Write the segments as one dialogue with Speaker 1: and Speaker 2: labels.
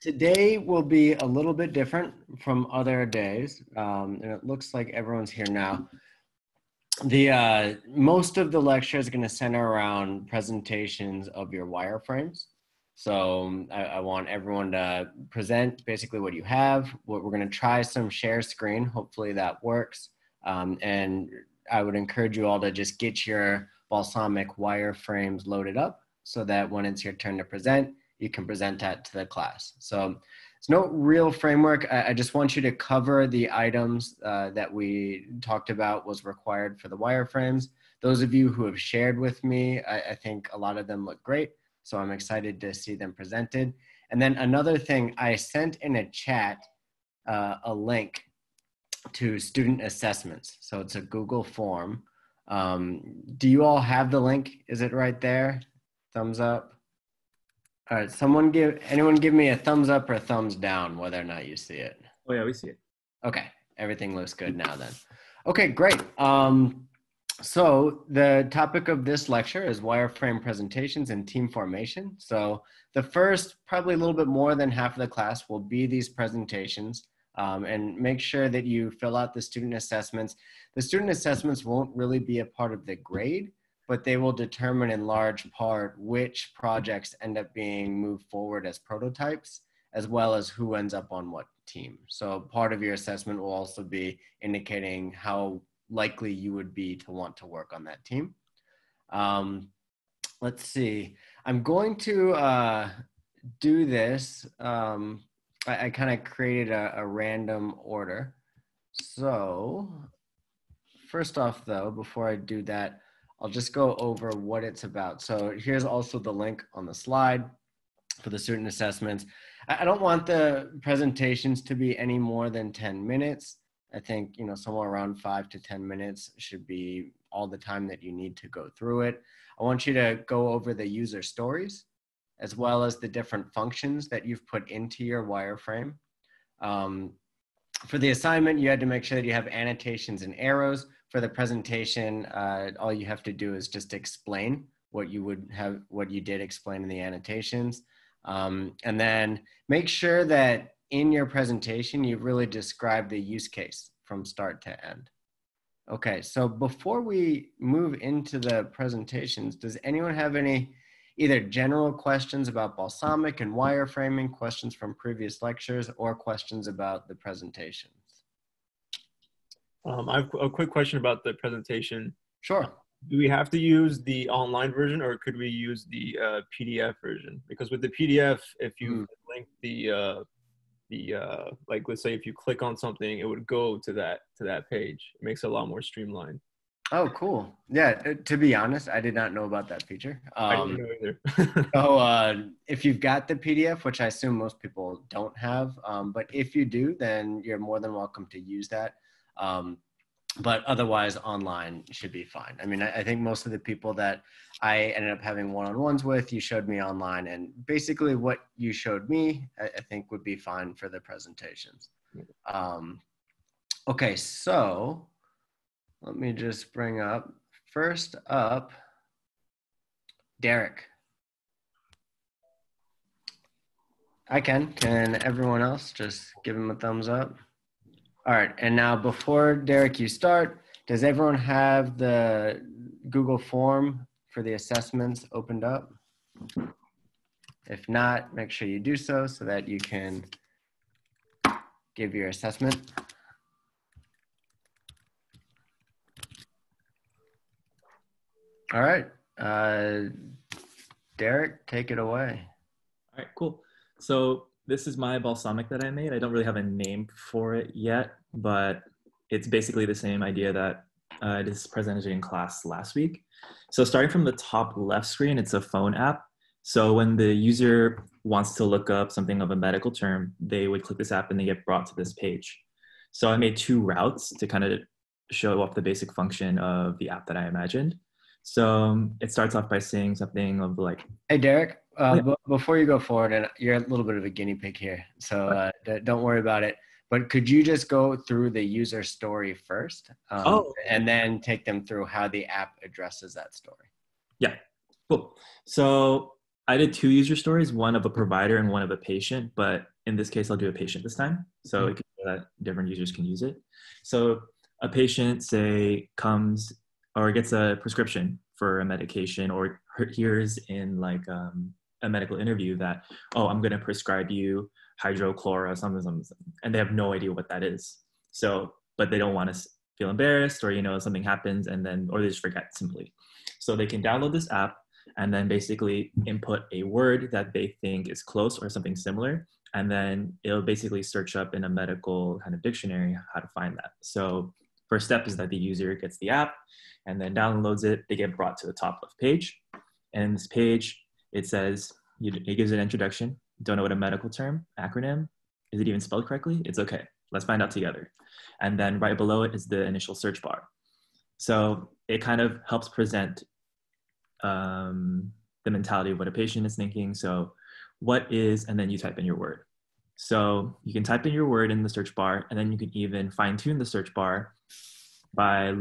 Speaker 1: Today will be a little bit different from other days, and it looks like everyone's here now. Most of the lecture is going to center around presentations of your wireframes. So I want everyone to present basically what you have. We're going to try some share screen. Hopefully that works. And I would encourage you all to just get your Balsamiq wireframes loaded up so that when it's your turn to present, you can present that to the class. So it's no real framework. I just want you to cover the items that we talked about was required for the wireframes. Those of you who have shared with me, I think a lot of them look great. So I'm excited to see them presented. And then another thing, I sent in a chat a link to student assessments. So it's a Google form. Do you all have the link? Is it right there? Thumbs up. All right, anyone give me a thumbs up or a thumbs down, whether or not you see it.
Speaker 2: Oh yeah, we see it.
Speaker 1: Okay, everything looks good now then. Okay, great. So the topic of this lecture is wireframe presentations and team formation. So the first, probably a little bit more than half of the class will be these presentations, and make sure that you fill out the student assessments. The student assessments won't really be a part of the grade, but they will determine in large part which projects end up being moved forward as prototypes, as well as who ends up on what team. So part of your assessment will also be indicating how likely you would be to want to work on that team. Let's see, I'm going to do this. I kind of created a random order. So first off though, before I do that, I'll just go over what it's about. So here's also the link on the slide for the student assessments. I don't want the presentations to be any more than 10 minutes. I think, somewhere around 5 to 10 minutes should be all the time that you need to go through it. I want you to go over the user stories, as well as the different functions that you've put into your wireframe. For the assignment, you had to make sure that you have annotations and arrows. For the presentation, all you have to do is just explain what you did explain in the annotations. And then make sure that in your presentation, you really describe the use case from start to end. Okay, so before we move into the presentations, does anyone have any either general questions about Balsamiq and wireframing, questions from previous lectures, or questions about the presentations?
Speaker 2: I have a quick question about the presentation.
Speaker 1: Sure.
Speaker 2: Do we have to use the online version, or could we use the PDF version? Because with the PDF, if you link like, let's say if you click on something, it would go to that page. It makes it a lot more streamlined.
Speaker 1: Oh, cool. Yeah, to be honest, I did not know about that feature.
Speaker 2: I didn't know either.
Speaker 1: So if you've got the PDF, which I assume most people don't have, but if you do, then you're more than welcome to use that. But otherwise, online should be fine. I mean, I think most of the people that I ended up having one-on-ones with, you showed me online, and basically what you showed me, I think would be fine for the presentations. Okay, so let me just bring up, first up, Derek. Can everyone else just give him a thumbs up? All right, and now before Derek, you start, does everyone have the Google form for the assessments opened up? If not, make sure you do so that you can give your assessment. All right, Derek, take it away.
Speaker 3: All right, cool. So this is my Balsamiq that I made. I don't really have a name for it yet, but it's basically the same idea that I just presented in class last week. So starting from the top left screen, it's a phone app. So when the user wants to look up something of a medical term, they would click this app and they get brought to this page. So I made 2 routes to kind of show off the basic function of the app that I imagined. So it starts off by saying something of like,
Speaker 1: hey, Derek, before you go forward, and you're a little bit of a guinea pig here, so don't worry about it. But could you just go through the user story first, and then take them through how the app addresses that story?
Speaker 3: Yeah, cool. So I did 2 user stories, one of a provider and one of a patient, but in this case, I'll do a patient this time. So it can be that different users can use it. So a patient, say, comes or gets a prescription for a medication, or hears in like a medical interview that, oh, I'm going to prescribe you hydrochloro, something, something, something, and they have no idea what that is. So, but they don't want to feel embarrassed, or, you know, something happens and then, or they just forget simply. So they can download this app and then basically input a word that they think is close or something similar. And then it'll basically search up in a medical kind of dictionary how to find that. So first step is that the user gets the app and then downloads it. They get brought to the top left page. And this page, it says, it gives an introduction. Don't know what a medical term, acronym, is it even spelled correctly? It's okay. Let's find out together. And then right below it is the initial search bar. So it kind of helps present the mentality of what a patient is thinking. So what is, and then you type in your word. So you can type in your word in the search bar, and then you can even fine tune the search bar by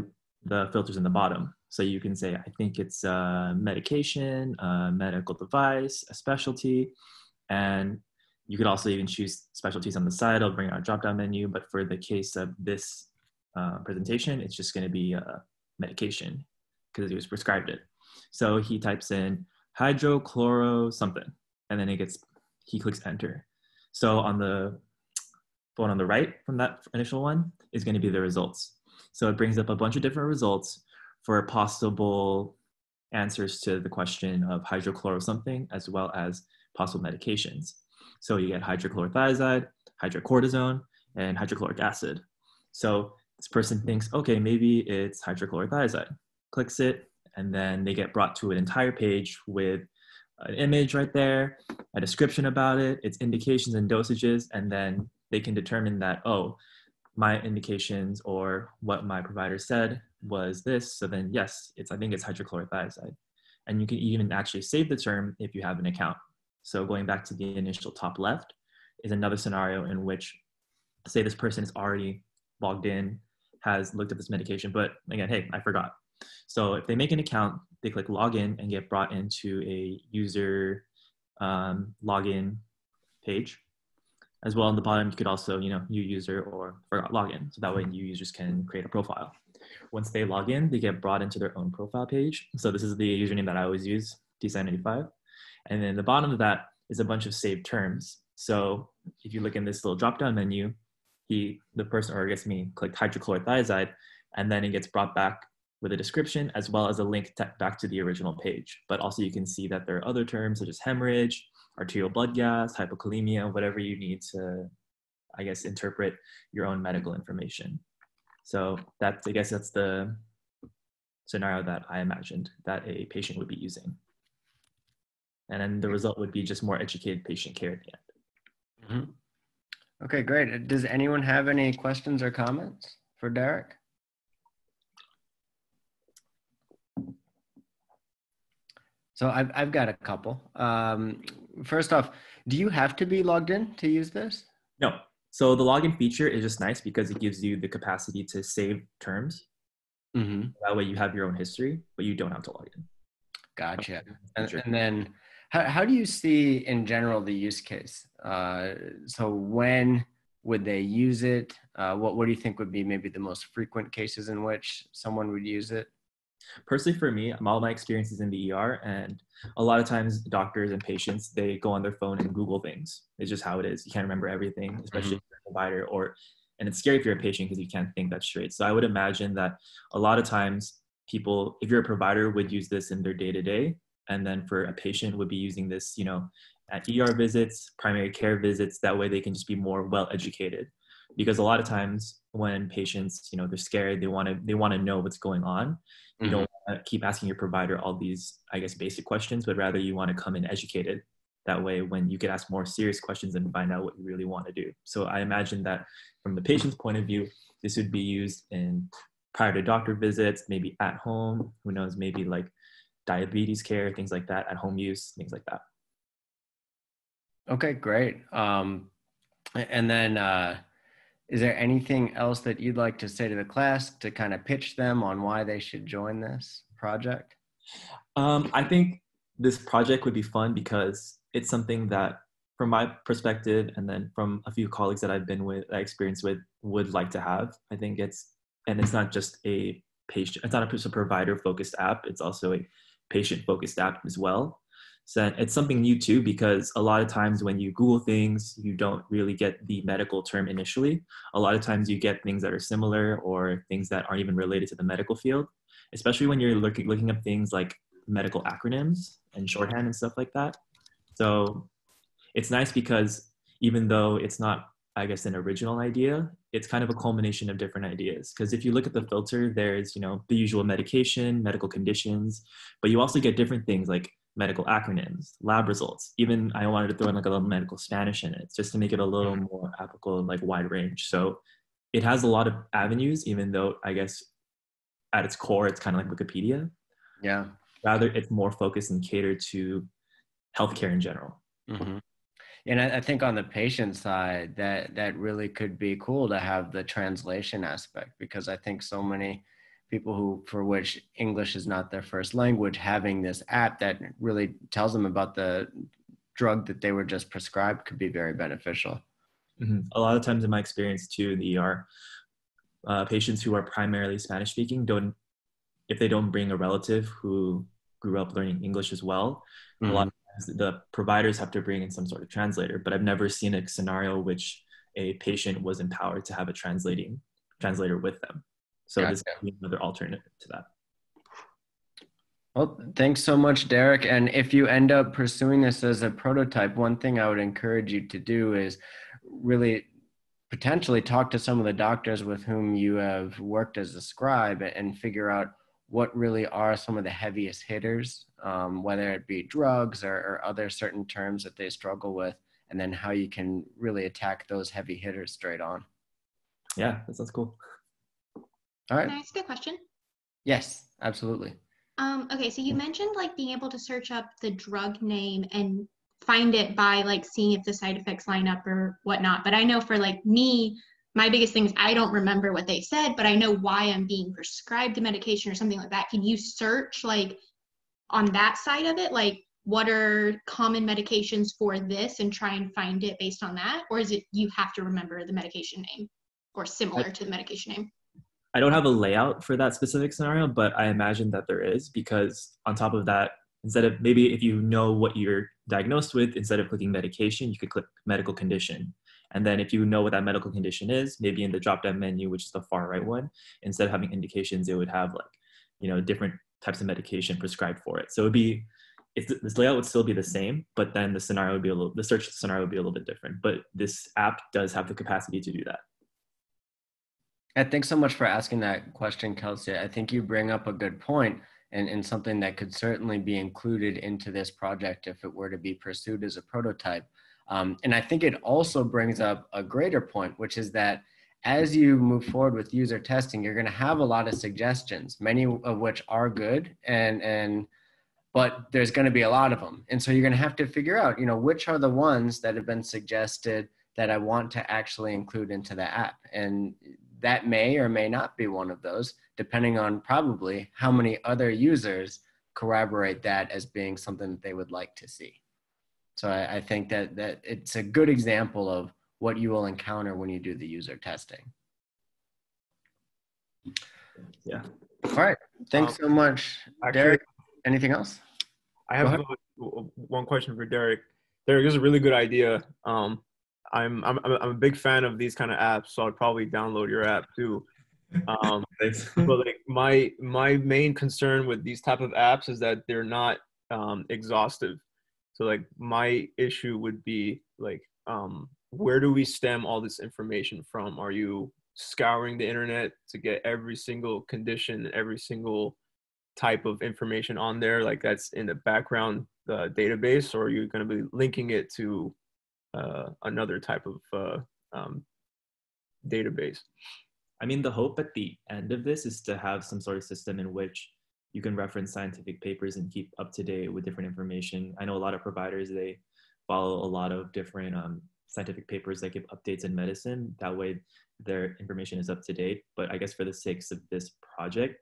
Speaker 3: the filters in the bottom. So you can say, I think it's a medication, a medical device, a specialty, and you could also even choose specialties on the side. I'll bring out a drop-down menu, but for the case of this presentation, it's just going to be medication because he was prescribed it. So he types in hydrochloro something, and then he clicks enter. So on the phone on the right from that initial one is going to be the results. So it brings up a bunch of different results for possible answers to the question of hydrochloro something, as well as possible medications. So you get hydrochlorothiazide, hydrocortisone, and hydrochloric acid. So this person thinks, okay, maybe it's hydrochlorothiazide, clicks it, and then they get brought to an entire page with an image right there, a description about it, its indications and dosages, and then they can determine that, oh, my indications or what my provider said was this. So then, yes, I think it's hydrochlorothiazide. And you can even actually save the term if you have an account. So going back to the initial top left is another scenario in which, say this person is already logged in, has looked at this medication, but again, hey, I forgot. So if they make an account, they click login and get brought into a user login page. As well, on the bottom, you could also, new user or forgot login. So that way new users can create a profile. Once they log in, they get brought into their own profile page. So this is the username that I always use, D785. And then the bottom of that is a bunch of saved terms. So if you look in this little drop-down menu, the person, or I guess me, clicked hydrochlorothiazide, and then it gets brought back with a description as well as a link back to the original page. But also you can see that there are other terms such as hemorrhage, arterial blood gas, hypokalemia, whatever you need to, I guess, interpret your own medical information. So I guess that's the scenario that I imagined that a patient would be using. And then the result would be just more educated patient care at the end.
Speaker 1: Mm-hmm. Okay, great. Does anyone have any questions or comments for Derek? So I've got a couple. First off, do you have to be logged in to use this?
Speaker 3: No. So the login feature is just nice because it gives you the capacity to save terms. Mm-hmm. That way you have your own history, but you don't have to log in.
Speaker 1: Gotcha. And then how do you see in general the use case? So when would they use it? What do you think would be maybe the most frequent cases in which someone would use it?
Speaker 3: Personally, for me, all my experiences in the ER, and a lot of times doctors and patients, they go on their phone and Google things. It's just how it is. You can't remember everything, especially if you're a provider, and it's scary if you're a patient because you can't think that straight. So I would imagine that a lot of times people, if you're a provider, would use this in their day-to-day. And then for a patient would be using this, at ER visits, primary care visits. That way they can just be more well-educated. Because a lot of times when patients, they're scared, they want to know what's going on. You don't want to keep asking your provider all these, I guess, basic questions, but rather you want to come in educated. That way, when you can ask more serious questions and find out what you really want to do. So I imagine that from the patient's point of view, this would be used prior to doctor visits, maybe at home, who knows, maybe like diabetes care, things like that, at home use, things like that.
Speaker 1: Okay, great. And then is there anything else that you'd like to say to the class to kind of pitch them on why they should join this project?
Speaker 3: I think this project would be fun because it's something that, from my perspective, and then from a few colleagues that I've been with, I experienced with, would like to have. I think it's not just a patient, it's not just a provider focused app. It's also a patient focused app as well. So it's something new too, because a lot of times when you Google things, you don't really get the medical term initially. A lot of times you get things that are similar or things that aren't even related to the medical field, especially when you're looking up things like medical acronyms and shorthand and stuff like that. So it's nice because even though it's not, I guess, an original idea, it's kind of a culmination of different ideas. Because if you look at the filter, there's, the usual medication, medical conditions, but you also get different things like medical acronyms, lab results. Even I wanted to throw in like a little medical Spanish in it, just to make it a little more applicable and like wide range. So it has a lot of avenues, even though I guess at its core, it's kind of like Wikipedia.
Speaker 1: Yeah.
Speaker 3: Rather, it's more focused and catered to healthcare in general.
Speaker 1: Mm-hmm. And I think on the patient side, that really could be cool to have the translation aspect, because I think so many people for which English is not their first language, having this app that really tells them about the drug that they were just prescribed could be very beneficial.
Speaker 3: Mm-hmm. A lot of times in my experience too, in the ER, patients who are primarily Spanish speaking if they don't bring a relative who grew up learning English as well, a lot of times the providers have to bring in some sort of translator. But I've never seen a scenario which a patient was empowered to have a translator with them. So
Speaker 1: Gotcha.
Speaker 3: This would be another alternative to that.
Speaker 1: Well, thanks so much, Derek. And if you end up pursuing this as a prototype, one thing I would encourage you to do is really potentially talk to some of the doctors with whom you have worked as a scribe and figure out what really are some of the heaviest hitters, whether it be drugs or other certain terms that they struggle with, and then how you can really attack those heavy hitters straight on.
Speaker 3: Yeah, that sounds cool.
Speaker 1: All right.
Speaker 4: Can I ask a question?
Speaker 1: Yes, absolutely.
Speaker 4: Okay, so you mentioned like being able to search up the drug name and find it by like seeing if the side effects line up or whatnot. But I know for like me, my biggest thing is I don't remember what they said, but I know why I'm being prescribed a medication or something like that. Can you search like on that side of it? Like what are common medications for this and try and find it based on that? Or is it you have to remember the medication name or similar to the medication name?
Speaker 3: I don't have a layout for that specific scenario, but I imagine that there is, because on top of that, instead of maybe if you know what you're diagnosed with, instead of clicking medication, you could click medical condition. And then if you know what that medical condition is, maybe in the drop-down menu, which is the far right one, instead of having indications, it would have like, different types of medication prescribed for it. So this layout would still be the same, but then the search scenario would be a little bit different. But this app does have the capacity to do that.
Speaker 1: Thanks so much for asking that question, Kelsey. I think you bring up a good point and something that could certainly be included into this project if it were to be pursued as a prototype. And I think it also brings up a greater point, which is that as you move forward with user testing, you're going to have a lot of suggestions, many of which are good, but there's going to be a lot of them. And so you're going to have to figure out, which are the ones that have been suggested that I want to actually include into the app. And that may or may not be one of those, depending on probably how many other users corroborate that as being something that they would like to see. So I think that it's a good example of what you will encounter when you do the user testing.
Speaker 3: Yeah.
Speaker 1: All right. Thanks so much, Derek. Anything else?
Speaker 2: I have one question for Derek. Derek, this is a really good idea. I'm a big fan of these kind of apps, so I'd probably download your app too.
Speaker 3: Thanks.
Speaker 2: But like my main concern with these type of apps is that they're not exhaustive. So like my issue would be like, where do we stem all this information from? Are you scouring the internet to get every single condition, every single type of information on there, like that's in the background database, or are you going to be linking it to another type of database?
Speaker 3: I mean, the hope at the end of this is to have some sort of system in which you can reference scientific papers and keep up to date with different information. I know a lot of providers, they follow a lot of different scientific papers that give updates in medicine. That way their information is up to date. But I guess for the sakes of this project,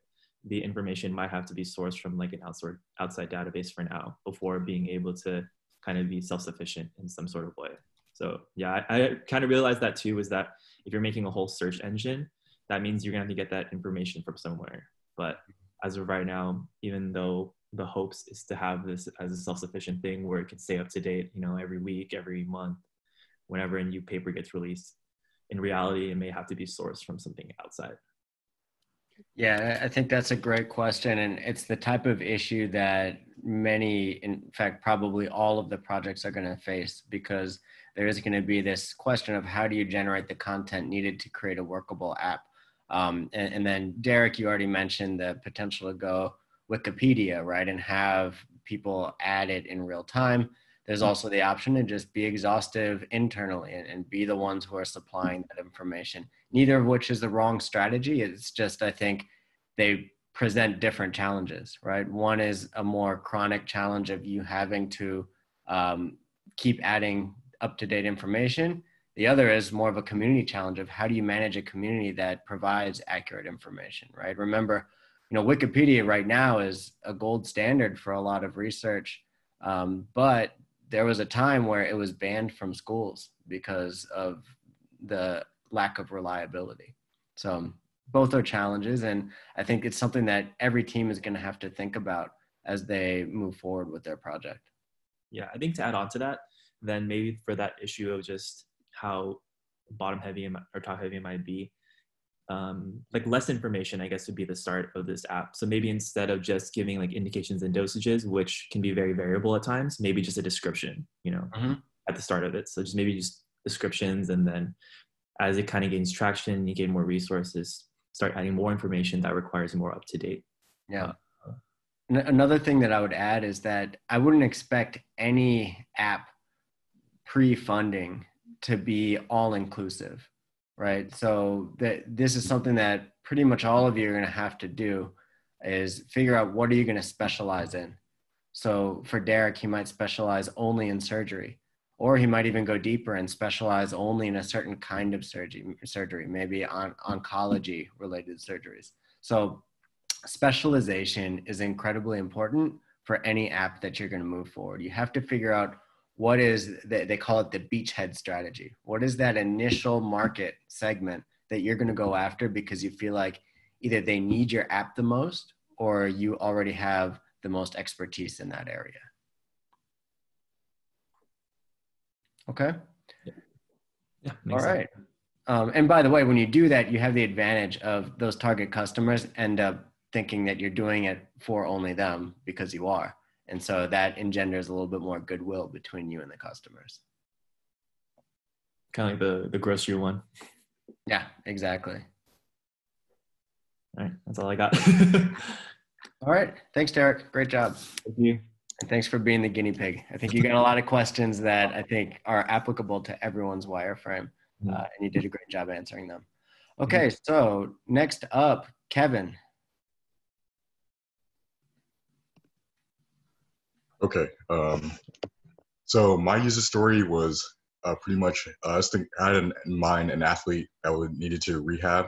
Speaker 3: the information might have to be sourced from like an outside database for now before being able to kind of be self-sufficient in some sort of way. So yeah, I kind of realized that too, is that if you're making a whole search engine, that means you're gonna have to get that information from somewhere. But as of right now, even though the hopes is to have this as a self-sufficient thing where it can stay up to date, you know, every week, every month, whenever a new paper gets released, in reality, it may have to be sourced from something outside.
Speaker 1: Yeah, I think that's a great question. And it's the type of issue that many, in fact, probably all of the projects are going to face, because there is going to be this question of how do you generate the content needed to create a workable app. And then Derek, you already mentioned the potential to go Wikipedia, right? And have people add it in real time. There's also the option to just be exhaustive internally and be the ones who are supplying that information. Neither of which is the wrong strategy. It's just, I think they present different challenges, right? One is a more chronic challenge of you having to keep adding up-to-date information. The other is more of a community challenge of how do you manage a community that provides accurate information, right? Remember, you know, Wikipedia right now is a gold standard for a lot of research, but there was a time where it was banned from schools because of the lack of reliability. So both are challenges, and I think it's something that every team is going to have to think about as they move forward with their project.
Speaker 3: Yeah, I think to add on to that, then maybe for that issue of just how bottom heavy or top heavy it might be, like less information, I guess, would be the start of this app. So maybe instead of just giving like indications and dosages, which can be very variable at times, maybe just a description, you know, at the start of it. So just maybe just descriptions, and then as it kind of gains traction, you gain more resources, start adding more information that requires more up to date.
Speaker 1: Yeah. Another thing that I would add is that I wouldn't expect any app pre-funding to be all inclusive, right? So this is something that pretty much all of you are going to have to do, is figure out what are you going to specialize in. So for Derek, he might specialize only in surgery, or he might even go deeper and specialize only in a certain kind of surgery, maybe on oncology related surgeries. So specialization is incredibly important for any app that you're going to move forward. You have to figure out what is, they call it the beachhead strategy. What is that initial market segment that you're going to go after because you feel like either they need your app the most or you already have the most expertise in that area. Okay.
Speaker 3: Yeah.
Speaker 1: All right. And by the way, when you do that, you have the advantage of those target customers end up thinking that you're doing it for only them because you are. And so that engenders a little bit more goodwill between you and the customers.
Speaker 3: Kind of like the grocery one.
Speaker 1: Yeah, exactly.
Speaker 3: All right. That's all I got.
Speaker 1: All right. Thanks, Derek. Great job.
Speaker 3: Thank you.
Speaker 1: And thanks for being the guinea pig. I think you got a lot of questions that I think are applicable to everyone's wireframe. And you did a great job answering them. Okay, so next up, Kevin.
Speaker 5: Okay, so my user story was pretty much, I had in mind an athlete that needed to rehab.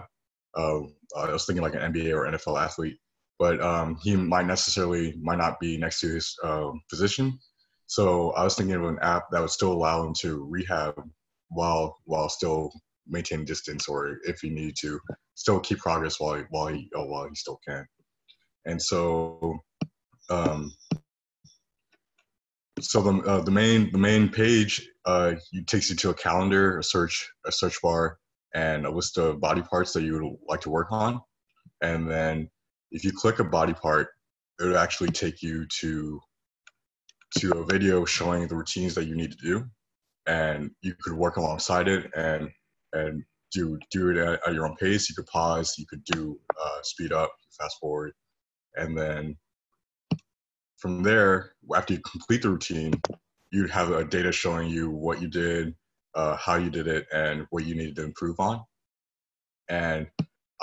Speaker 5: I was thinking like an NBA or NFL athlete, but he might not be next to his physician. So I was thinking of an app that would still allow him to rehab while still maintain distance, or if he needed to still keep progress while he still can. And so the main page takes you to a calendar, a search bar, and a list of body parts that you would like to work on. And then if you click a body part, it would actually take you to a video showing the routines that you need to do, and you could work alongside it and do it at your own pace. You could pause, you could do speed up, fast forward, and then from there, after you complete the routine, you'd have a data showing you what you did, how you did it, and what you needed to improve on. And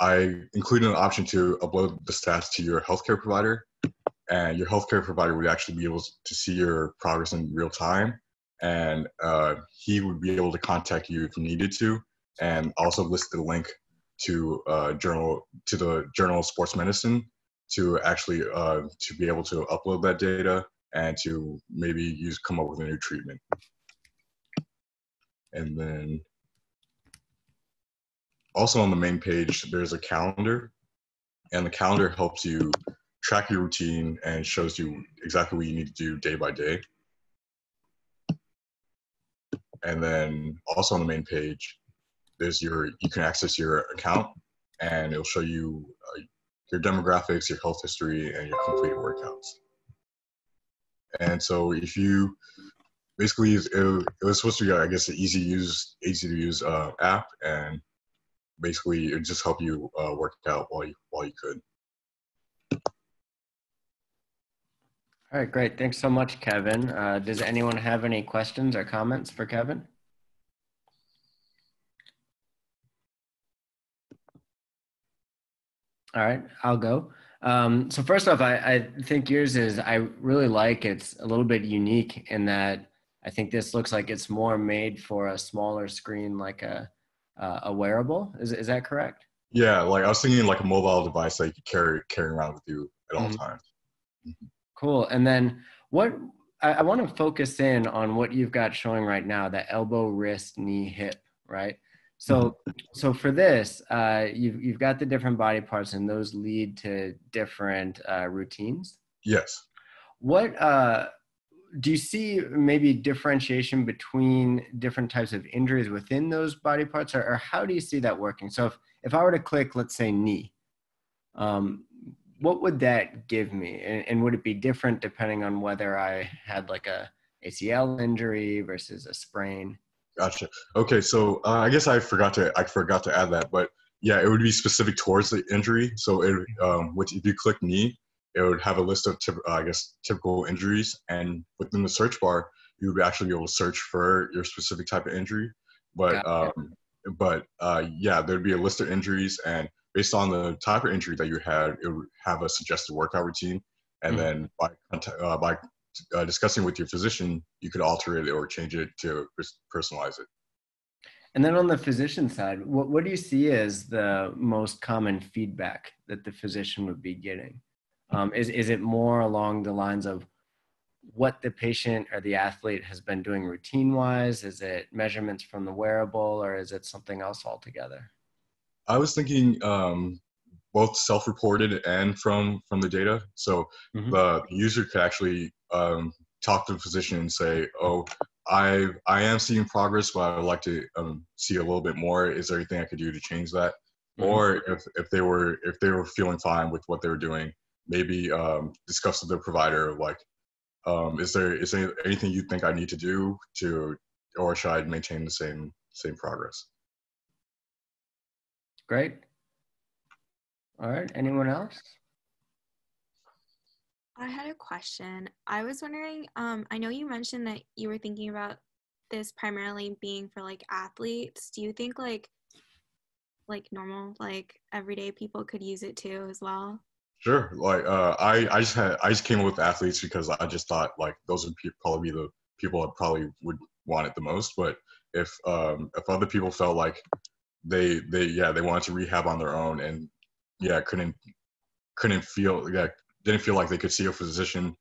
Speaker 5: I included an option to upload the stats to your healthcare provider, and your healthcare provider would actually be able to see your progress in real time, and he would be able to contact you if you needed to, and also list the link to the Journal of Sports Medicine to actually to be able to upload that data and to maybe come up with a new treatment. And then also on the main page, there's a calendar, and the calendar helps you track your routine and shows you exactly what you need to do day by day. And then also on the main page, there's you can access your account, and it'll show you your demographics, your health history, and your completed workouts. And so if you basically, it was supposed to be, I guess, an easy to use app, and basically it just help you work out while you could.
Speaker 1: All right, great. Thanks so much, Kevin. Does anyone have any questions or comments for Kevin? All right, I'll go. So first off, I think yours is, I really like, it's a little bit unique in that I think this looks like it's more made for a smaller screen, like a wearable. Is that correct?
Speaker 5: Yeah, like I was thinking like a mobile device that you could carry around with you at all times.
Speaker 1: Cool. And then I want to focus in on what you've got showing right now, the elbow, wrist, knee, hip, right? So for this, you've got the different body parts, and those lead to different routines.
Speaker 5: Yes.
Speaker 1: What do you see maybe differentiation between different types of injuries within those body parts, or how do you see that working? So if I were to click, let's say knee, what would that give me? And would it be different depending on whether I had like a ACL injury versus a sprain?
Speaker 5: Gotcha. Okay, so I guess I forgot to add that, but yeah, it would be specific towards the injury. So if you click knee, it would have a list of typical injuries, and within the search bar, you would actually be able to search for your specific type of injury. But yeah, there'd be a list of injuries, and based on the type of injury that you had, it would have a suggested workout routine. And then by discussing with your physician, you could alter it or change it to personalize it.
Speaker 1: And then on the physician side, what do you see as the most common feedback that the physician would be getting? Is it more along the lines of what the patient or the athlete has been doing routine-wise? Is it measurements from the wearable, or is it something else altogether?
Speaker 5: I was thinking both self-reported and from the data. So the user could actually talk to the physician and say, "Oh, I am seeing progress, but I would like to see a little bit more. Is there anything I could do to change that?" Or if they were feeling fine with what they were doing, maybe discuss with their provider, like, is there anything you think I need to do or should I maintain the same progress?
Speaker 1: Great. All right, anyone else?
Speaker 6: I had a question. I was wondering, I know you mentioned that you were thinking about this primarily being for like athletes. Do you think like normal, like everyday people could use it too as well?
Speaker 5: Sure. Like I just came up with athletes because I just thought like those would probably be the people that probably would want it the most. But if other people felt like they wanted to rehab on their own and didn't feel like they could see a physician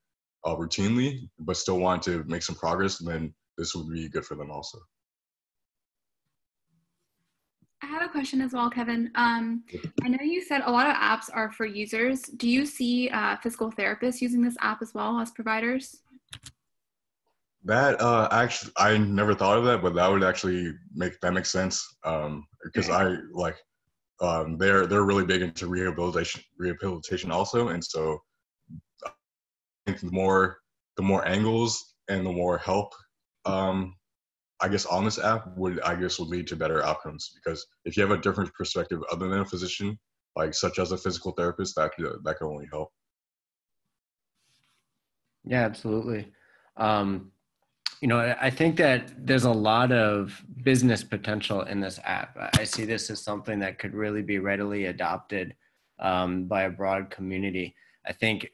Speaker 5: routinely, but still wanted to make some progress, then this would be good for them also.
Speaker 7: I had a question as well, Kevin. I know you said a lot of apps are for users. Do you see physical therapists using this app as well as providers?
Speaker 5: That actually, I never thought of that, but that would actually make sense because I like they're really big into rehabilitation also, and so I think the more angles and the more help I guess on this app would lead to better outcomes, because if you have a different perspective other than a physician, like such as a physical therapist, that could only help.
Speaker 1: Yeah, absolutely. I think that there's a lot of business potential in this app. I see this as something that could really be readily adopted by a broad community. I think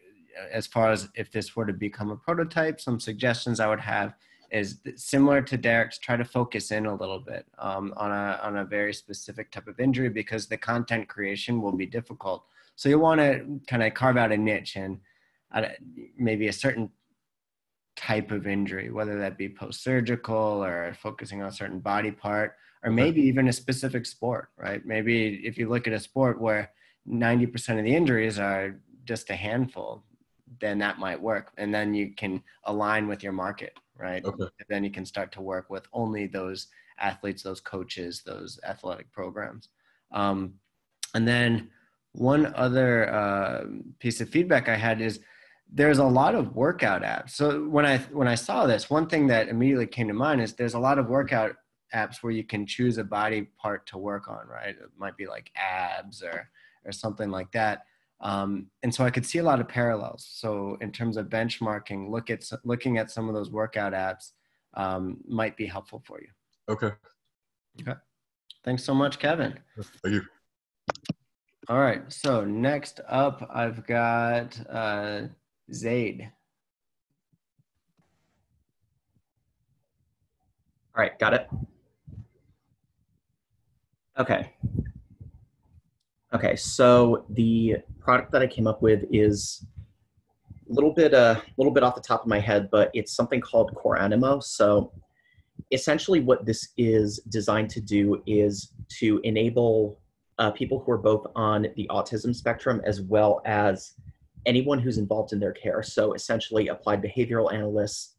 Speaker 1: as far as if this were to become a prototype, some suggestions I would have is similar to Derek's, try to focus in a little bit on a very specific type of injury, because the content creation will be difficult. So you want to kind of carve out a niche and maybe a certain type of injury, whether that be post-surgical or focusing on a certain body part, or maybe even a specific sport, right? Maybe if you look at a sport where 90% of the injuries are just a handful, then that might work. And then you can align with your market, right?
Speaker 5: Okay.
Speaker 1: And then you can start to work with only those athletes, those coaches, those athletic programs. And then one other piece of feedback I had is there's a lot of workout apps. So when I saw this, one thing that immediately came to mind is there's a lot of workout apps where you can choose a body part to work on, right? It might be like abs or something like that. And so I could see a lot of parallels. So in terms of benchmarking, looking at some of those workout apps might be helpful for you.
Speaker 5: Okay.
Speaker 1: Okay. Thanks so much, Kevin.
Speaker 5: Thank you.
Speaker 1: All right. So next up, I've got Zaid.
Speaker 8: All right, got it. Okay, so the product that I came up with is a little bit off the top of my head, but it's something called Core Animo. So essentially what this is designed to do is to enable people who are both on the autism spectrum as well as anyone who's involved in their care. So essentially applied behavioral analysts,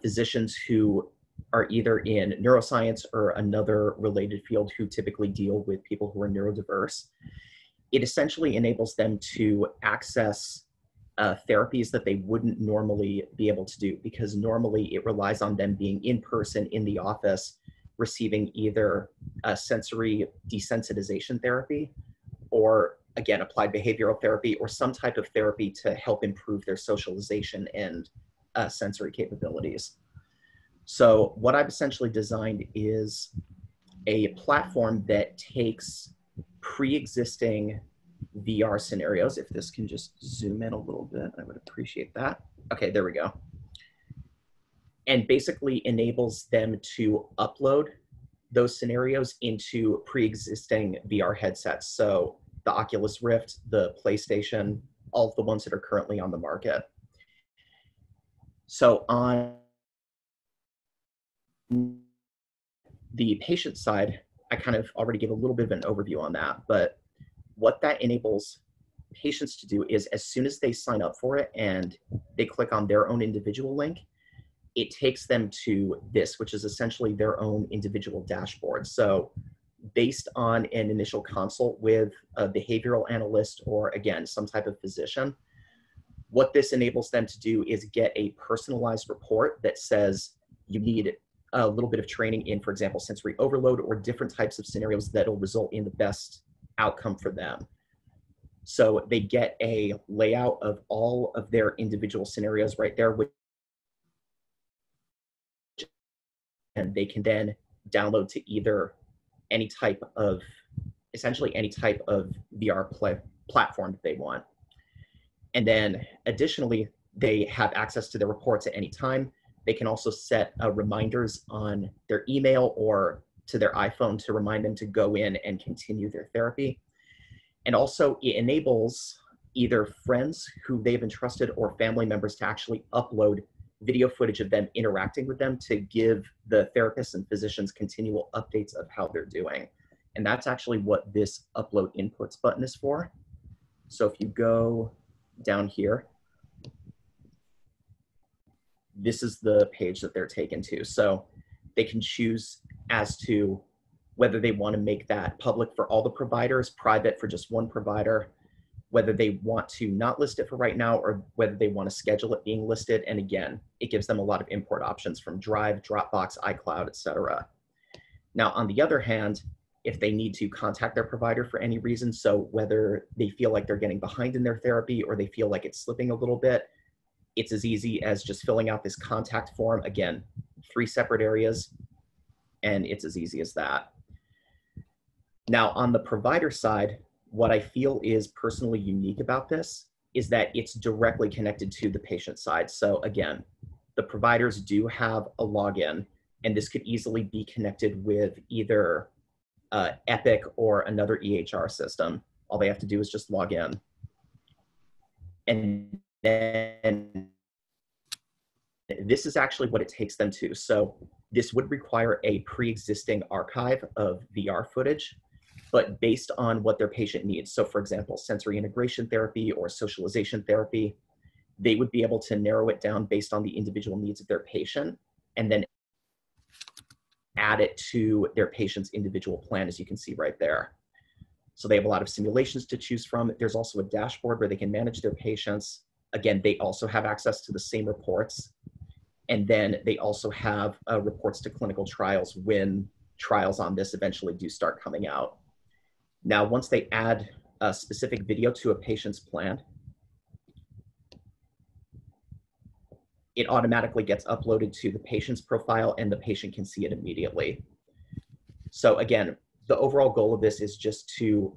Speaker 8: physicians who are either in neuroscience or another related field who typically deal with people who are neurodiverse. It essentially enables them to access therapies that they wouldn't normally be able to do, because normally it relies on them being in person in the office, receiving either a sensory desensitization therapy or, again, applied behavioral therapy or some type of therapy to help improve their socialization and sensory capabilities. So what I've essentially designed is a platform that takes pre-existing VR scenarios. If this can just zoom in a little bit, I would appreciate that. Okay, there we go. And basically enables them to upload those scenarios into pre-existing VR headsets. So the Oculus Rift, the PlayStation, all of the ones that are currently on the market. So on the patient side, I kind of already gave a little bit of an overview on that, but what that enables patients to do is as soon as they sign up for it and they click on their own individual link, it takes them to this, which is essentially their own individual dashboard. So based on an initial consult with a behavioral analyst or, again, some type of physician, what this enables them to do is get a personalized report that says you need a little bit of training in, for example, sensory overload or different types of scenarios that will result in the best outcome for them. So they get a layout of all of their individual scenarios right there, and they can then download to either any type of, essentially any type of VR platform that they want. And then additionally, they have access to their reports at any time. They can also set reminders on their email or to their iPhone to remind them to go in and continue their therapy. And also it enables either friends who they've entrusted or family members to actually upload video footage of them interacting with them to give the therapists and physicians continual updates of how they're doing. And that's actually what this upload inputs button is for. So if you go down here, this is the page that they're taken to. So they can choose as to whether they want to make that public for all the providers, private for just one provider, whether they want to not list it for right now, or whether they want to schedule it being listed. And again, it gives them a lot of import options from Drive, Dropbox, iCloud, etc. Now, on the other hand, if they need to contact their provider for any reason, so whether they feel like they're getting behind in their therapy or they feel like it's slipping a little bit, it's as easy as just filling out this contact form. Again, 3 separate areas, and it's as easy as that. Now, on the provider side, what I feel is personally unique about this is that it's directly connected to the patient side. So again, the providers do have a login, and this could easily be connected with either Epic or another EHR system. All they have to do is just log in. And then this is actually what it takes them to. So this would require a pre-existing archive of VR footage, but based on what their patient needs. So for example, sensory integration therapy or socialization therapy, they would be able to narrow it down based on the individual needs of their patient and then add it to their patient's individual plan, as you can see right there. So they have a lot of simulations to choose from. There's also a dashboard where they can manage their patients. Again, they also have access to the same reports. And then they also have reports to clinical trials when trials on this eventually do start coming out. Now, once they add a specific video to a patient's plan, it automatically gets uploaded to the patient's profile and the patient can see it immediately. So again, the overall goal of this is just to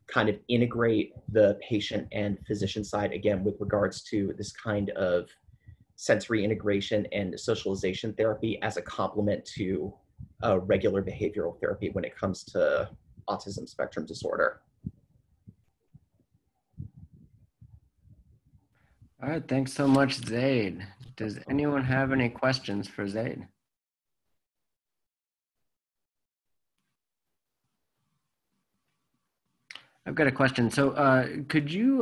Speaker 8: kind of integrate the patient and physician side, again, with regards to this kind of sensory integration and socialization therapy as a complement to regular behavioral therapy when it comes to autism spectrum disorder.
Speaker 1: All right, thanks so much, Zaid. Does anyone have any questions for Zaid? I've got a question. So could you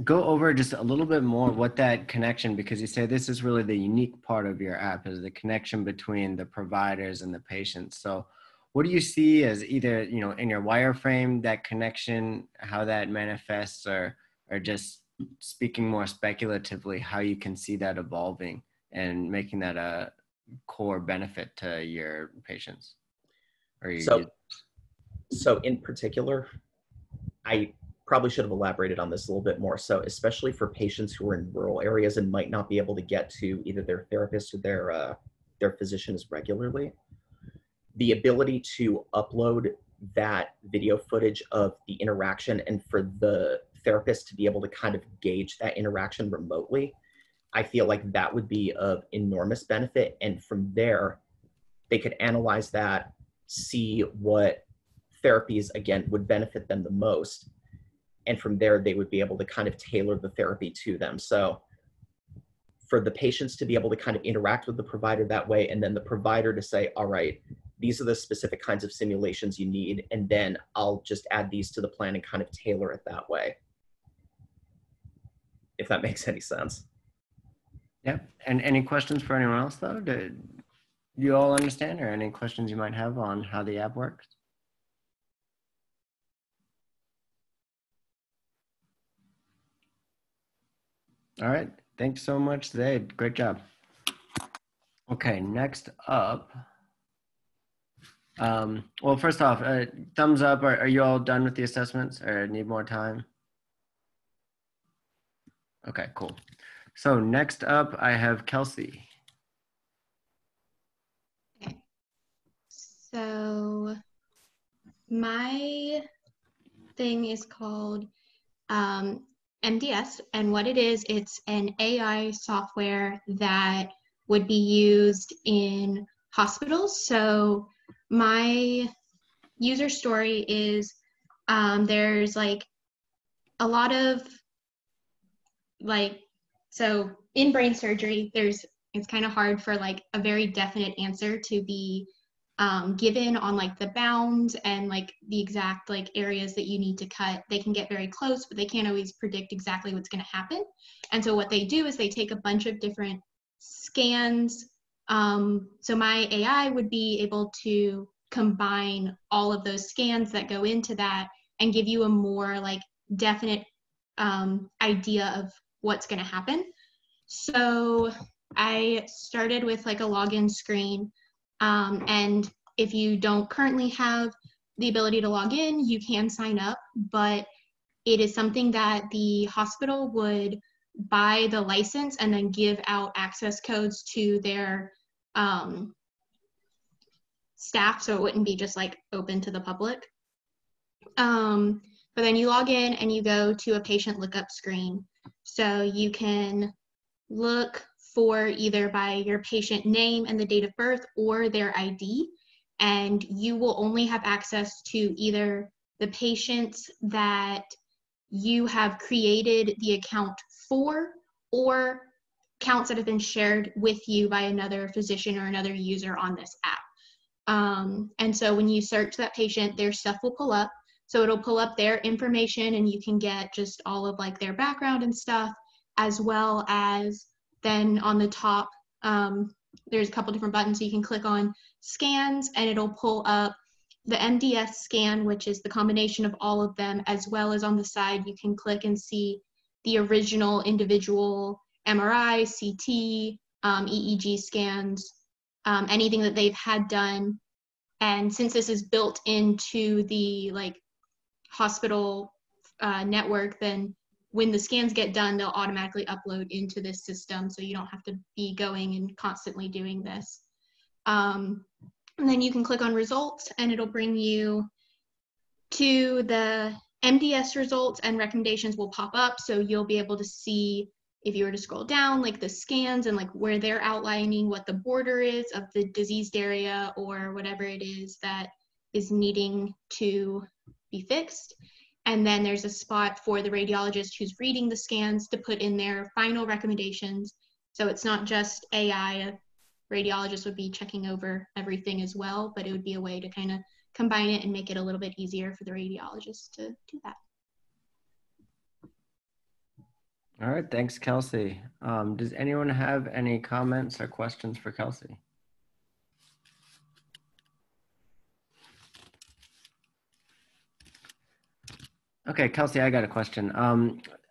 Speaker 1: go over just a little bit more what that connection, because you say this is really the unique part of your app, is the connection between the providers and the patients. So what do you see as either, you know, in your wireframe, that connection, how that manifests, or just speaking more speculatively, how you can see that evolving and making that a core benefit to your patients? Or your users?
Speaker 8: So in particular, I probably should have elaborated on this a little bit more. So especially for patients who are in rural areas and might not be able to get to either their therapist or their physicians regularly, the ability to upload that video footage of the interaction and for the therapist to be able to kind of gauge that interaction remotely, I feel like that would be of enormous benefit. And from there, they could analyze that, see what therapies, again, would benefit them the most. And from there, they would be able to kind of tailor the therapy to them. So for the patients to be able to kind of interact with the provider that way, and then the provider to say, all right, these are the specific kinds of simulations you need, and then I'll just add these to the plan and kind of tailor it that way. If that makes any sense.
Speaker 1: Yep. And any questions for anyone else, though? Did you all understand, or any questions you might have on how the app works? All right. Thanks so much, Zaid. Great job. Okay, next up. Well, first off, thumbs up. Are you all done with the assessments or need more time? Okay, cool. So next up, I have Kelsey.
Speaker 4: Okay. So my thing is called MDS, and what it is, it's an AI software that would be used in hospitals. So my user story is there's like a lot of like, so in brain surgery, it's kind of hard for like a very definite answer to be given on like the bounds and like the exact like areas that you need to cut. They can get very close, but they can't always predict exactly what's going to happen. And so what they do is they take a bunch of different scans. So my AI would be able to combine all of those scans that go into that and give you a more like definite idea of what's going to happen. So I started with like a login screen. And if you don't currently have the ability to log in, you can sign up, but it is something that the hospital would buy the license and then give out access codes to their staff, so it wouldn't be just like open to the public. But then you log in and you go to a patient lookup screen. So you can look for either by your patient name and the date of birth or their ID. And you will only have access to either the patients that you have created the account for or accounts that have been shared with you by another physician or another user on this app. And so when you search that patient, their stuff will pull up. So it'll pull up their information and you can get just all of like their background and stuff, as well as then on the top, there's a couple different buttons. So you can click on scans and it'll pull up the MDS scan, which is the combination of all of them, as well as on the side, you can click and see the original individual MRI, CT, EEG scans, anything that they've had done. And since this is built into the like hospital network, then when the scans get done, they'll automatically upload into this system. So you don't have to be going and constantly doing this. And then you can click on results and it'll bring you to the MDS results, and recommendations will pop up. So you'll be able to see, if you were to scroll down, like the scans and like where they're outlining what the border is of the diseased area or whatever it is that is needing to be fixed. And then there's a spot for the radiologist who's reading the scans to put in their final recommendations. So it's not just AI, a radiologist would be checking over everything as well, but it would be a way to kind of combine it and make it a little bit easier for the radiologist to do that.
Speaker 1: All right, thanks, Kelsey. Does anyone have any comments or questions for Kelsey? Okay, Kelsey, I got a question.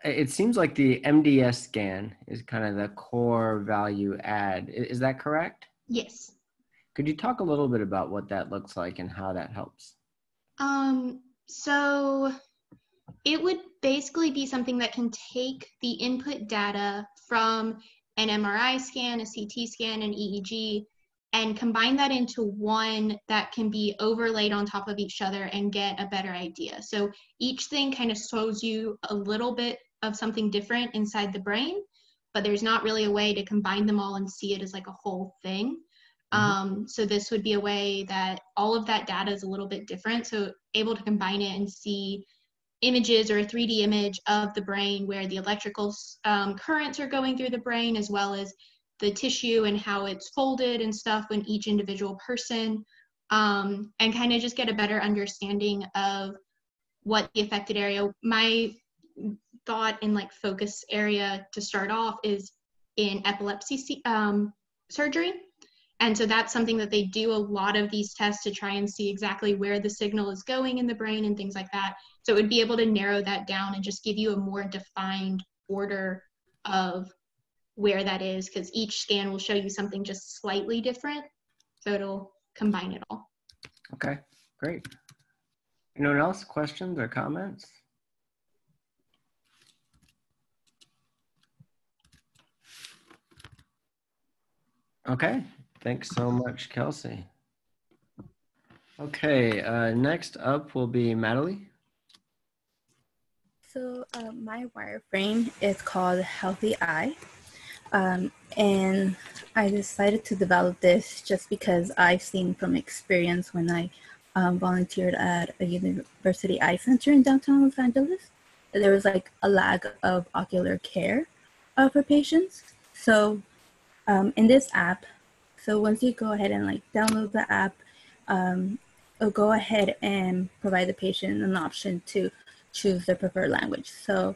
Speaker 1: It seems like the MDS scan is kind of the core value add. Is that correct?
Speaker 4: Yes.
Speaker 1: Could you talk a little bit about what that looks like and how that helps?
Speaker 4: So it would basically be something that can take the input data from an MRI scan, a CT scan, an EEG, and combine that into one that can be overlaid on top of each other and get a better idea. So each thing kind of shows you a little bit of something different inside the brain, but there's not really a way to combine them all and see it as like a whole thing. So this would be a way that all of that data is a little bit different. So able to combine it and see images or a 3D image of the brain where the electrical currents are going through the brain, as well as the tissue and how it's folded and stuff when each individual person, and kind of just get a better understanding of what the affected area. My thought in like focus area to start off is in epilepsy surgery. And so that's something that they do a lot of these tests to try and see exactly where the signal is going in the brain and things like that. So it would be able to narrow that down and just give you a more defined order of where that is, because each scan will show you something just slightly different. So it'll combine it all.
Speaker 1: Okay, great. Anyone else, questions or comments? Okay, thanks so much, Kelsey. Okay, next up will be Natalie.
Speaker 9: So my wireframe is called Healthy Eye. And I decided to develop this just because I've seen from experience when I volunteered at a university eye center in downtown Los Angeles, that there was like a lack of ocular care for patients. So in this app, so once you go ahead and like download the app, it'll go ahead and provide the patient an option to choose their preferred language. So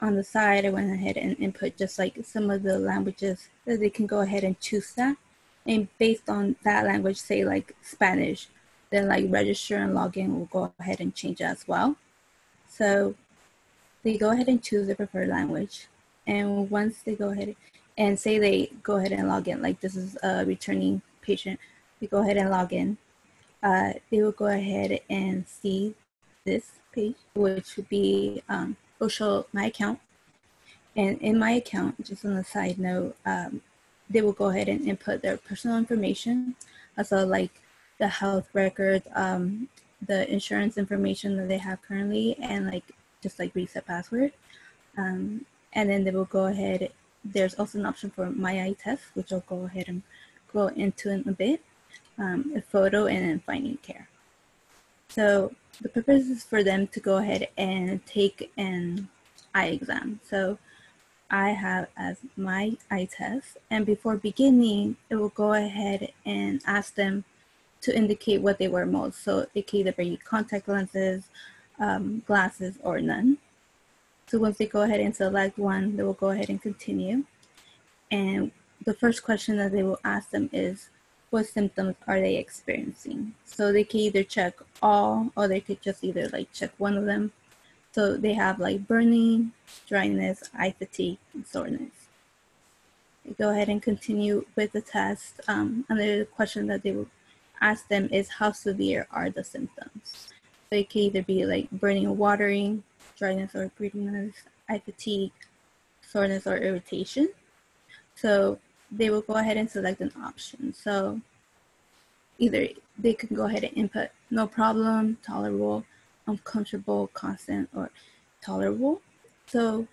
Speaker 9: on the side, I went ahead and input just like some of the languages that they can go ahead and choose that. And based on that language, say like Spanish, then like register and login will go ahead and change as well. So they go ahead and choose their preferred language. And once they go ahead and say they go ahead and log in, like this is a returning patient, they go ahead and log in, they will go ahead and see this page, which would be, will show my account. And in my account, just on a side note, they will go ahead and input their personal information, also like the health records, the insurance information that they have currently, and like just like reset password. And then they will go ahead, there's also an option for My Eye Test, which I'll go ahead and go into in a bit, a photo, and then finding care. So the purpose is for them to go ahead and take an eye exam. So I have as My Eye Test, and before beginning, it will go ahead and ask them to indicate what they wear most. So it can either be contact lenses, glasses, or none. So once they go ahead and select one, they will go ahead and continue. And the first question that they will ask them is, what symptoms are they experiencing? So they can either check all, or they could just either like check one of them. So they have like burning, dryness, eye fatigue, and soreness. They go ahead and continue with the test. And the question that they will ask them is, how severe are the symptoms? So it can either be like burning or watering, dryness or breathiness, eye fatigue, soreness or irritation. So they will go ahead and select an option. So either they can go ahead and input no problem, tolerable, uncomfortable, constant, or tolerable. So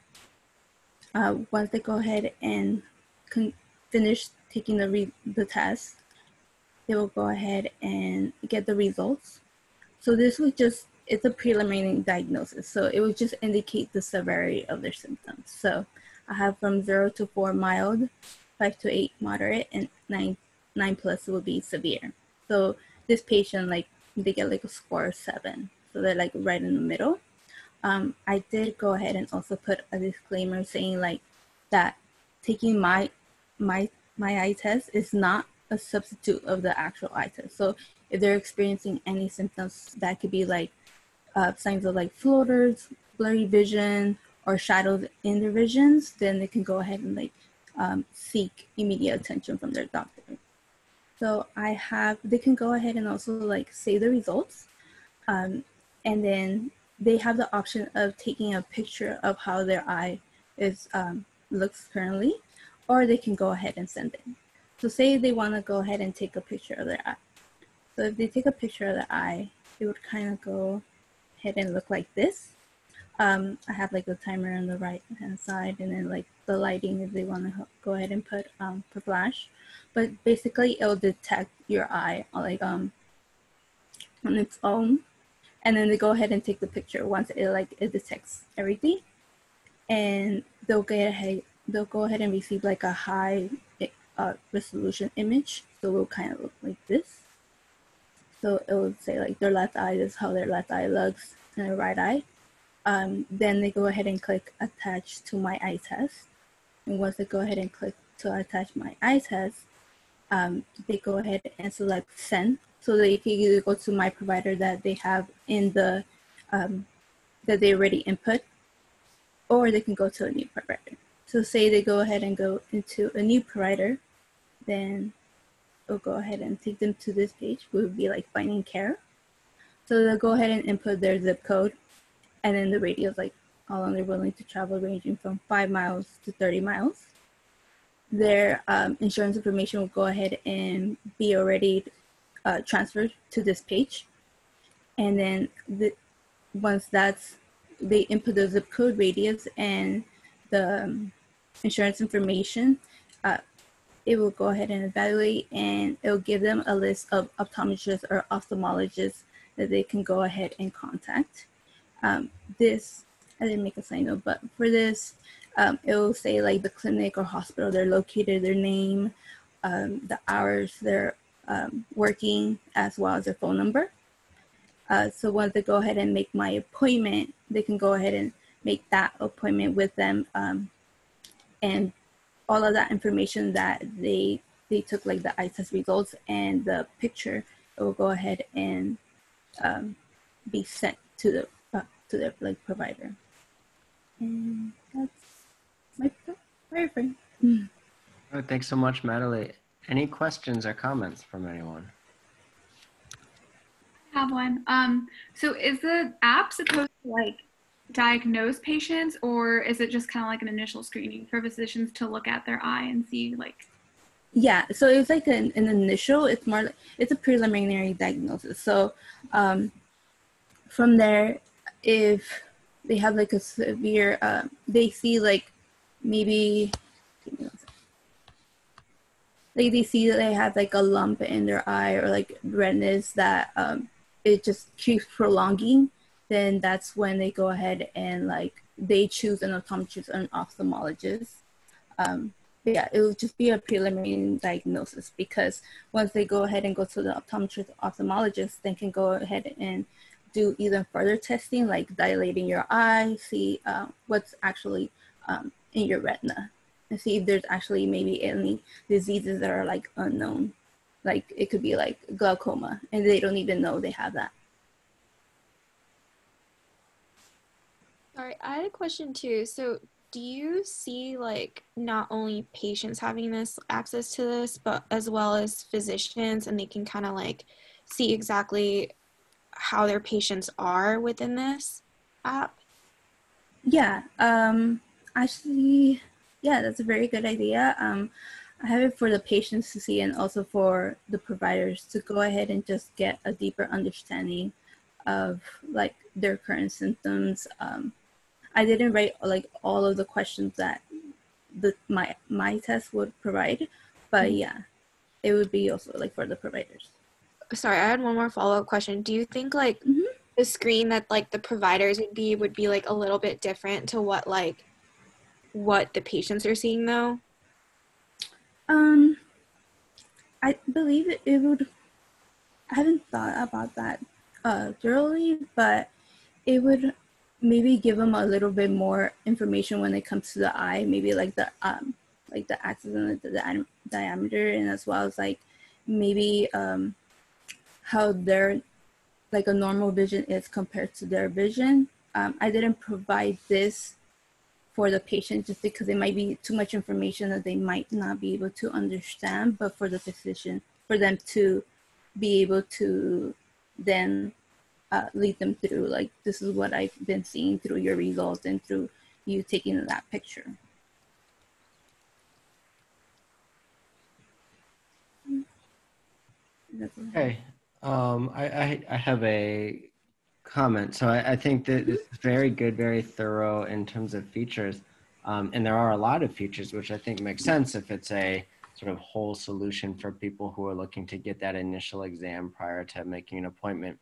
Speaker 9: once they go ahead and finish taking the test, they will go ahead and get the results. So this was just, it's a preliminary diagnosis. So it would just indicate the severity of their symptoms. So I have from 0 to 4 mild, 5 to 8 moderate, and 9 plus will be severe. So this patient, like, they get like a score of 7. So they're like right in the middle. I did go ahead and also put a disclaimer saying like that taking my eye test is not a substitute of the actual eye test. So if they're experiencing any symptoms that could be like signs of like floaters, blurry vision, or shadows in their visions, then they can go ahead and like seek immediate attention from their doctor. So they can go ahead and also like save the results. And then they have the option of taking a picture of how their eye is looks currently, or they can go ahead and send it. So say they want to go ahead and take a picture of their eye. So if they take a picture of the eye, it would kind of go ahead and look like this. I have like the timer on the right hand side, and then like the lighting if they want to go ahead and put for flash. But basically it will detect your eye like on its own, and then they go ahead and take the picture once it detects everything, and they'll go ahead and receive like a high resolution image. So it will kind of look like this. So it will say like their left eye, this is how their left eye looks, and their right eye. Then they go ahead and click attach to My Eye Test. And once they go ahead and click to attach My Eye Test, they go ahead and select send. So they can either go to my provider that they have in the, that they already input, or they can go to a new provider. So say they go ahead and go into a new provider, then it'll go ahead and take them to this page, which would be like finding care. So they'll go ahead and input their zip code, and then the radius, like how long they're willing to travel, ranging from 5 miles to 30 miles. Their insurance information will go ahead and be already transferred to this page. And then once they input the zip code, radius, and the insurance information, it will go ahead and evaluate, and it will give them a list of optometrists or ophthalmologists that they can go ahead and contact. This, I didn't make a sign note, but for this, it will say like the clinic or hospital they're located, their name, the hours they're working, as well as their phone number. So once they go ahead and make my appointment, they can go ahead and make that appointment with them, and all of that information that they took, like the eye test results and the picture, it will go ahead and be sent to their like provider. And that's my wireframe.
Speaker 1: Oh, thanks so much, Natalie. Any questions or comments from anyone?
Speaker 7: I have one. So is the app supposed to like diagnose patients, or is it just kind of like an initial screening for physicians to look at their eye and see like?
Speaker 9: Yeah, so it's like an initial, it's more like, it's a preliminary diagnosis. So from there, if they have like a severe, they see like maybe give me one second. Like they see that they have like a lump in their eye or like redness that it just keeps prolonging, then that's when they go ahead and like they choose an optometrist or an ophthalmologist. But yeah, it will just be a preliminary diagnosis, because once they go ahead and go to the optometrist or ophthalmologist, they can go ahead and do even further testing, like dilating your eye, see what's actually in your retina, and see if there's actually maybe any diseases that are like unknown. Like it could be like glaucoma and they don't even know they have that.
Speaker 6: Sorry, I had a question too. So do you see like not only patients having this access to this, but as well as physicians, and they can kind of like see exactly how their patients are within this app?
Speaker 9: Yeah, actually, yeah, that's a very good idea. I have it for the patients to see and also for the providers to go ahead and just get a deeper understanding of like their current symptoms. I didn't write like all of the questions that my test would provide, but yeah, it would be also like for the providers.
Speaker 6: Sorry, I had one more follow-up question. Do you think like the screen that like the providers would be like a little bit different to what the patients are seeing though?
Speaker 9: I believe it would. I haven't thought about that thoroughly, but it would maybe give them a little bit more information when it comes to the eye, maybe like the axis and the diameter, and as well as like maybe how their like a normal vision is compared to their vision. I didn't provide this for the patient just because it might be too much information that they might not be able to understand, but for the physician, for them to be able to then lead them through, like, this is what I've been seeing through your results and through you taking that picture.
Speaker 1: Okay, I have a comment. So I think that this is very good, very thorough in terms of features. And there are a lot of features, which I think makes sense if it's a sort of whole solution for people who are looking to get that initial exam prior to making an appointment.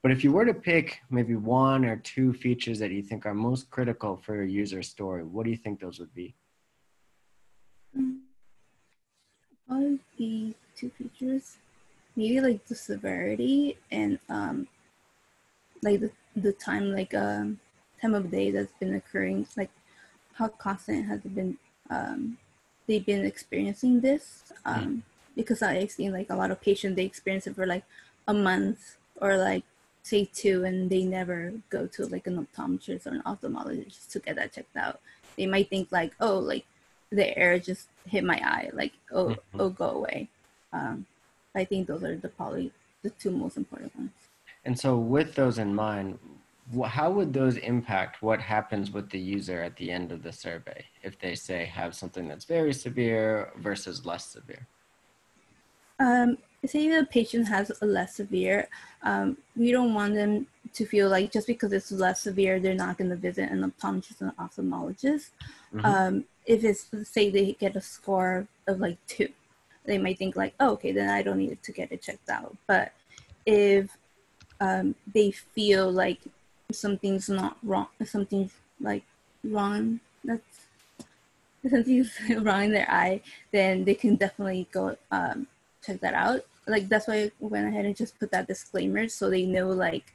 Speaker 1: But if you were to pick maybe one or two features that you think are most critical for your user story, what do you think those would be?
Speaker 9: Probably be two features. Maybe like the severity and like the time, like time of day that's been occurring, like how constant has it been they've been experiencing this, because I've seen like a lot of patients, they experience it for like a month or like say 2, and they never go to like an optometrist or an ophthalmologist to get that checked out. They might think like, oh, like the air just hit my eye, like oh go away. I think those are probably the two most important ones.
Speaker 1: And so with those in mind, how would those impact what happens with the user at the end of the survey if they say have something that's very severe versus less severe?
Speaker 9: Say the patient has a less severe, we don't want them to feel like just because it's less severe, they're not going to visit an optometrist and ophthalmologist. If it's, say they get a score of like 2, they might think like, oh, okay, then I don't need to get it checked out. But if they feel like something's not wrong, something's like wrong, something's wrong in their eye, then they can definitely go check that out. Like that's why I went ahead and just put that disclaimer so they know like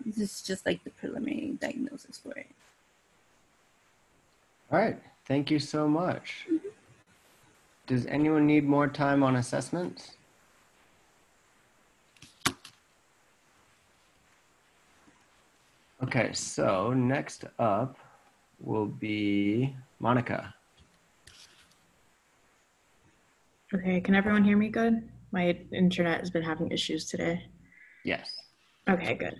Speaker 9: this is just like the preliminary diagnosis for it.
Speaker 1: All right, thank you so much. Does anyone need more time on assessments? Okay, so next up will be Monica.
Speaker 10: Okay, can everyone hear me good? My internet has been having issues today.
Speaker 1: Yes.
Speaker 10: Okay, good.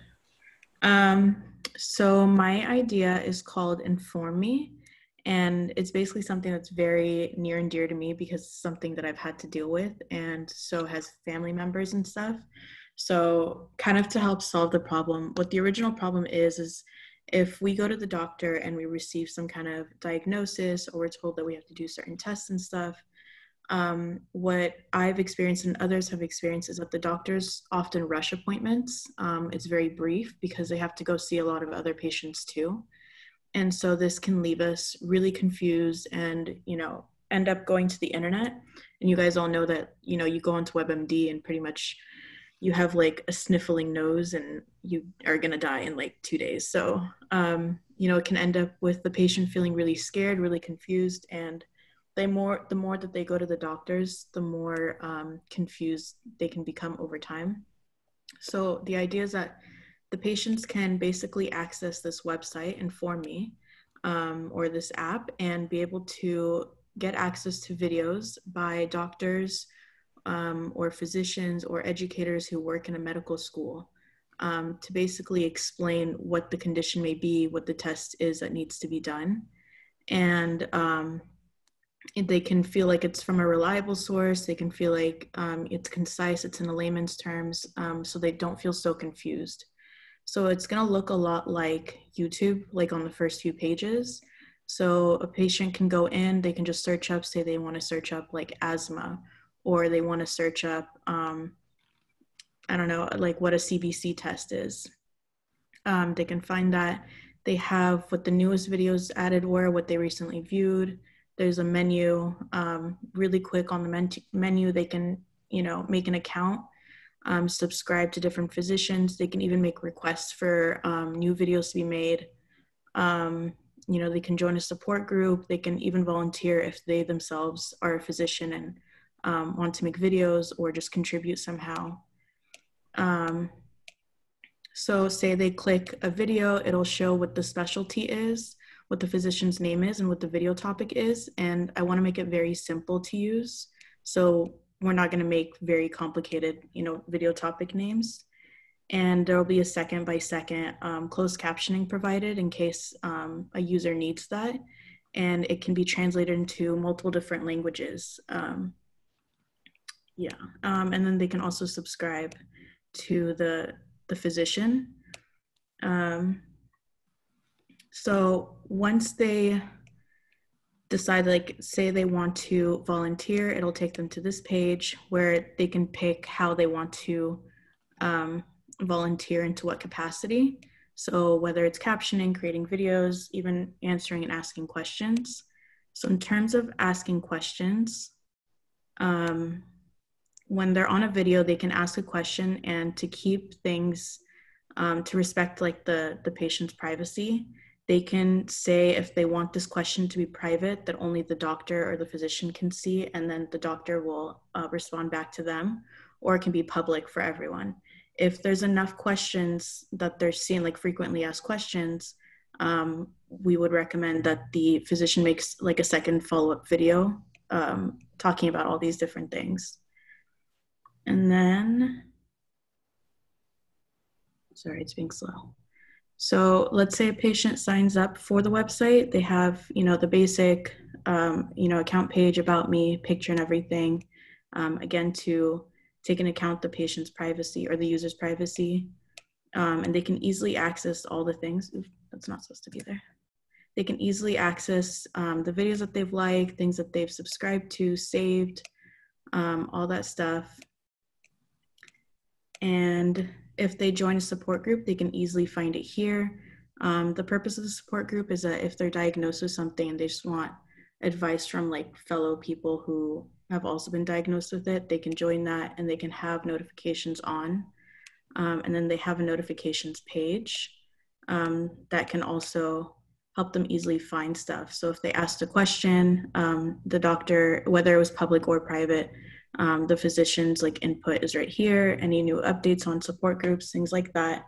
Speaker 10: So my idea is called Inform Me, and it's basically something that's very near and dear to me because it's something that I've had to deal with, and so has family members and stuff. So kind of to help solve the problem, what the original problem is if we go to the doctor and we receive some kind of diagnosis, or we're told that we have to do certain tests and stuff, what I've experienced and others have experienced is that the doctors often rush appointments. It's very brief because they have to go see a lot of other patients too. And so this can leave us really confused and, end up going to the internet. And you guys all know that, you go onto WebMD and pretty much you have like a sniffling nose and you are going to die in like 2 days. So, it can end up with the patient feeling really scared, really confused, and the more that they go to the doctors, the more confused they can become over time. So the idea is that the patients can basically access this website, Inform Me, or this app, and be able to get access to videos by doctors or physicians or educators who work in a medical school to basically explain what the condition may be, what the test is that needs to be done. And they can feel like it's from a reliable source. They can feel like it's concise, it's in a layman's terms, so they don't feel so confused. So it's gonna look a lot like YouTube, like on the first few pages. So a patient can go in, they can just search up, say they wanna search up like asthma, or they wanna search up, I don't know, like what a CBC test is. They can find that. They have what the newest videos added were, what they recently viewed. There's a menu, really quick on the menu. They can, make an account, subscribe to different physicians. They can even make requests for new videos to be made. They can join a support group. They can even volunteer if they themselves are a physician and want to make videos or just contribute somehow. So say they click a video, it'll show what the specialty is, what the physician's name is, and what the video topic is. And I want to make it very simple to use. So we're not going to make very complicated, video topic names. And there will be a second-by-second closed captioning provided in case a user needs that. And it can be translated into multiple different languages. And then they can also subscribe to the physician. So once they decide, like say they want to volunteer, it'll take them to this page where they can pick how they want to volunteer, into what capacity. So whether it's captioning, creating videos, even answering and asking questions. So in terms of asking questions, when they're on a video, they can ask a question, and to keep things to respect like the patient's privacy, they can say if they want this question to be private, that only the doctor or the physician can see, and then the doctor will respond back to them, or it can be public for everyone. If there's enough questions that they're seeing, like frequently asked questions, we would recommend that the physician makes like a second follow-up video talking about all these different things. And then, sorry, it's being slow. So let's say a patient signs up for the website. They have, the basic, account page, about me, picture and everything. Again, to take into account the patient's privacy or the user's privacy. And they can easily access all the things. Oof, that's not supposed to be there. They can easily access the videos that they've liked, things that they've subscribed to, saved, all that stuff. And if they join a support group, they can easily find it here. The purpose of the support group is that if they're diagnosed with something and they just want advice from like fellow people who have also been diagnosed with it, they can join that and they can have notifications on. And then they have a notifications page that can also help them easily find stuff. So if they asked a question, the doctor, whether it was public or private, the physician's like input is right here, any new updates on support groups, things like that.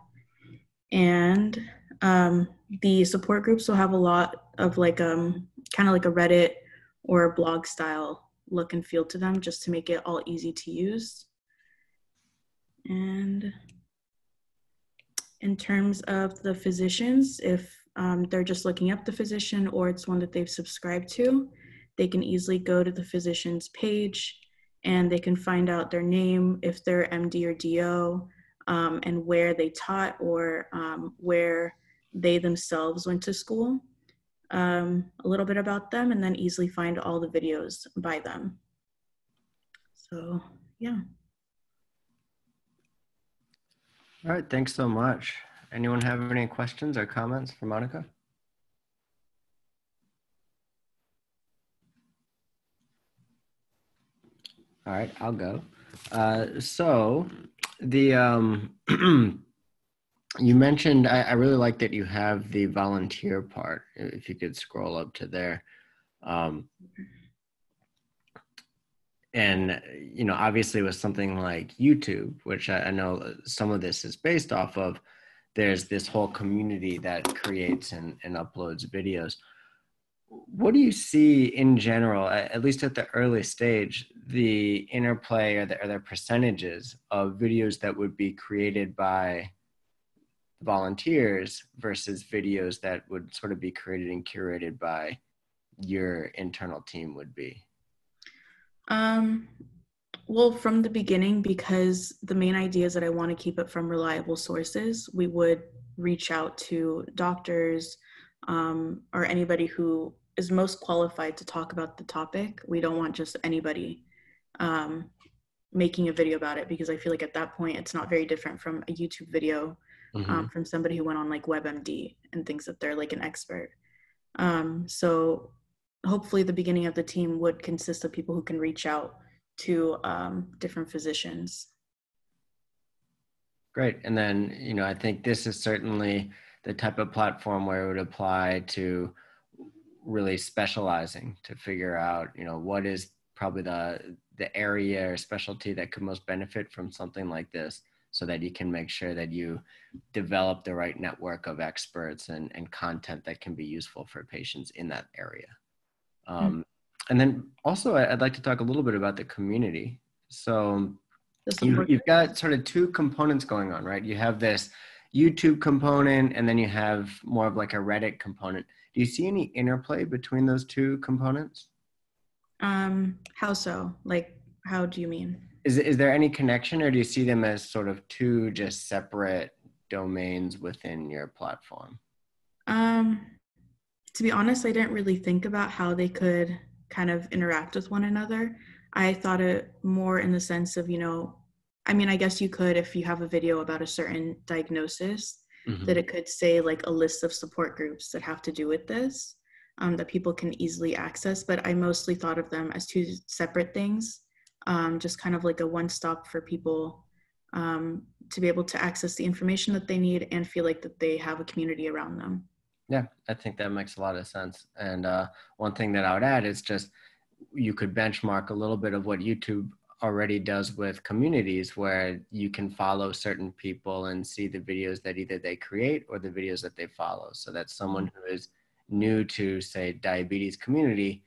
Speaker 10: And the support groups will have a lot of like kind of like a Reddit or a blog style look and feel to them, just to make it all easy to use. And in terms of the physicians, if they're just looking up the physician or it's one that they've subscribed to, they can easily go to the physician's page and they can find out their name, if they're MD or DO, and where they taught, or where they themselves went to school, a little bit about them, and then easily find all the videos by them. So yeah.
Speaker 1: All right, thanks so much. Anyone have any questions or comments for Monica? All right, I'll go. So the you mentioned, I really like that you have the volunteer part. If you could scroll up to there. And, you know, obviously with something like YouTube, which I know some of this is based off of, there's this whole community that creates and uploads videos. What do you see in general, at least at the early stage, the interplay or the percentages of videos that would be created by volunteers versus videos that would sort of be created and curated by your internal team would be?
Speaker 10: Well, from the beginning, because the main idea is that I want to keep it from reliable sources, we would reach out to doctors or anybody who is most qualified to talk about the topic. We don't want just anybody making a video about it, because I feel like at that point it's not very different from a YouTube video from somebody who went on like WebMD and thinks that they're like an expert. So hopefully the beginning of the team would consist of people who can reach out to different physicians.
Speaker 1: Great. And then, you know, I think this is certainly the type of platform where it would apply to really specializing to figure out, you know, what is probably the area or specialty that could most benefit from something like this, so that you can make sure that you develop the right network of experts and content that can be useful for patients in that area. And then also I'd like to talk a little bit about the community. So you've got sort of two components going on, right? You have this YouTube component, and then you have more of like a Reddit component. Do you see any interplay between those two components?
Speaker 10: How so? Like, how do you mean?
Speaker 1: Is there any connection, or do you see them as sort of two just separate domains within your platform?
Speaker 10: To be honest, I didn't really think about how they could kind of interact with one another. I thought it more in the sense of, you know, I mean, I guess you could, if you have a video about a certain diagnosis, that it could say like a list of support groups that have to do with this, that people can easily access. But I mostly thought of them as two separate things, just kind of like a one-stop for people to be able to access the information that they need and feel like that they have a community around them.
Speaker 1: Yeah, I think that makes a lot of sense. And one thing that I would add is just, you could benchmark a little bit of what YouTube already does with communities, where you can follow certain people and see the videos that either they create or the videos that they follow. So that someone who is new to, say, diabetes community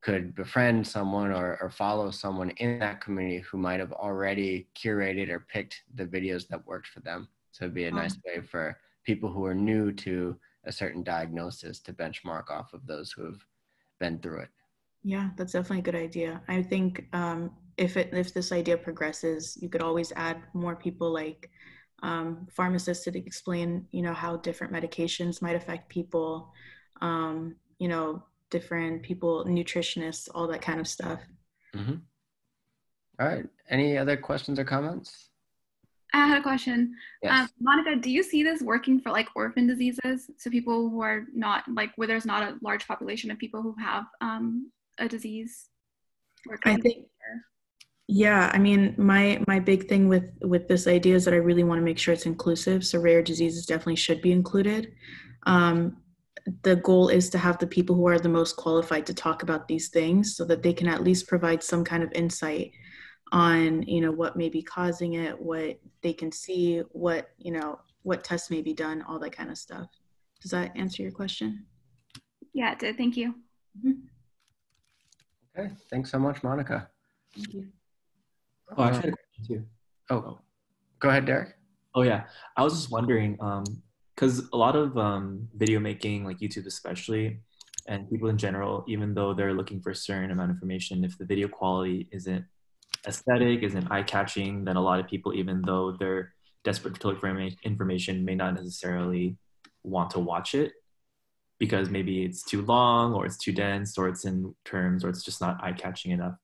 Speaker 1: could befriend someone or follow someone in that community who might have already curated or picked the videos that worked for them. So it'd be a nice way for people who are new to a certain diagnosis to benchmark off of those who have been through it.
Speaker 10: Yeah, that's definitely a good idea. I think if this idea progresses, you could always add more people like pharmacists to explain, you know, how different medications might affect people, you know, different people, nutritionists, all that kind of stuff.
Speaker 1: All right. Any other questions or comments?
Speaker 7: I had a question.
Speaker 1: Yes.
Speaker 7: Monica, do you see this working for like orphan diseases? So people who are not like, where there's not a large population of people who have a disease?
Speaker 10: I think, yeah, I mean, my big thing with this idea is that I really want to make sure it's inclusive. So rare diseases definitely should be included. The goal is to have the people who are the most qualified to talk about these things, so that they can at least provide some kind of insight on, you know, what may be causing it, what they can see, what, you know, what tests may be done, all that kind of stuff. Does that answer your question?
Speaker 7: Yeah, it did. Thank you.
Speaker 1: Okay. Thanks so much, Monica.
Speaker 10: Thank you.
Speaker 3: Oh, I actually had a question too.
Speaker 1: Oh, go ahead, Derek.
Speaker 3: Oh yeah, I was just wondering, because a lot of video making, like YouTube especially, and people in general, even though they're looking for a certain amount of information, if the video quality isn't aesthetic, isn't eye-catching, then a lot of people, even though they're desperate to look for information, may not necessarily want to watch it because maybe it's too long or it's too dense or it's in terms or it's just not eye-catching enough.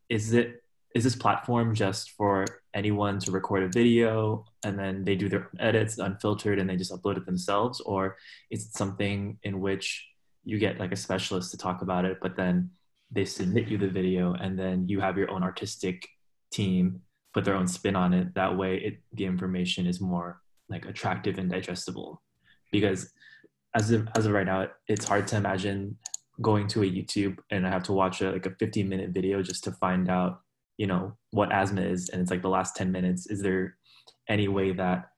Speaker 3: Is this platform just for anyone to record a video and then they do their edits unfiltered and they just upload it themselves? Or is it something in which you get like a specialist to talk about it, but then they submit you the video and then you have your own artistic team put their own spin on it? That way the information is more like attractive and digestible. Because as of right now, it's hard to imagine going to a YouTube and I have to watch like a 15-minute video just to find out, what asthma is. And it's like the last 10 minutes. Is there any way that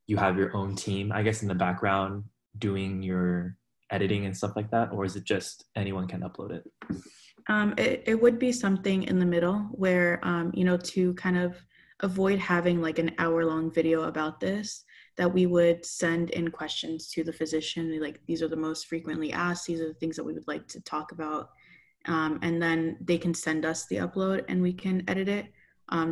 Speaker 3: you have your own team, I guess, in the background doing your editing and stuff like that? Or is it just anyone can upload it?
Speaker 10: It would be something in the middle where, to kind of avoid having like an hour-long video about this, that we would send in questions to the physician, like these are the most frequently asked, these are the things that we would like to talk about. And then they can send us the upload and we can edit it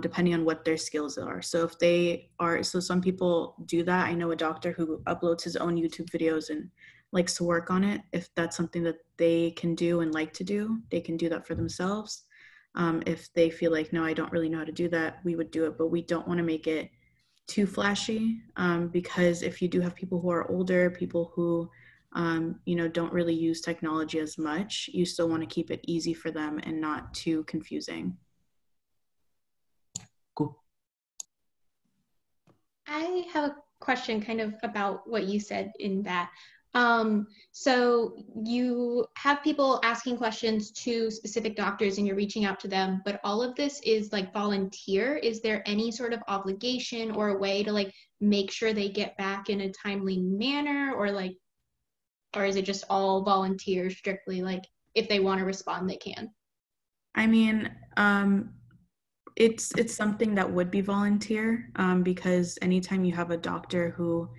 Speaker 10: depending on what their skills are. So some people do that. I know a doctor who uploads his own YouTube videos and likes to work on it. If that's something that they can do and like to do, they can do that for themselves. If they feel like, no, I don't really know how to do that, we would do it, but we don't want to make it too flashy because if you do have people who are older, people who don't really use technology as much, you still want to keep it easy for them and not too confusing.
Speaker 3: Cool.
Speaker 4: I have a question kind of about what you said in that. So you have people asking questions to specific doctors and you're reaching out to them, but all of this is like volunteer. Is there any sort of obligation or a way to like make sure they get back in a timely manner, or is it just all volunteer strictly, like if they want to respond, they can?
Speaker 10: I mean, it's something that would be volunteer because anytime you have a doctor who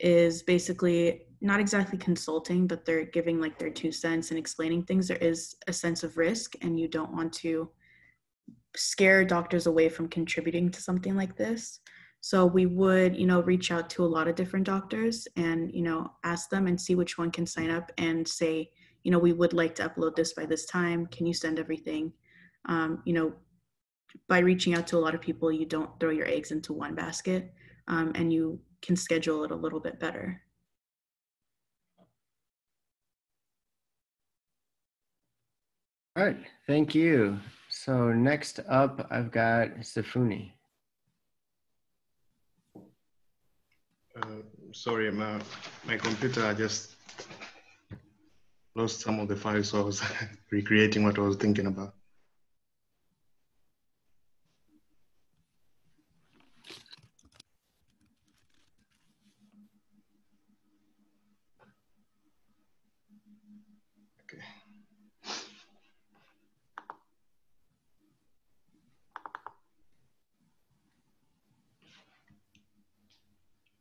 Speaker 10: is basically not exactly consulting, but they're giving like their 2 cents and explaining things, there is a sense of risk, and you don't want to scare doctors away from contributing to something like this. So we would, reach out to a lot of different doctors and, ask them and see which one can sign up and say, we would like to upload this by this time. Can you send everything? By reaching out to a lot of people, you don't throw your eggs into one basket, and you can schedule it a little bit better.
Speaker 1: All right, thank you. So next up, I've got Sifuni.
Speaker 11: Sorry, my computer just lost some of the files, so I was recreating what I was thinking about. Okay.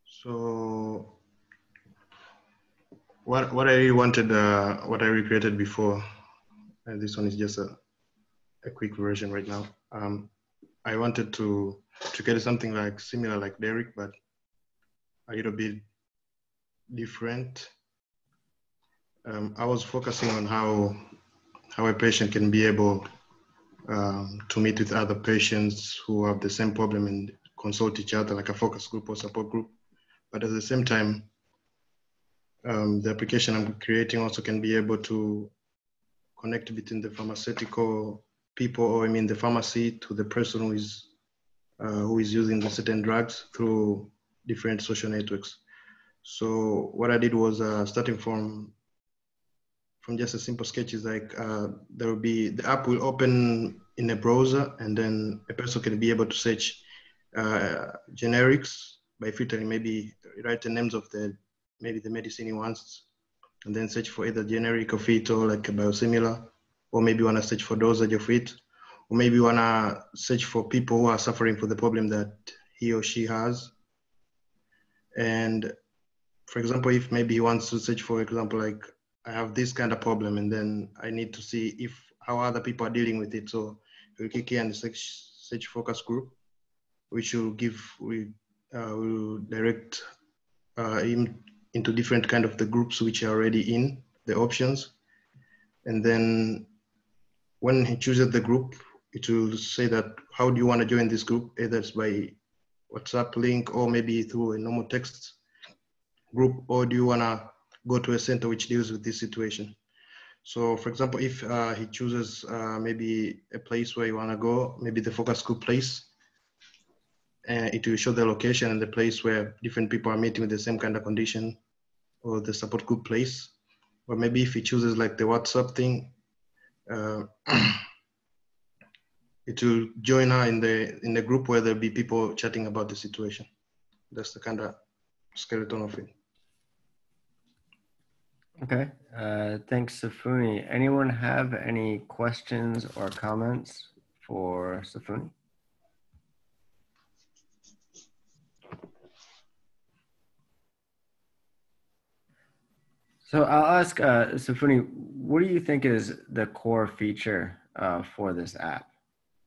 Speaker 11: So what I really wanted, what I recreated before, this one is just a quick version right now. I wanted to get something like similar like Derek, but a little bit different. I was focusing on how a patient can be able to meet with other patients who have the same problem and consult each other, like a focus group or support group. But at the same time, the application I'm creating also can be able to connect between the pharmaceutical people, or the pharmacy, to the person who is using the certain drugs through different social networks. So what I did was starting from just a simple sketch is like there will be, the app will open in a browser, and then a person can be able to search generics by filtering, maybe write the names of maybe the medicine he wants, and then search for either generic of it or like a biosimilar, or maybe want to search for dosage of it, or maybe want to search for people who are suffering for the problem that he or she has. And for example, if maybe he wants to search, for example, like I have this kind of problem, and then I need to see how other people are dealing with it. So we'll click here and search focus group, which will will direct him into different kind of the groups which are already in the options. And then when he chooses the group, it will say that, how do you want to join this group? Either it's by WhatsApp link or maybe through a normal text group, or do you want to go to a center which deals with this situation? So for example, if he chooses maybe a place where you want to go, maybe the focus group place, it will show the location and the place where different people are meeting with the same kind of condition, or the support group place. Or maybe if he chooses like the WhatsApp thing, it will join her in the group where there'll be people chatting about the situation. That's the kind of skeleton of it.
Speaker 1: Okay, thanks, Safuni. Anyone have any questions or comments for Safuni? So I'll ask Safuni, what do you think is the core feature for this app?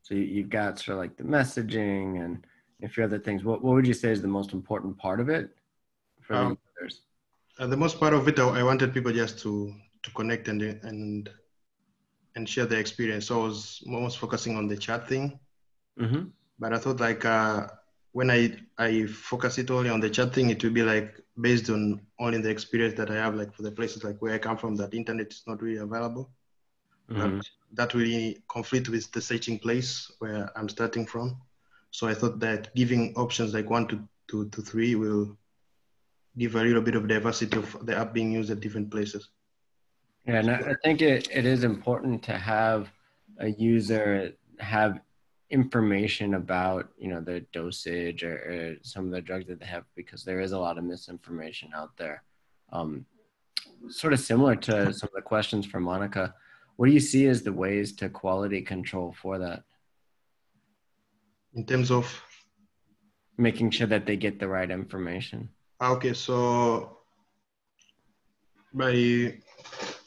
Speaker 1: So you've got sort of like the messaging and a few other things. What would you say is the most important part of it for the users?
Speaker 11: The most part of it, I wanted people just to connect and share their experience. So I was most focusing on the chat thing.
Speaker 1: Mm-hmm.
Speaker 11: But I thought like when I focus it only on the chat thing, it will be like based on only the experience that I have, like for the places like where I come from, that internet is not really available.
Speaker 1: Mm-hmm.
Speaker 11: That really conflict with the searching place where I'm starting from. So I thought that giving options like 1 to 3 will give a little bit of diversity of the app being used at different places.
Speaker 1: Yeah, and I think it is important to have a user have information about, you know, their dosage or some of the drugs that they have, because there is a lot of misinformation out there. Sort of similar to some of the questions from Monica, what do you see as the ways to quality control for that?
Speaker 11: In terms of?
Speaker 1: Making sure that they get the right information.
Speaker 11: Okay, so for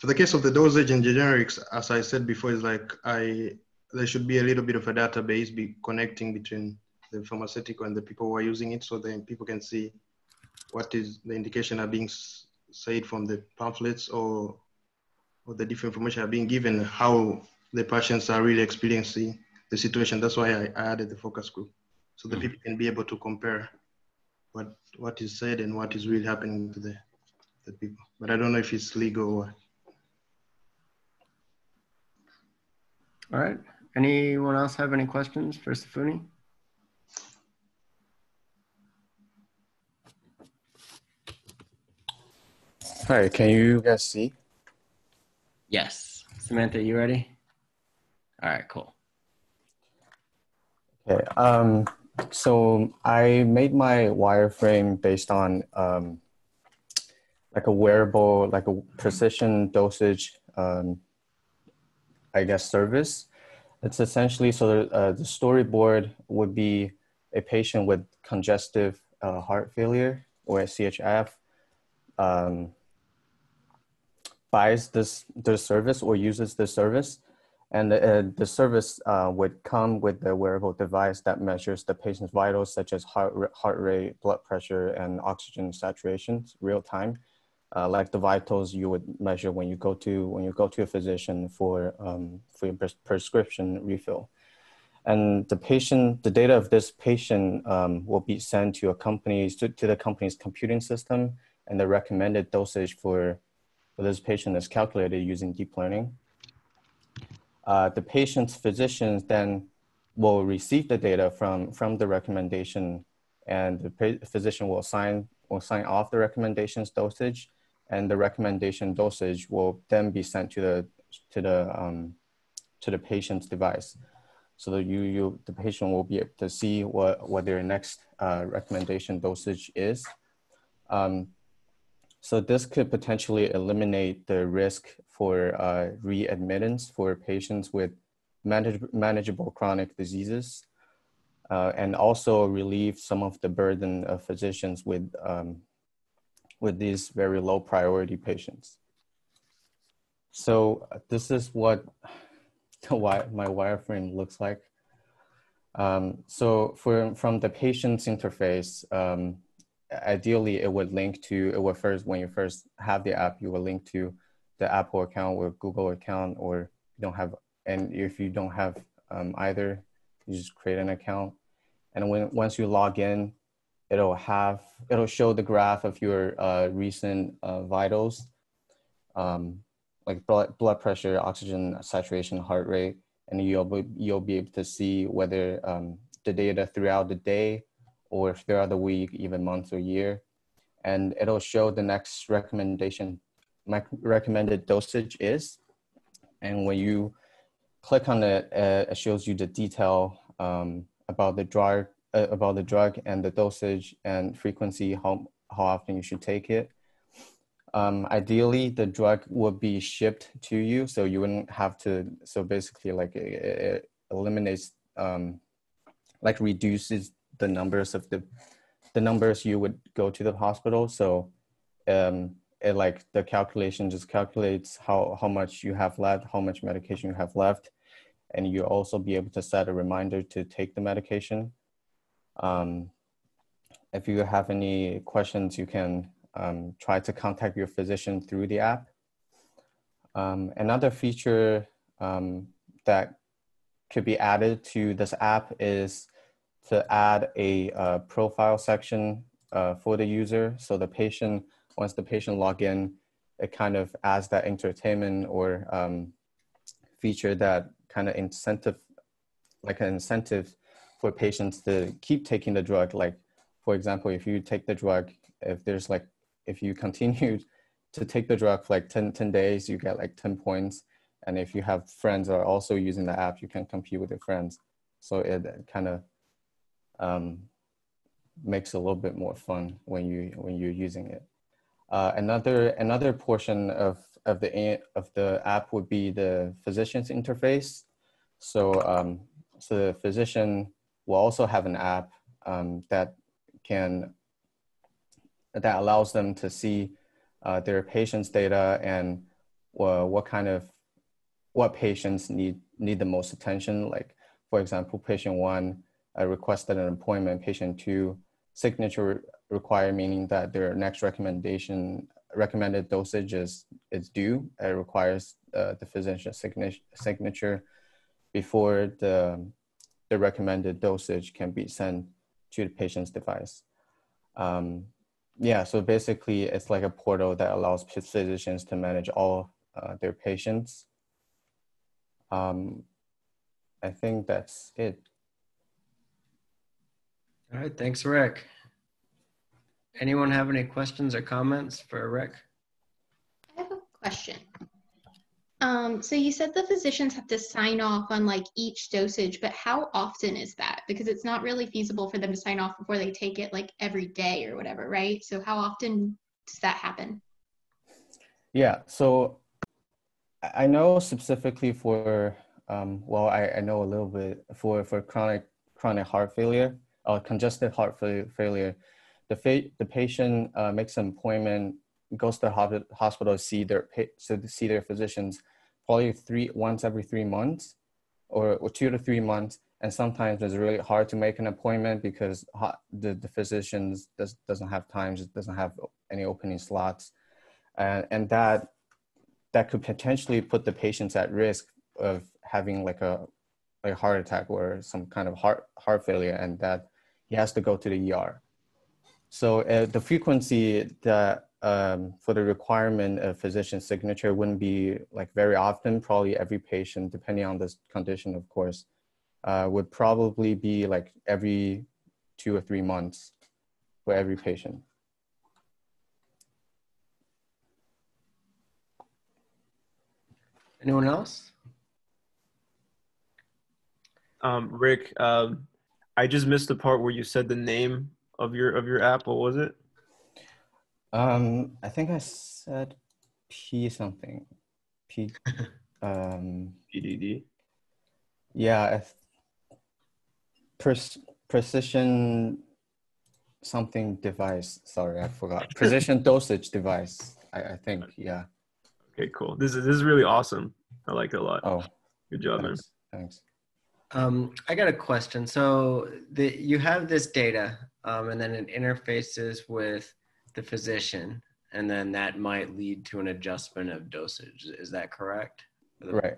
Speaker 11: the case of the dosage and generics, as I said before, is like there should be a little bit of a database connecting between the pharmaceutical and the people who are using it, so then people can see what is the indication are being said from the pamphlets or the different information are being given, how the patients are really experiencing the situation. That's why I added the focus group, so that people can be able to compare what is said and what is really happening to the people. But I don't know if it's legal or.
Speaker 1: All right. Anyone else have any questions for Safuni?
Speaker 12: Hi, can you guys see?
Speaker 1: Yes. Samantha, you ready? All right, cool.
Speaker 12: Okay. So I made my wireframe based on like a wearable, like a precision dosage, I guess, service. It's essentially, so the storyboard would be a patient with congestive heart failure, or a CHF, buys this service or uses this service. And the service would come with the wearable device that measures the patient's vitals, such as heart rate, blood pressure, and oxygen saturation, real time, like the vitals you would measure when you go to a physician for your prescription refill. And the data of this patient will be sent to the company's computing system, and the recommended dosage for this patient is calculated using deep learning. The patient's physicians then will receive the data from the recommendation, and the physician will sign off the recommendation's dosage, and the recommendation dosage will then be sent to the patient's device. So that the patient will be able to see what their next recommendation dosage is. So this could potentially eliminate the risk for readmittance for patients with manageable chronic diseases, and also relieve some of the burden of physicians with these very low priority patients. So this is what my wireframe looks like. So from the patient's interface, ideally it would link to, it would first, when you first have the app, you will link to the Apple account or Google account, or you don't have, and if you don't have either, you just create an account. And once you log in, it'll show the graph of your recent vitals, like blood pressure, oxygen saturation, heart rate, and you'll be able to see whether the data throughout the day or throughout the week, even month or year. And it'll show the next recommended dosage is. And when you click on it, it shows you the detail about the drug and the dosage and frequency, how often you should take it. Ideally, the drug would be shipped to you, so you wouldn't have to, so basically like it eliminates, like reduces the numbers of the numbers you would go to the hospital. So it like the calculation just calculates how much you have left, how much medication you have left. And you'll also be able to set a reminder to take the medication. If you have any questions, you can try to contact your physician through the app. Another feature that could be added to this app is to add a profile section for the user. So the patient, once the patient log in, it kind of adds that entertainment or feature that kind of incentive, like an incentive for patients to keep taking the drug. Like, for example, if you take the drug, if you continue to take the drug for like 10 days, you get like 10 points. And if you have friends that are also using the app, you can compete with your friends. So it kind of makes it a little bit more fun when you're using it. Another portion of the app would be the physician's interface. So so the physician will also have an app that allows them to see their patients' data and what patients need the most attention. Like, for example, patient 1 requested an appointment, patient 2 signature required, meaning that their next recommended dosage is due. It requires the physician's signature before the recommended dosage can be sent to the patient's device. Yeah, so basically it's like a portal that allows physicians to manage all their patients. I think that's it.
Speaker 1: All right, thanks, Rick. Anyone have any questions or comments for Rick?
Speaker 4: I have a question. So you said the physicians have to sign off on like each dosage, but how often is that? Because it's not really feasible for them to sign off before they take it like every day or whatever, right? So how often does that happen?
Speaker 12: Yeah, so I know specifically for, well, I know a little bit for chronic heart failure or congestive heart failure, the patient makes an appointment, goes to the hospital to see their physicians probably once every 3 months or 2 to 3 months. And sometimes it's really hard to make an appointment because the physicians doesn't have time, just doesn't have any opening slots. And that could potentially put the patients at risk of having like a heart attack or some kind of heart failure, and that he has to go to the ER. So the frequency that for the requirement of physician signature wouldn't be like very often, probably every patient, depending on this condition, of course, would probably be like every 2 or 3 months for every patient.
Speaker 1: Anyone else?
Speaker 2: Rick, I just missed the part where you said the name of your app. What was it?
Speaker 12: I think I said P something.
Speaker 2: PDD.
Speaker 12: Yeah, precision something device. Sorry, I forgot. Precision dosage device. I think. Yeah.
Speaker 2: Okay, cool. This is really awesome. I like it a lot.
Speaker 12: Oh,
Speaker 2: good job,
Speaker 12: thanks.
Speaker 2: man.
Speaker 12: Thanks.
Speaker 1: I got a question. So you have this data, and then it interfaces with the physician, and then that might lead to an adjustment of dosage. Is that correct?
Speaker 12: Right.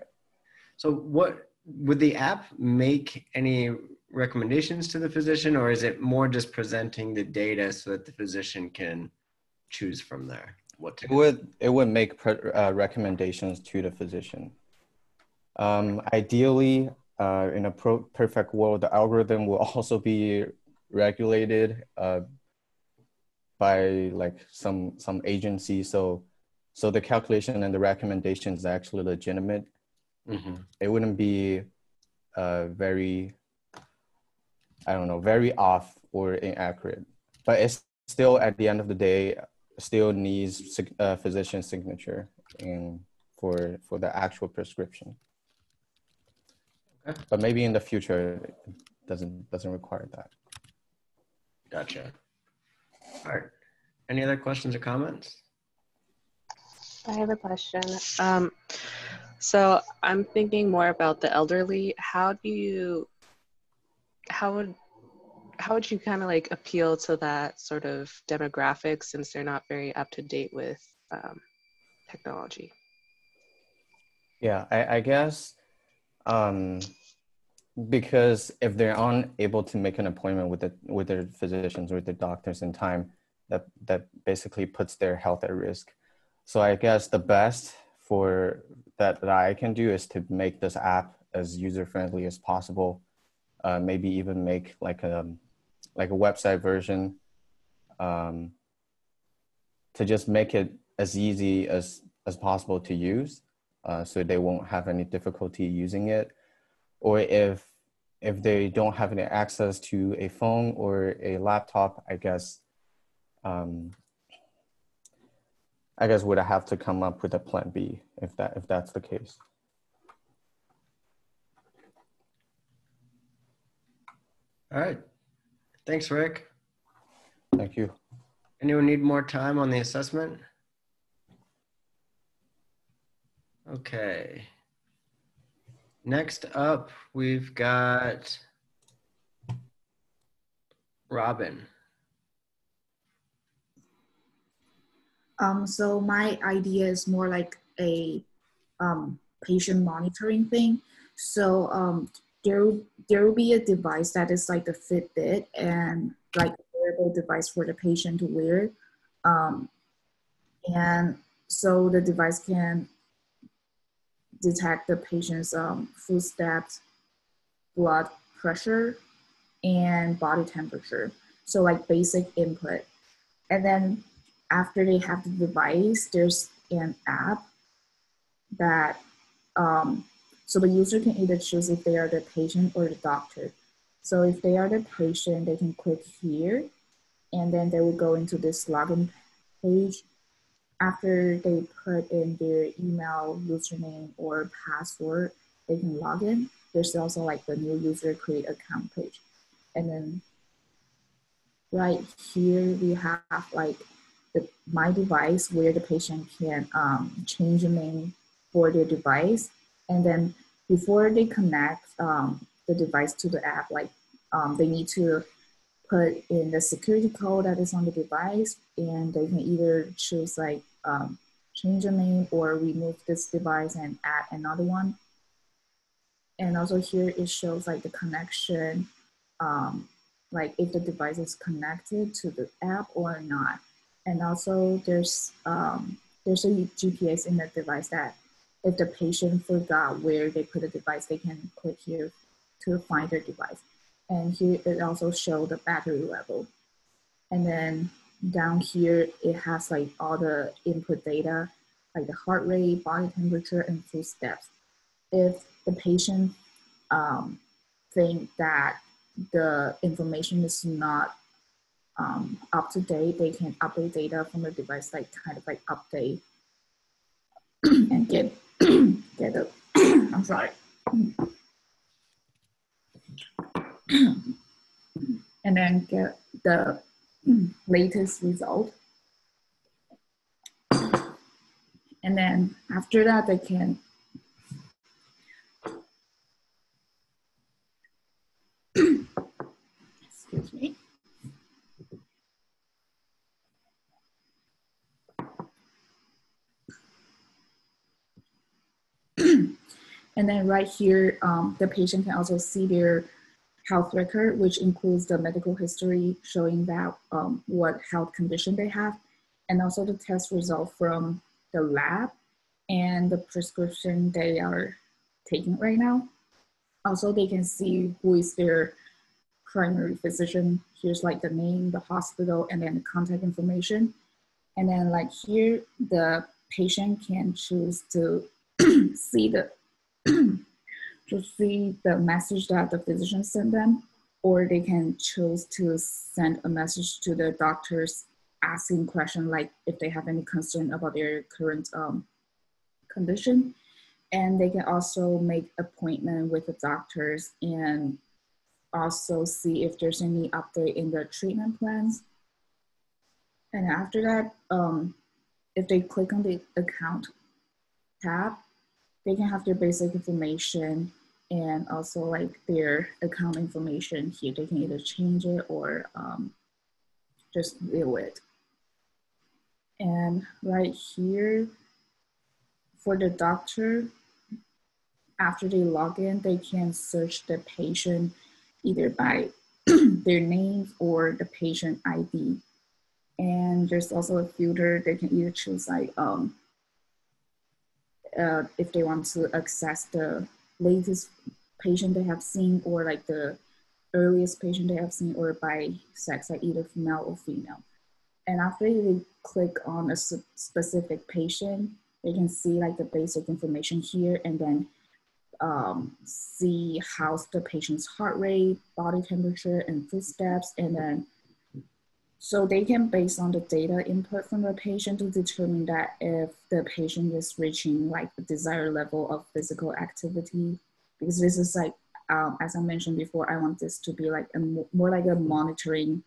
Speaker 1: So what would the app make any recommendations to the physician, or is it more just presenting the data so that the physician can choose from there what to do?
Speaker 12: It would make recommendations to the physician. Ideally, in a perfect world, the algorithm will also be regulated by like some agency. So the calculation and the recommendation is actually legitimate.
Speaker 1: Mm-hmm.
Speaker 12: It wouldn't be very, I don't know, very off or inaccurate. But it's still, at the end of the day, still needs physician signature for the actual prescription.
Speaker 1: Okay.
Speaker 12: But maybe in the future, it doesn't require that.
Speaker 1: Gotcha. All right. Any other questions or comments?
Speaker 13: I have a question. So I'm thinking more about the elderly. How would you kind of like appeal to that sort of demographic since they're not very up to date with technology?
Speaker 12: Yeah, I guess because if they're unable to make an appointment with their physicians or their doctors in time, that basically puts their health at risk. So I guess the best for that I can do is to make this app as user-friendly as possible. Maybe even make like a website version to just make it as easy as possible to use, so they won't have any difficulty using it. Or if they don't have any access to a phone or a laptop, I guess would have to come up with a plan B if that's the case.
Speaker 1: All right. Thanks, Rick.
Speaker 12: Thank you.
Speaker 1: Anyone need more time on the assessment? Okay. Next up, we've got Robin.
Speaker 14: So my idea is more like a patient monitoring thing. So there will be a device that is like the Fitbit and like a wearable device for the patient to wear. And so the device can detect the patient's footsteps, blood pressure, and body temperature. So like basic input. And then after they have the device, there's an app that, so the user can either choose if they are the patient or the doctor. So if they are the patient, they can click here, and then they will go into this login page. After they put in their email, username, or password, they can log in. There's also like the new user create account page. And then right here, we have like my device where the patient can change the name for their device. And then before they connect the device to the app, like they need to put in the security code that is on the device, and they can either choose like change the name or remove this device and add another one. And also here it shows like the connection, like if the device is connected to the app or not. And also there's a GPS in the device that if the patient forgot where they put the device, they can click here to find their device. And here it also shows the battery level. And then down here, it has like all the input data, like the heart rate, body temperature, and footsteps. If the patient think that the information is not up to date, they can update data from the device, like kind of like update and get the, I'm sorry. And then get the latest result. And then after that, they can And then right here, the patient can also see their health record, which includes the medical history showing that what health condition they have, and also the test result from the lab and the prescription they are taking right now. Also, they can see who is their primary physician. Here's like the name, the hospital, and then the contact information. And then like here, the patient can choose to see the message that the physician sent them, or they can choose to send a message to the doctors asking question like if they have any concern about their current condition. And they can also make appointment with the doctors and also see if there's any update in the treatment plans. And after that, if they click on the account tab, they can have their basic information and also like their account information here. They can either change it or just view it. And right here, for the doctor, after they log in, they can search the patient either by their names or the patient ID. And there's also a filter. They can either choose like if they want to access the latest patient they have seen or like the earliest patient they have seen, or by sex, like either male or female. And after they click on a specific patient, they can see like the basic information here, and then see how's the patient's heart rate, body temperature, and footsteps. And then so they can, based on the data input from the patient, to determine that if the patient is reaching like the desired level of physical activity. Because this is like, as I mentioned before, I want this to be like more like a monitoring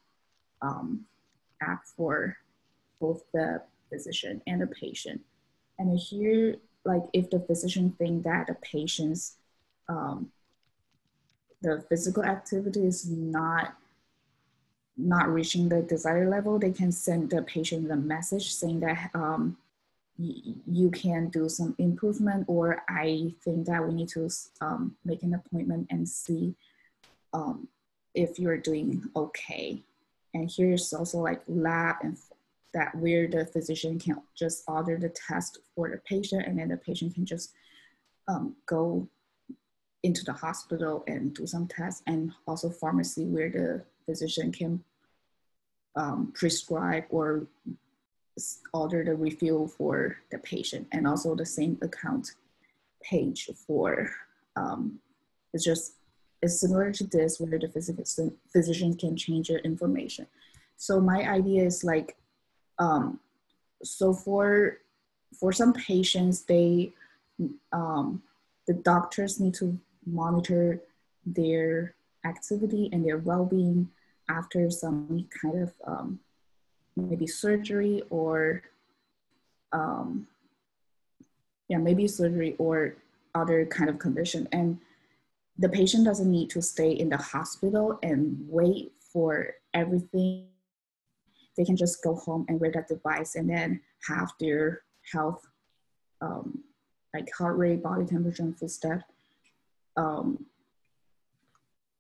Speaker 14: app for both the physician and the patient. And here, like if the physician think that the patient's the physical activity is not reaching the desired level, they can send the patient a message saying that you can do some improvement, or I think that we need to make an appointment and see if you're doing okay. And here's also like lab and that where the physician can just order the test for the patient, and then the patient can just go into the hospital and do some tests, and also pharmacy where the physician can prescribe or order the refill for the patient. And also the same account page for, it's similar to this where the physician can change their information. So my idea is like, so for some patients, the doctors need to monitor their activity and their well-being after some kind of maybe surgery or maybe surgery or other kind of condition. And the patient doesn't need to stay in the hospital and wait for everything. They can just go home and wear that device and then have their health, like heart rate, body temperature, and footstep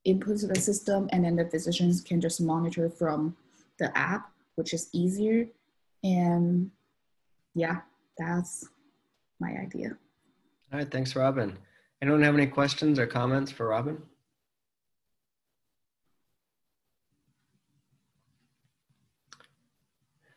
Speaker 14: input to the system, and then the physicians can just monitor from the app, which is easier. And yeah, that's my idea.
Speaker 1: All right, thanks, Robin. Anyone have any questions or comments for Robin?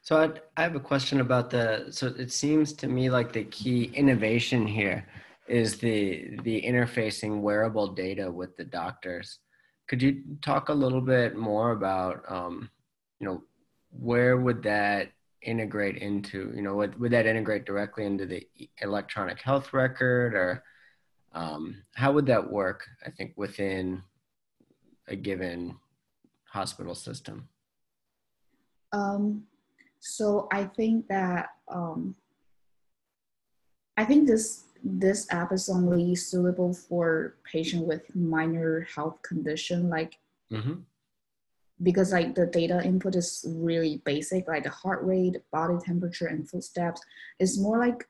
Speaker 1: So I have a question about so it seems to me like the key innovation here is the interfacing wearable data with the doctors. Could you talk a little bit more about, where would that integrate into, would that integrate directly into the electronic health record, or how would that work, I think, within a given hospital system?
Speaker 14: So I think that, this app is only suitable for patients with minor health condition, like, because like the data input is really basic, like the heart rate, body temperature, and footsteps. It's more like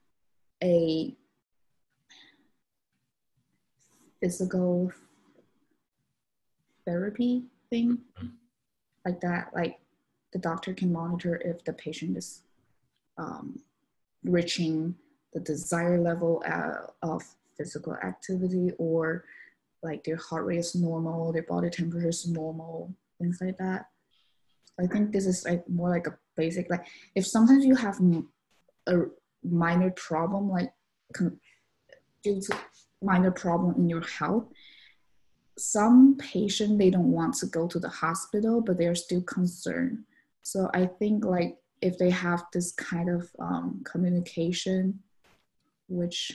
Speaker 14: physical therapy thing like that. Like the doctor can monitor if the patient is reaching the desired level of physical activity, or like their heart rate is normal, their body temperature is normal, things like that. I think this is like more like a basic, like if sometimes you have a minor problem, like due to minor problem in your health, some patient, they don't want to go to the hospital, but they're still concerned. So I think like if they have this kind of communication, which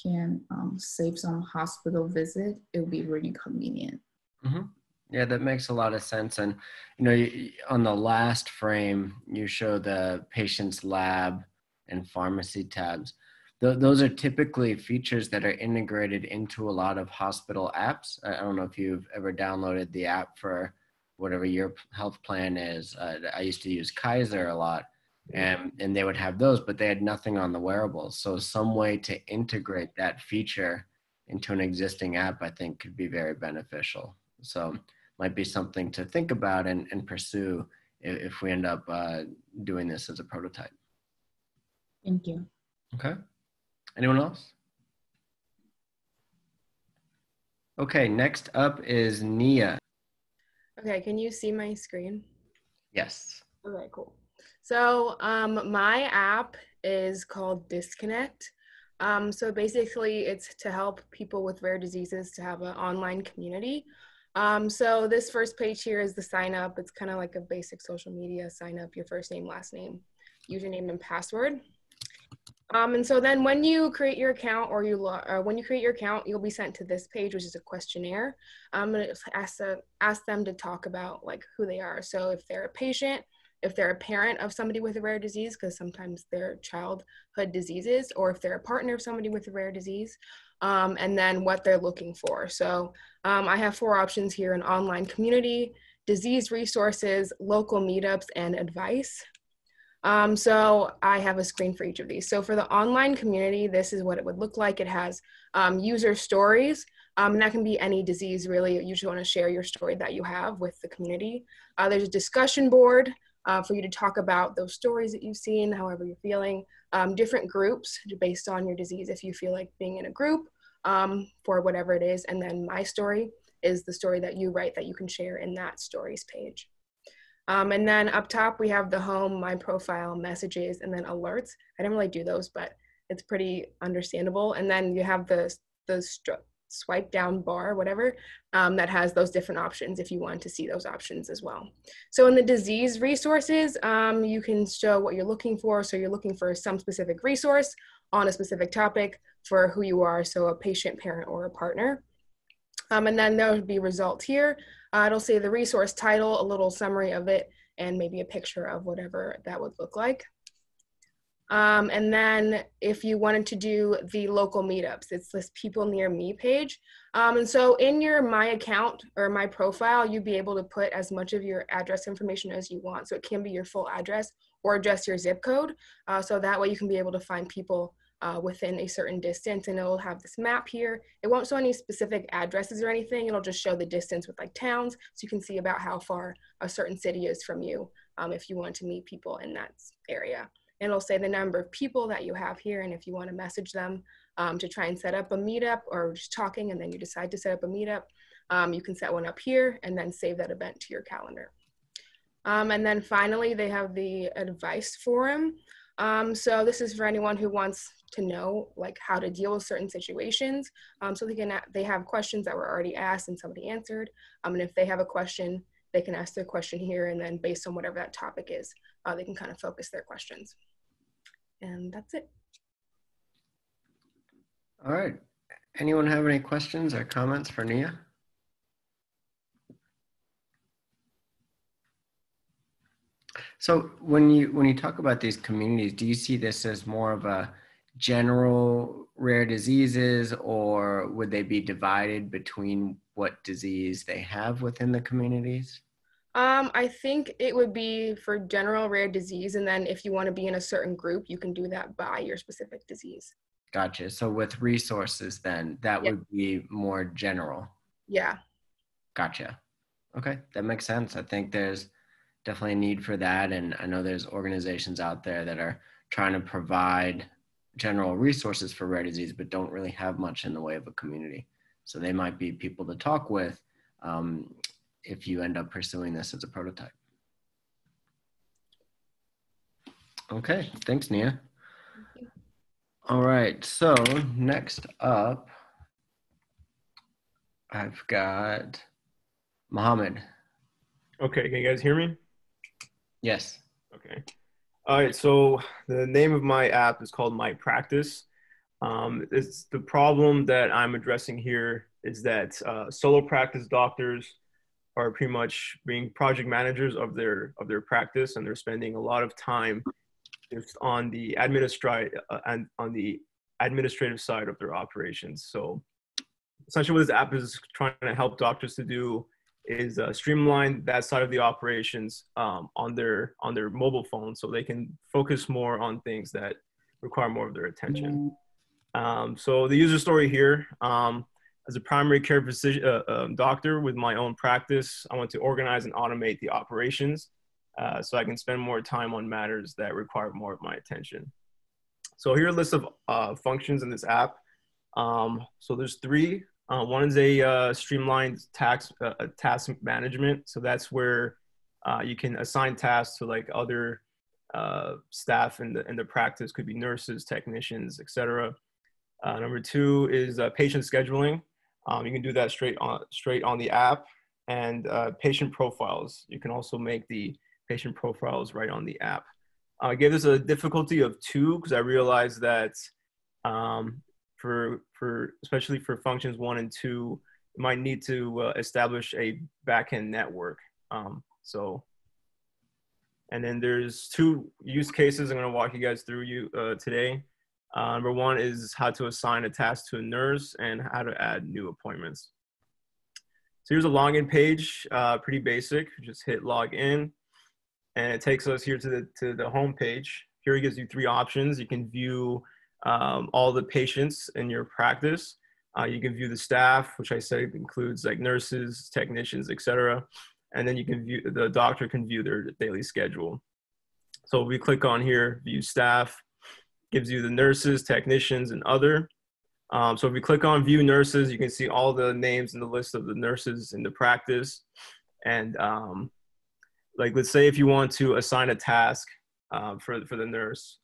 Speaker 14: can save some hospital visit, it would be really convenient.
Speaker 1: Mm-hmm. Yeah, that makes a lot of sense. And, you know, on the last frame, you show the patient's lab and pharmacy tabs. Those are typically features that are integrated into a lot of hospital apps. I don't know if you've ever downloaded the app for whatever your health plan is. I used to use Kaiser a lot, and they would have those, but they had nothing on the wearables. So some way to integrate that feature into an existing app, I think could be very beneficial. So might be something to think about and pursue if we end up doing this as a prototype.
Speaker 14: Thank you.
Speaker 1: Okay. Anyone else? Okay, next up is Nia.
Speaker 15: Okay, can you see my screen?
Speaker 1: Yes.
Speaker 15: Okay, cool. So my app is called Disconnect. So basically it's to help people with rare diseases to have an online community. So this first page here is the sign up. It's kind of like a basic social media sign up, your first name, last name, username, and password. And so then when you create your account you'll be sent to this page, which is a questionnaire. I'm going to ask them to talk about like who they are. So if they're a patient, if they're a parent of somebody with a rare disease, because sometimes they're childhood diseases, or if they're a partner of somebody with a rare disease, and then what they're looking for. So I have 4 options here: an online community, disease resources, local meetups, and advice. So I have a screen for each of these. So for the online community, this is what it would look like. It has user stories, and that can be any disease really. You usually want to share your story that you have with the community. There's a discussion board for you to talk about those stories that you've seen, however you're feeling. Different groups based on your disease, if you feel like being in a group for whatever it is. And then my story is the story that you write that you can share in that stories page. And then up top, we have the home, my profile, messages, and then alerts. I didn't really do those, but it's pretty understandable. And then you have the swipe down bar, whatever, that has those different options if you want to see those options as well. So in the disease resources, you can show what you're looking for. So you're looking for some specific resource on a specific topic for who you are, so a patient, parent, or a partner. And then there would be results here. It'll say the resource title, a little summary of it, and maybe a picture of whatever that would look like. And then if you wanted to do the local meetups, it's this people near me page. And so in your My Account or My Profile, you'd be able to put as much of your address information as you want. So it can be your full address or just your zip code. So that way you can be able to find people within a certain distance, and it'll have this map here. It won't show any specific addresses or anything. It'll just show the distance with like towns, so you can see about how far a certain city is from you if you want to meet people in that area. And it'll say the number of people that you have here, and if you want to message them to try and set up a meetup, or just talking and then you decide to set up a meetup, you can set one up here and then save that event to your calendar. And then finally, they have the advice forum. So this is for anyone who wants to know like how to deal with certain situations. So they have questions that were already asked and somebody answered. And if they have a question, they can ask their question here, and then based on whatever that topic is, they can kind of focus their questions. And that's it.
Speaker 1: All right. Anyone have any questions or comments for Nia? So when you talk about these communities, do you see this as more of a general rare diseases, or would they be divided between what disease they have within the communities?
Speaker 15: I think it would be for general rare disease, and then if you want to be in a certain group, you can do that by your specific disease.
Speaker 1: Gotcha. So with resources then, that would be more general.
Speaker 15: Yeah.
Speaker 1: Gotcha. Okay, that makes sense. I think there's definitely a need for that. And I know there's organizations out there that are trying to provide general resources for rare disease, but don't really have much in the way of a community. So they might be people to talk with if you end up pursuing this as a prototype. Okay, thanks, Nia. All right, so next up, I've got Mohammed.
Speaker 2: Okay, can you guys hear me?
Speaker 1: Yes.
Speaker 2: Okay. All right, so the name of my app is called My Practice. It's the problem that I'm addressing here is that solo practice doctors are pretty much being project managers of their practice, and they're spending a lot of time just on the administrative side of their operations. So essentially what this app is trying to help doctors to do is streamline that side of the operations on their mobile phone, so they can focus more on things that require more of their attention. So the user story here, as a primary care physician, doctor with my own practice, I want to organize and automate the operations so I can spend more time on matters that require more of my attention. So here are a list of functions in this app. So there's 3. One is a streamlined task management. So that's where you can assign tasks to like other staff in the practice, could be nurses, technicians, etc. Number 2 is patient scheduling. You can do that straight on the app. And patient profiles. You can also make the patient profiles right on the app. I gave this a difficulty of 2 because I realized that especially for functions 1 and 2, you might need to establish a backend network. And then there's 2 use cases I'm going to walk you guys through today. Number 1 is how to assign a task to a nurse and how to add new appointments. So here's a login page, pretty basic. Just hit log in, and it takes us here to the home page. Here it gives you 3 options. You can view all the patients in your practice. You can view the staff, which I said includes like nurses, technicians, etc. And then you can view, the doctor can view their daily schedule. So if we click on here, view staff, gives you the nurses, technicians, and other. So if we click on view nurses, you can see all the names in the list of the nurses in the practice. And like, let's say if you want to assign a task for the nurse,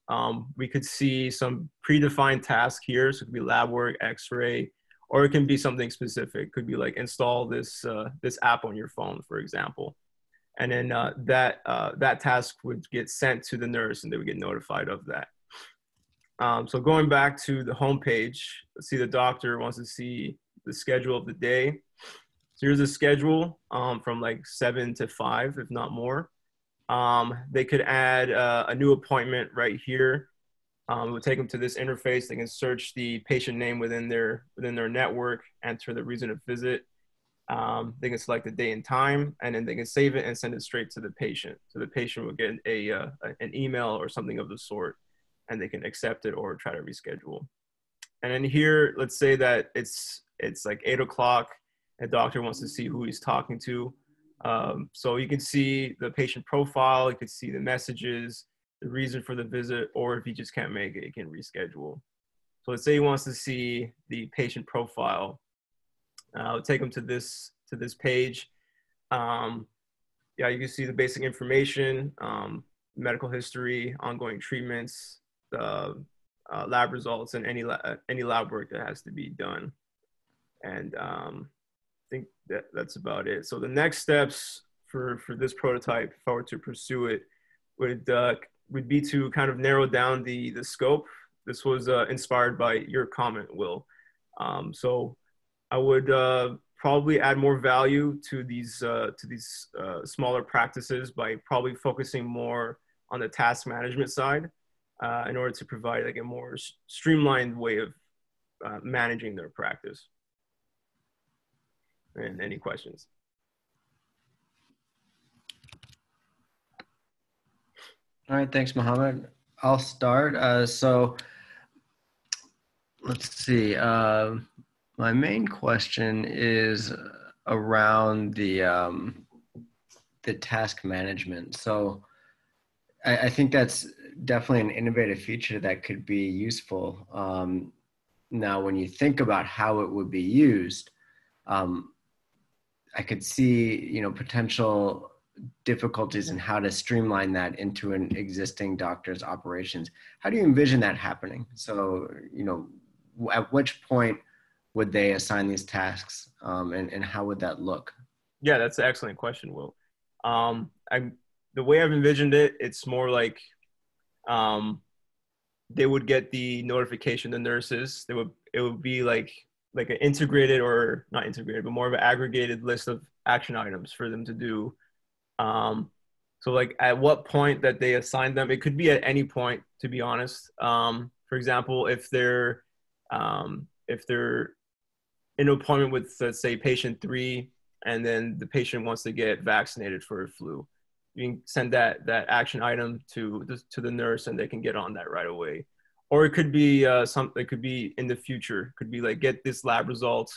Speaker 2: we could see some predefined task here. So it could be lab work, x-ray, or it can be something specific. It could be like install this app on your phone, for example. And then that task would get sent to the nurse and they would get notified of that. So going back to the home page, let's see, the doctor wants to see the schedule of the day. So here's a schedule from like 7 to 5, if not more. They could add a new appointment right here. It would take them to this interface. They can search the patient name within their network, enter the reason of visit. They can select the day and time, and then they can save it and send it straight to the patient. So the patient will get an email or something of the sort, and they can accept it or try to reschedule. And then here, let's say that it's like 8 o'clock. A doctor wants to see who he's talking to. So you can see the patient profile, you can see the messages, the reason for the visit, or if he just can't make it, he can reschedule. So let's say he wants to see the patient profile. I'll take him to this page. Yeah, you can see the basic information, medical history, ongoing treatments, the lab results, and any lab work that has to be done. And I think that's about it. So the next steps for this prototype, if I were to pursue it, would be to kind of narrow down the scope. This was inspired by your comment, Will. So I would probably add more value to these smaller practices by probably focusing more on the task management side in order to provide like a more streamlined way of managing their practice. And any questions?
Speaker 1: All right, thanks, Mohammed. I'll start. So let's see. My main question is around the task management. So I think that's definitely an innovative feature that could be useful. Now, when you think about how it would be used, I could see, potential difficulties in how to streamline that into an existing doctor's operations. How do you envision that happening? So, at which point would they assign these tasks, and how would that look?
Speaker 2: Yeah, that's an excellent question, Will. The way I've envisioned it, it's more like they would get the notification, the nurses. It would be like an integrated, or not integrated, but more of an aggregated list of action items for them to do. So like at what point that they assign them, it could be at any point, to be honest. For example, if they're in an appointment with, let's say, patient 3, and then the patient wants to get vaccinated for a flu, you can send that action item to the nurse, and they can get on that right away. Or it could be it could be in the future. It could be like, get this lab result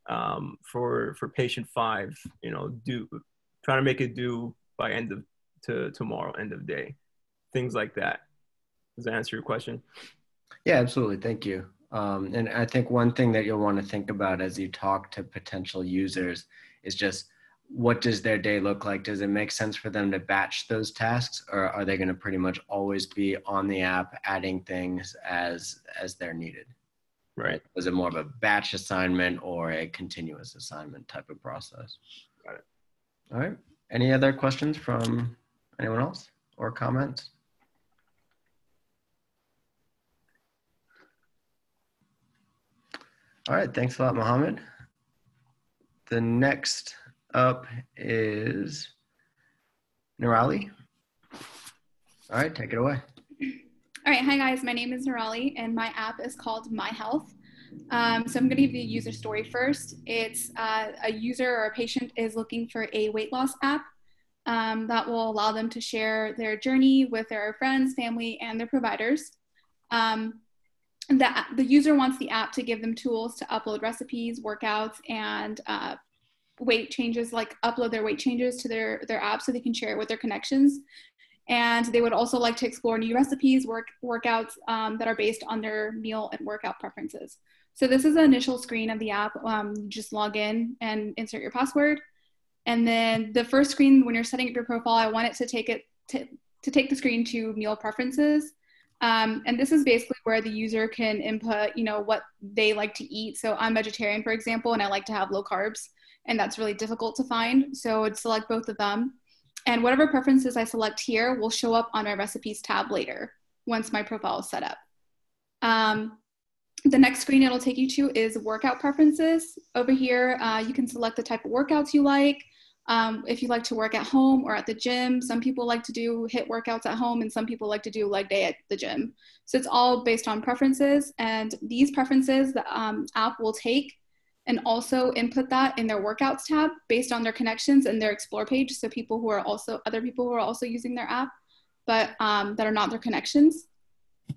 Speaker 2: for patient 5. Trying to make it due by tomorrow, end of day, things like that. Does that answer your question?
Speaker 1: Yeah, absolutely. Thank you. And I think one thing that you'll want to think about as you talk to potential users is just, what does their day look like? Does it make sense for them to batch those tasks, or are they going to pretty much always be on the app adding things as they're needed?
Speaker 2: Right.
Speaker 1: Is it more of a batch assignment or a continuous assignment type of process?
Speaker 2: Got it.
Speaker 1: All right. Any other questions from anyone else or comments? All right. Thanks a lot, Mohammed. The next up is Nirali. All right, take it away.
Speaker 7: All right, hi guys, my name is Nirali and my app is called My Health. So I'm gonna give you the user story first. It's a user or a patient is looking for a weight loss app that will allow them to share their journey with their friends, family, and their providers. The user wants the app to give them tools to upload recipes, workouts, and weight changes, like upload their weight changes to their app so they can share it with their connections. And they would also like to explore new recipes, workouts that are based on their meal and workout preferences. So this is the initial screen of the app. You just log in and insert your password. And then the first screen, when you're setting up your profile, I want it to take the screen to meal preferences. And this is basically where the user can input, what they like to eat. So I'm vegetarian, for example, and I like to have low carbs, and that's really difficult to find. So I'd select both of them. And whatever preferences I select here will show up on my recipes tab later once my profile is set up. The next screen it'll take you to is workout preferences. Over here, you can select the type of workouts you like. If you like to work at home or at the gym, some people like to do HIIT workouts at home, and some people like to do leg day at the gym. So it's all based on preferences, and these preferences the app will take and also input that in their workouts tab based on their connections and their explore page. So other people who are also using their app, but that are not their connections.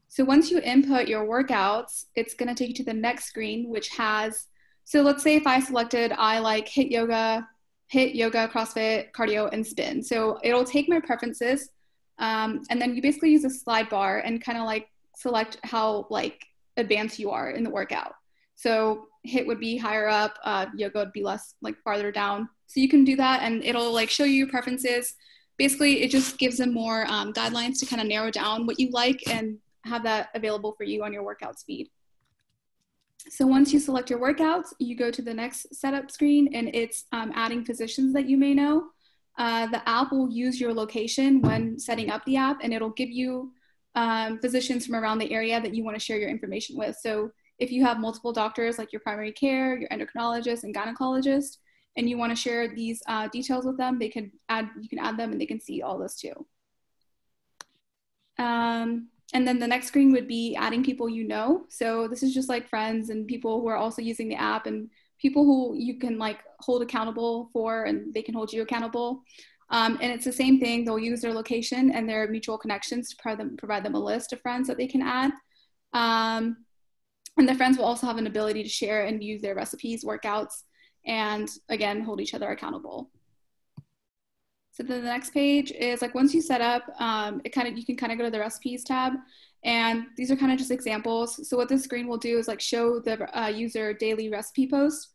Speaker 7: So once you input your workouts, it's gonna take you to the next screen, which has, so let's say if I selected, I like HIIT yoga, CrossFit, cardio, and spin. So it'll take my preferences, and then you basically use a slide bar and kind of like select how like advanced you are in the workout. So HIIT would be higher up, yoga would be less, like farther down. So you can do that and it'll like show you your preferences. Basically, it just gives them more guidelines to kind of narrow down what you like and have that available for you on your workout speed. So once you select your workouts, you go to the next setup screen, and it's adding physicians that you may know. The app will use your location when setting up the app, and it'll give you physicians from around the area that you want to share your information with. So if you have multiple doctors, like your primary care, your endocrinologist, and gynecologist, and you want to share these details with them, you can add them, and they can see all this too. And then the next screen would be adding people you know. So this is just like friends and people who are also using the app, and people who you can like hold accountable for, and they can hold you accountable. And it's the same thing. They'll use their location and their mutual connections to provide them a list of friends that they can add. And the friends will also have an ability to share and view their recipes, workouts, and again, hold each other accountable. So then the next page is like, once you set up, you can kind of go to the recipes tab, and these are kind of just examples. So what this screen will do is like show the user daily recipe post,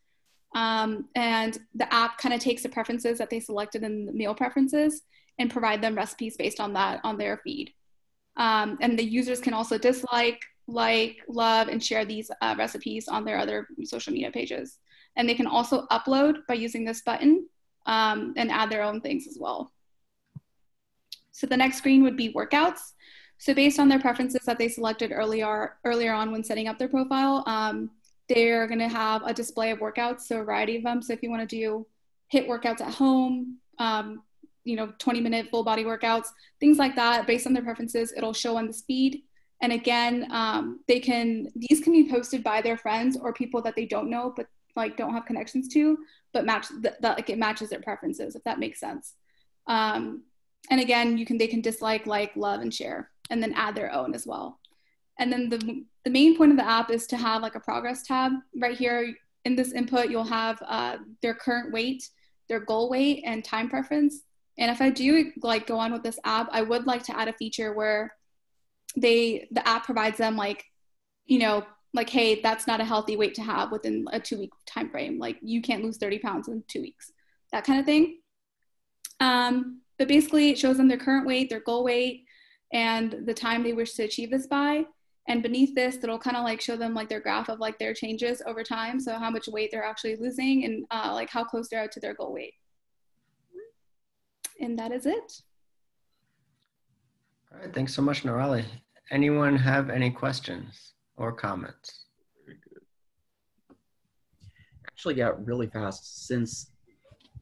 Speaker 7: and the app kind of takes the preferences that they selected in the meal preferences and provide them recipes based on that on their feed. And the users can also dislike, like, love, and share these recipes on their other social media pages. And they can also upload by using this button, and add their own things as well. So the next screen would be workouts. So based on their preferences that they selected earlier on when setting up their profile, they're gonna have a display of workouts, so a variety of them. So if you wanna do HIIT workouts at home, 20-minute full body workouts, things like that, based on their preferences, it'll show on this feed. And again, these can be posted by their friends or people that they don't know, but like don't have connections to, but it matches their preferences, if that makes sense. And again, they can dislike, like, love, and share, and then add their own as well. And then the main point of the app is to have like a progress tab. Right here in this input, you'll have their current weight, their goal weight, and time preference. And if I do like go on with this app, I would like to add a feature where the app provides them like, hey, that's not a healthy weight to have within a 2-week time frame. Like, you can't lose 30 pounds in 2 weeks, that kind of thing. But basically it shows them their current weight, their goal weight, and the time they wish to achieve this by. And beneath this, it'll kind of like show them like their graph of like their changes over time. So how much weight they're actually losing, and like how close they're out to their goal weight. And that is it.
Speaker 1: All right, thanks so much, Nirali. Anyone have any questions or comments?
Speaker 8: Actually, yeah, really fast, since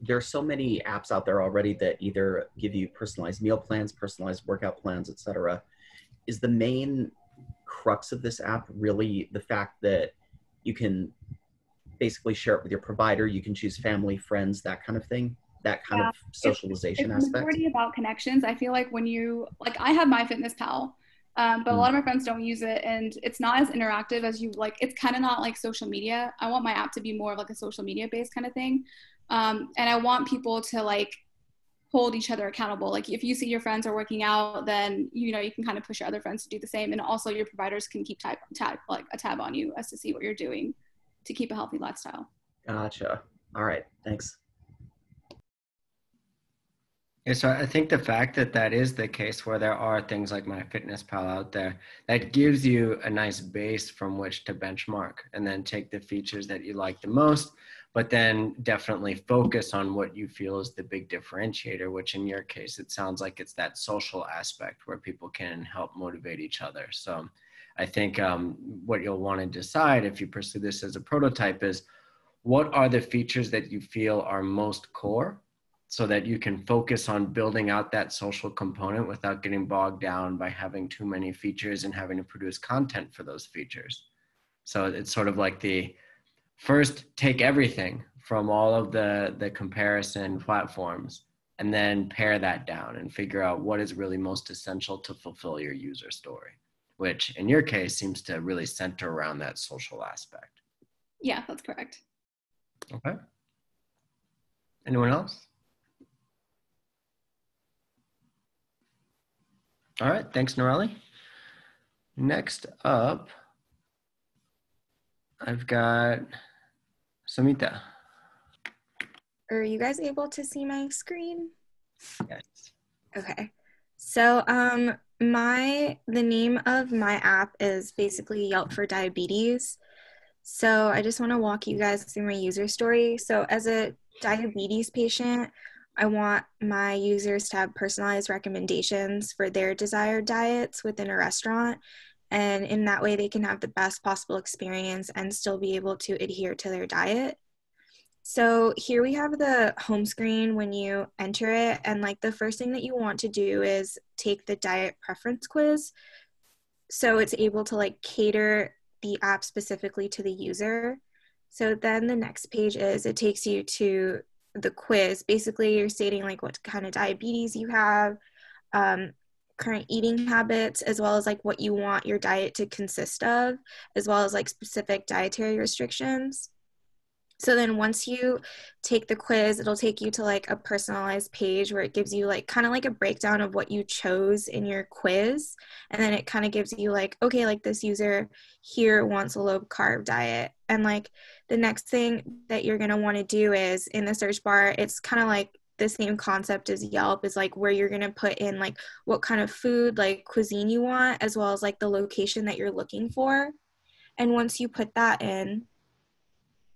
Speaker 8: there's so many apps out there already that either give you personalized meal plans, personalized workout plans, etc. Is the main crux of this app really the fact that you can basically share it with your provider, you can choose family, friends, that kind of thing, that kind of socialization
Speaker 7: it's
Speaker 8: aspect?
Speaker 7: majority about connections. I feel like when you, like, I have MyFitnessPal, but a lot of my friends don't use it, and it's not as interactive as you like. It's kind of not like social media. I want my app to be more of like a social media based kind of thing. And I want people to like hold each other accountable. Like, if you see your friends are working out, then you can kind of push your other friends to do the same. And also your providers can keep a tab on you as to see what you're doing to keep a healthy lifestyle.
Speaker 8: Gotcha. All right, thanks.
Speaker 1: Yeah, so I think the fact that that is the case, where there are things like MyFitnessPal out there, that gives you a nice base from which to benchmark, and then take the features that you like the most, but then definitely focus on what you feel is the big differentiator, which in your case, it sounds like it's that social aspect where people can help motivate each other. So I think what you'll want to decide if you pursue this as a prototype is, what are the features that you feel are most core, so that you can focus on building out that social component without getting bogged down by having too many features and having to produce content for those features. So it's sort of like the first, take everything from all of the comparison platforms, and then pare that down and figure out what is really most essential to fulfill your user story, which in your case seems to really center around that social aspect.
Speaker 7: Yeah, that's correct.
Speaker 1: Okay. Anyone else? All right, thanks, Nirali. Next up, I've got Samita.
Speaker 6: Are you guys able to see my screen?
Speaker 1: Yes.
Speaker 6: Okay. So the name of my app is basically Yelp for Diabetes. So I just want to walk you guys through my user story. So as a diabetes patient, I want my users to have personalized recommendations for their desired diets within a restaurant. And in that way, they can have the best possible experience and still be able to adhere to their diet. So here we have the home screen when you enter it. And like the first thing that you want to do is take the diet preference quiz. So it's able to like cater the app specifically to the user. So then the next page is, it takes you to the quiz. Basically, you're stating like what kind of diabetes you have, current eating habits, as well as like what you want your diet to consist of, as well as like specific dietary restrictions. So then once you take the quiz, it'll take you to like a personalized page where it gives you like kind of like a breakdown of what you chose in your quiz. And then it kind of gives you like, okay, like this user here wants a low carb diet. And like the next thing that you're going to want to do is in the search bar, it's kind of like the same concept as Yelp, is like where you're going to put in like what kind of food, like cuisine you want, as well as like the location that you're looking for. And once you put that in,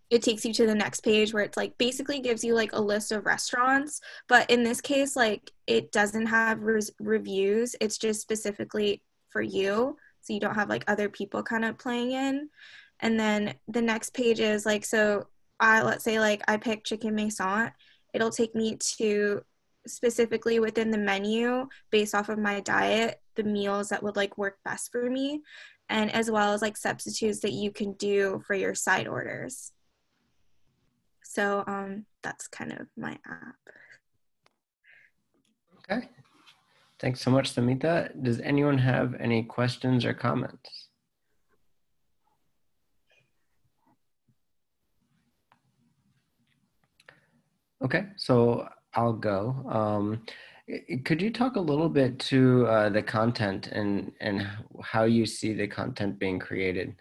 Speaker 6: it takes you to the next page where it's like basically gives you like a list of restaurants, but in this case, like it doesn't have reviews. It's just specifically for you, so you don't have like other people kind of playing in. And then the next page is like, so let's say like I pick chicken maison, it'll take me to specifically within the menu based off of my diet, the meals that would like work best for me, and as well as like substitutes that you can do for your side orders. So that's kind of my app.
Speaker 1: Okay. Thanks so much, Samita. Does anyone have any questions or comments? Okay, so I'll go. Could you talk a little bit to the content and how you see the content being created?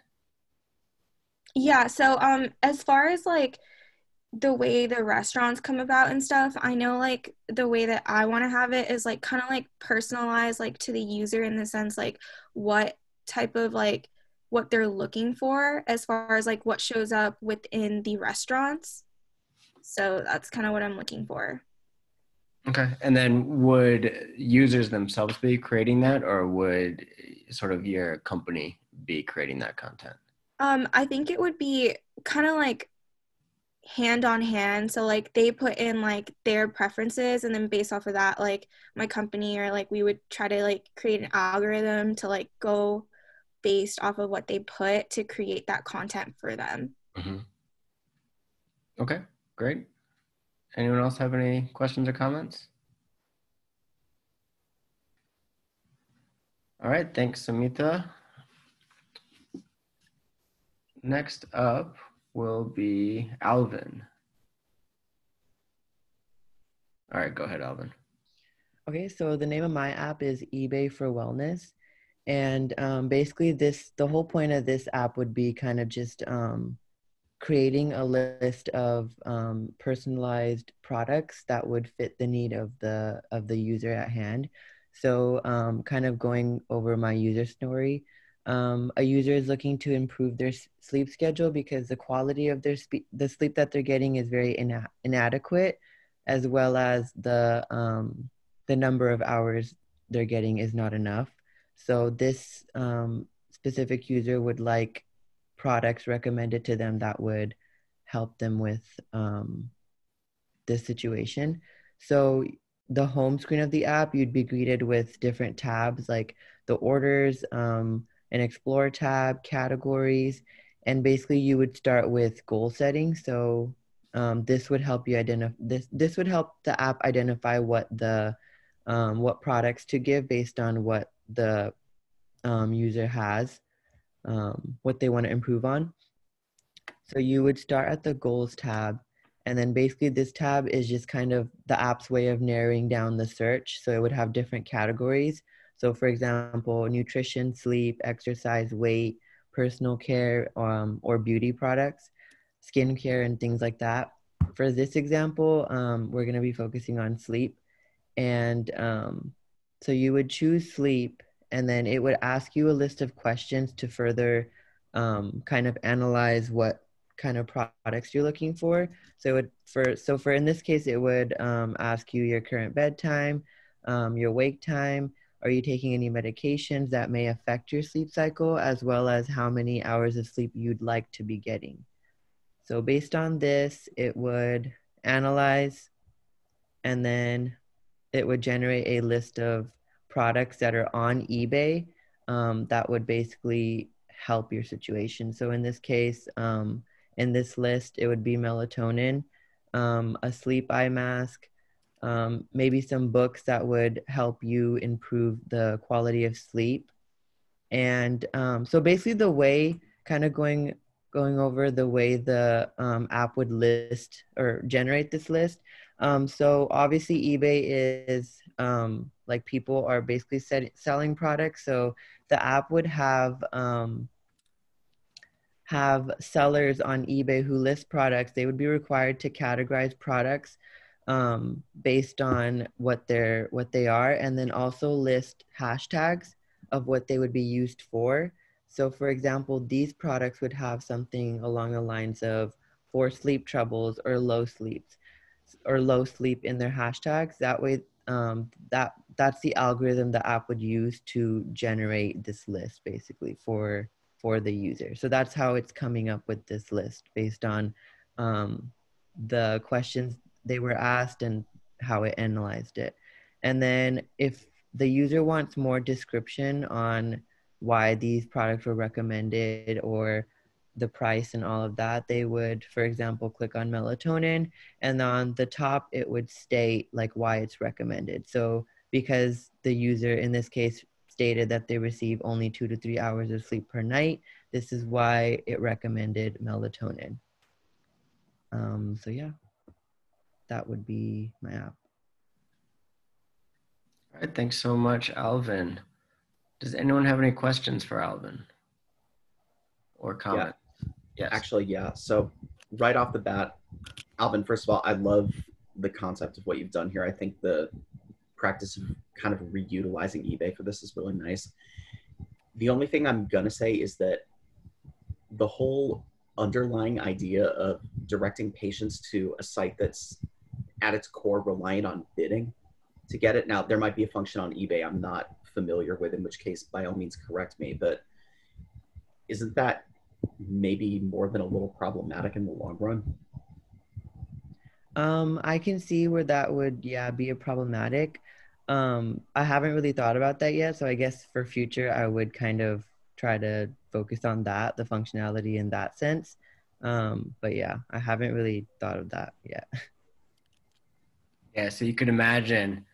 Speaker 6: Yeah, so as far as like the way the restaurants come about and stuff, I know like the way that I want to have it is like kind of like personalized like to the user, in the sense like what type of like what they're looking for as far as like what shows up within the restaurants. So that's kind of what I'm looking for.
Speaker 1: Okay, and then would users themselves be creating that, or would sort of your company be creating that content?
Speaker 6: I think it would be kind of like hand on hand, so like they put in like their preferences, and then based off of that, like my company or like we would try to like create an algorithm to like go based off of what they put to create that content for them.
Speaker 1: Mm-hmm. Okay, great. Anyone else have any questions or comments? All right, thanks, Samita. Next up will be Alvin. All right, go ahead, Alvin.
Speaker 16: Okay, so the name of my app is eBay for Wellness. And basically the whole point of this app would be kind of just creating a list of personalized products that would fit the need of the user at hand. So kind of going over my user story, a user is looking to improve their sleep schedule because the quality of the sleep that they're getting is very inadequate, as well as the number of hours they're getting is not enough. So this specific user would like products recommended to them that would help them with this situation. So the home screen of the app, you'd be greeted with different tabs like the orders, an explore tab, categories, and basically you would start with goal setting. So this would help you identify this would help the app identify what products to give based on what the user has, what they want to improve on. So you would start at the goals tab, and then basically this tab is just kind of the app's way of narrowing down the search. So it would have different categories. So for example, nutrition, sleep, exercise, weight, personal care, or beauty products, skincare, and things like that. For this example, we're going to be focusing on sleep. And so you would choose sleep, and then it would ask you a list of questions to further kind of analyze what kind of products you're looking for. So for in this case, it would ask you your current bedtime, your wake time, are you taking any medications that may affect your sleep cycle, as well as how many hours of sleep you'd like to be getting. So based on this, it would analyze, and then it would generate a list of products that are on eBay that would basically help your situation. So in this case, in this list, it would be melatonin, a sleep eye mask, maybe some books that would help you improve the quality of sleep. And so basically the way, kind of going over the way the app would list or generate this list. So obviously eBay is like people are basically selling products. So the app would have sellers on eBay who list products. They would be required to categorize products based on what they are, and then also list hashtags of what they would be used for. So for example, these products would have something along the lines of for sleep troubles or low sleep in their hashtags. That way, that's the algorithm the app would use to generate this list basically for the user. So that's how it's coming up with this list based on the questions they were asked and how it analyzed it. And then if the user wants more description on why these products were recommended or the price and all of that, they would, for example, click on melatonin, and on the top it would state like why it's recommended. So because the user in this case stated that they receive only 2 to 3 hours of sleep per night, this is why it recommended melatonin. So yeah, that would be my app.
Speaker 1: All right, thanks so much, Alvin. Does anyone have any questions for Alvin or comments?
Speaker 8: Yes. Actually, yeah. So right off the bat, Alvin, first of all, I love the concept of what you've done here. I think the practice of kind of reutilizing eBay for this is really nice. The only thing I'm going to say is that the whole underlying idea of directing patients to a site that's at its core reliant on bidding to get it. Now, there might be a function on eBay I'm not familiar with, in which case, by all means, correct me. But isn't that maybe more than a little problematic in the long run?
Speaker 16: I can see where that would, be a problematic. I haven't really thought about that yet. So I guess for future, I would kind of try to focus on that, the functionality in that sense. But yeah, I haven't really thought of that yet.
Speaker 1: Yeah, so you could imagine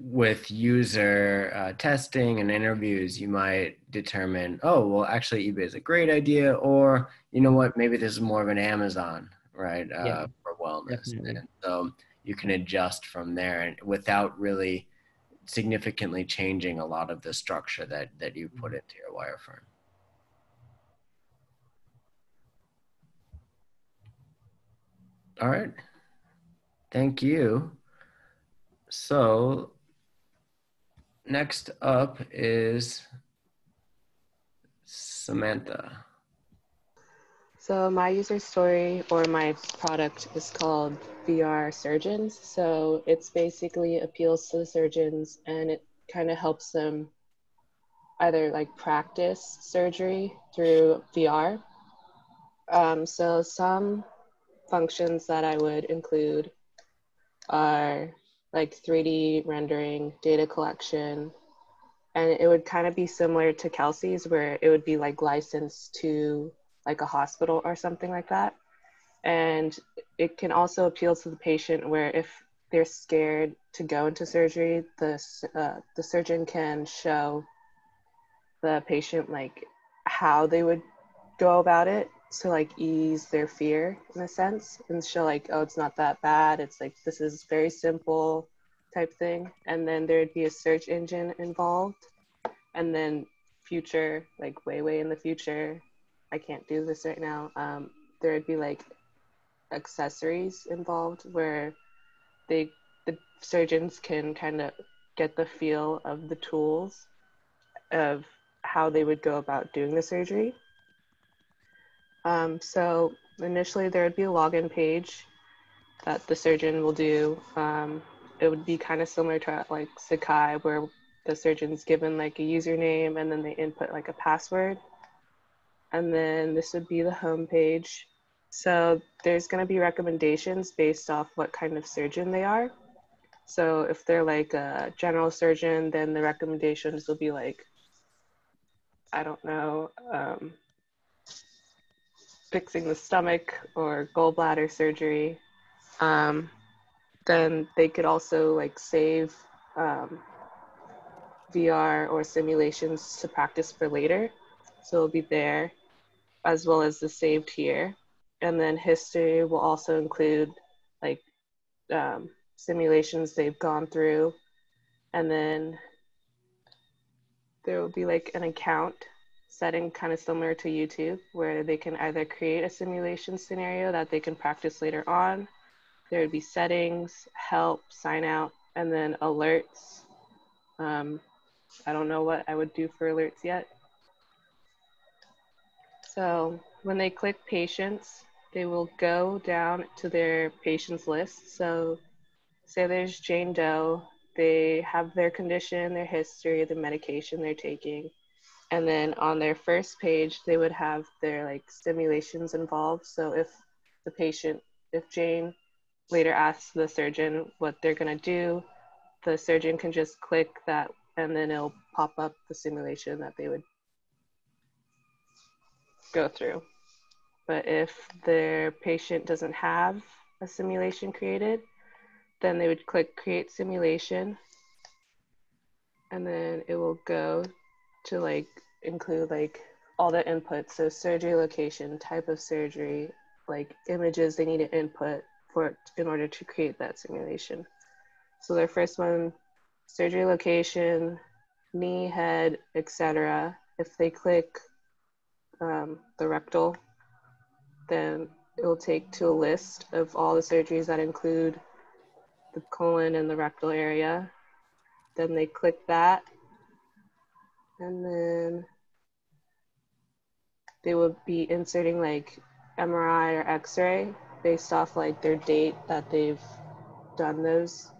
Speaker 1: with user testing and interviews, you might determine, oh, well, actually eBay is a great idea, or you know what, maybe this is more of an Amazon, right, for wellness.
Speaker 16: Definitely.
Speaker 1: And so you can adjust from there and without really significantly changing a lot of the structure that you put into your wireframe. All right, thank you. So next up is Samantha.
Speaker 13: So my user story or my product is called VR Surgeons. So it's basically appeals to the surgeons and it kind of helps them either like practice surgery through VR. So some functions that I would include are like 3D rendering, data collection, and it would kind of be similar to Kelsey's where it would be like licensed to like a hospital or something like that. And it can also appeal to the patient where if they're scared to go into surgery, the surgeon can show the patient like how they would go about it to like ease their fear in a sense and show like, oh, it's not that bad. It's like, this is very simple type thing. And then there'd be a search engine involved. And then future, like way in the future, I can't do this right now. There'd be like accessories involved where the surgeons can kind of get the feel of the tools of how they would go about doing the surgery. So initially there would be a login page that the surgeon will do. It would be kind of similar to like Sakai where the surgeon's given like a username and then they input like a password. And then this would be the home page. So there's going to be recommendations based off what kind of surgeon they are. So if they're like a general surgeon, then the recommendations will be like, I don't know, fixing the stomach or gallbladder surgery. then they could also like save VR or simulations to practice for later. So it'll be there as well as the saved here. And then history will also include like simulations they've gone through. And then there will be like an account setting kind of similar to YouTube where they can either create a simulation scenario that they can practice later on. There would be settings, help, sign out, and then alerts. I don't know what I would do for alerts yet. So when they click patients, they will go down to their patients list. So say there's Jane Doe, they have their condition, their history, the medication they're taking. And then on their first page, they would have their like simulations involved. So if the patient, if Jane later asks the surgeon what they're gonna do, the surgeon can just click that and then it'll pop up the simulation that they would go through. But if their patient doesn't have a simulation created, then they would click create simulation and then it will go to like include like all the inputs. So surgery location, type of surgery, like images they need to input for it in order to create that simulation. So their first one, surgery location, knee, head, etc. If they click the rectal, then it will take to a list of all the surgeries that include the colon and the rectal area. Then they click that, and then they will be inserting like MRI or X-ray based off like their date that they've done those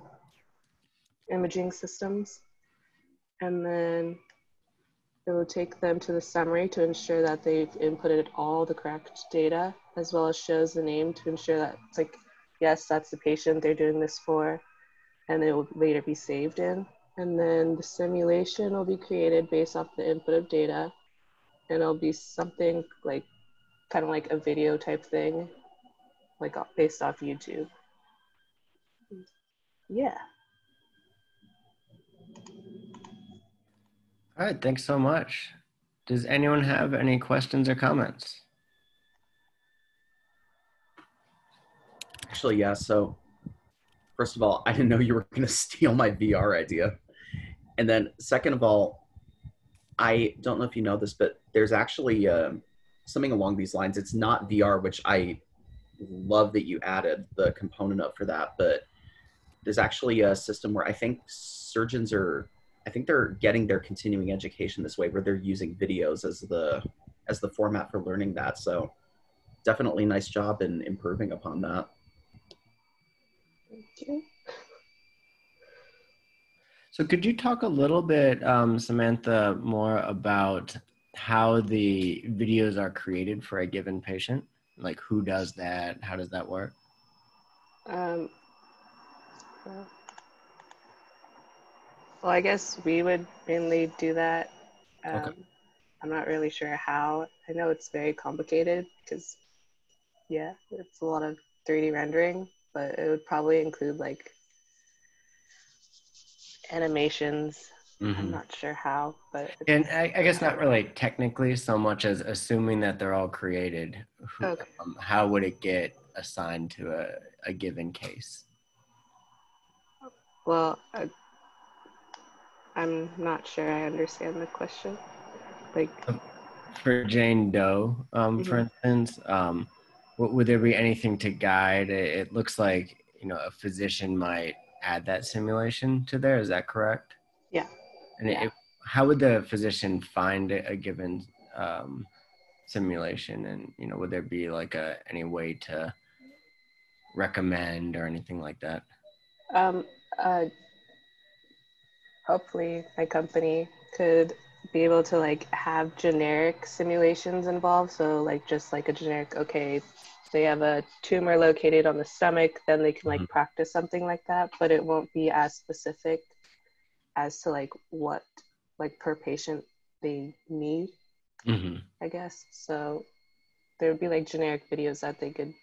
Speaker 13: imaging systems. And then it will take them to the summary to ensure that they've inputted all the correct data, as well as shows the name to ensure that it's like, yes, that's the patient they're doing this for, and it will later be saved in. And then the simulation will be created based off the input of data, and it'll be something like, kind of like a video type thing, like based off YouTube. Yeah.
Speaker 1: All right, thanks so much. Does anyone have any questions or comments?
Speaker 8: Actually, yeah. So first of all, I didn't know you were going to steal my VR idea. And then second of all, I don't know if you know this, but there's actually something along these lines. It's not VR, which I love that you added the component of for that, but there's actually a system where I think surgeons are, I think they're getting their continuing education this way, where they're using videos as the format for learning that. So definitely nice job in improving upon that.
Speaker 13: Thank you.
Speaker 1: So could you talk a little bit, Samantha, more about how the videos are created for a given patient? Like who does that? How does that work?
Speaker 13: Well, I guess we would mainly do that.
Speaker 1: Okay.
Speaker 13: I'm not really sure how. I know it's very complicated because, yeah, it's a lot of 3D rendering, but it would probably include like animations. I'm not sure how, but
Speaker 1: And I guess not really technically so much as assuming that they're all created.
Speaker 13: Okay.
Speaker 1: How would it get assigned to a given case?
Speaker 13: Well, I'm not sure I understand the question. Like
Speaker 1: for Jane Doe, for instance, would there be anything to guide? It looks like, a physician might add that simulation to there. Is that correct?
Speaker 13: Yeah.
Speaker 1: And how would the physician find a given simulation? And, would there be like any way to recommend or anything like that?
Speaker 13: Hopefully my company could be able to like have generic simulations involved. So like just like a generic, okay, they have a tumor located on the stomach, then they can like practice something like that, but it won't be as specific as to like what like per patient they need, I guess. So there would be like generic videos that they could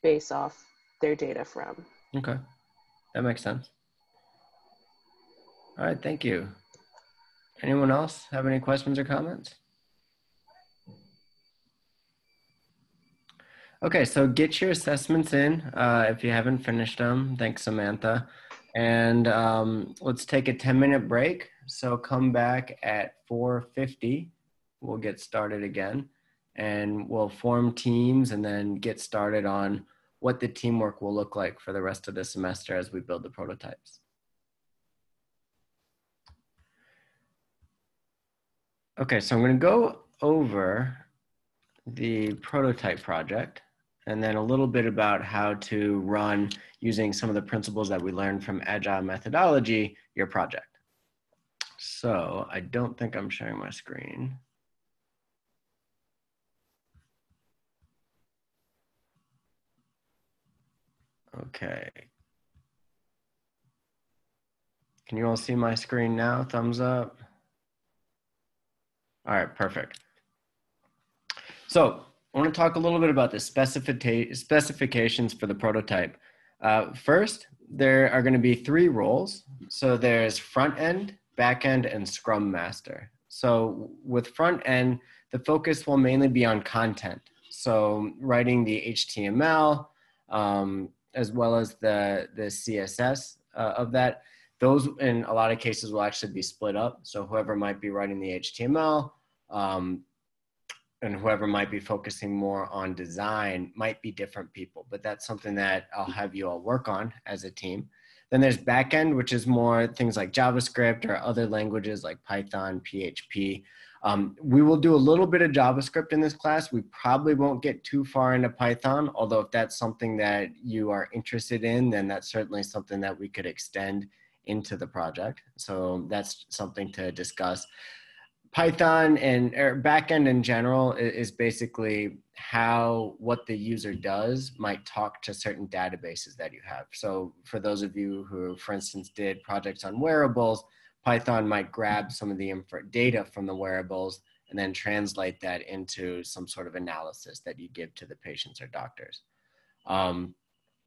Speaker 13: base off their data from.
Speaker 1: Okay. that makes sense. All right, thank you. Anyone else have any questions or comments? Okay, so get your assessments in if you haven't finished them. Thanks, Samantha. And let's take a 10-minute break. So come back at 4:50. We'll get started again. And we'll form teams and then get started on what the teamwork will look like for the rest of the semester as we build the prototypes. Okay, so I'm going to go over the prototype project and then a little bit about how to run, using some of the principles that we learned from Agile Methodology, your project. So I don't think I'm sharing my screen. Okay. Can you all see my screen now? Thumbs up. All right, perfect. So I want to talk a little bit about the specifications for the prototype. First, there are going to be 3 roles. So there's front end, back end, and Scrum Master. So with front end, the focus will mainly be on content. So writing the HTML, as well as the CSS of that. Those in a lot of cases will actually be split up. So whoever might be writing the HTML and whoever might be focusing more on design might be different people, but that's something that I'll have you all work on as a team. Then there's backend, which is more things like JavaScript or other languages like Python, PHP. We will do a little bit of JavaScript in this class. We probably won't get too far into Python, although if that's something that you are interested in, then that's certainly something that we could extend into the project. So that's something to discuss. Python and backend in general is basically what the user does might talk to certain databases that you have. So for those of you who, for instance, did projects on wearables, Python might grab some of the data from the wearables and then translate that into some sort of analysis that you give to the patients or doctors.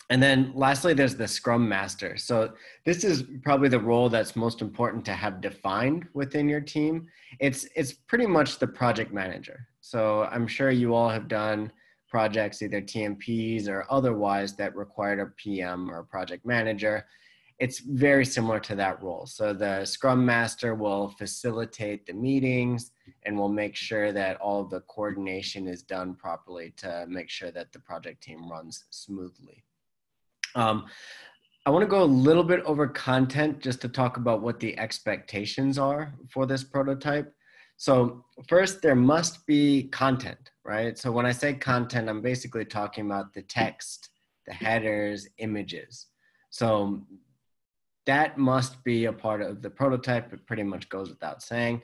Speaker 1: And then lastly, there's the Scrum Master. So this is probably the role that's most important to have defined within your team. It's pretty much the project manager. So I'm sure you all have done projects, either TMPs or otherwise, that required a PM or a project manager. It's very similar to that role. So the Scrum Master will facilitate the meetings and will make sure that all of the coordination is done properly to make sure that the project team runs smoothly. I want to go a little bit over content just to talk about what the expectations are for this prototype. So first, there must be content, right? So when I say content, I'm basically talking about the text, the headers, images. So that must be a part of the prototype. It pretty much goes without saying.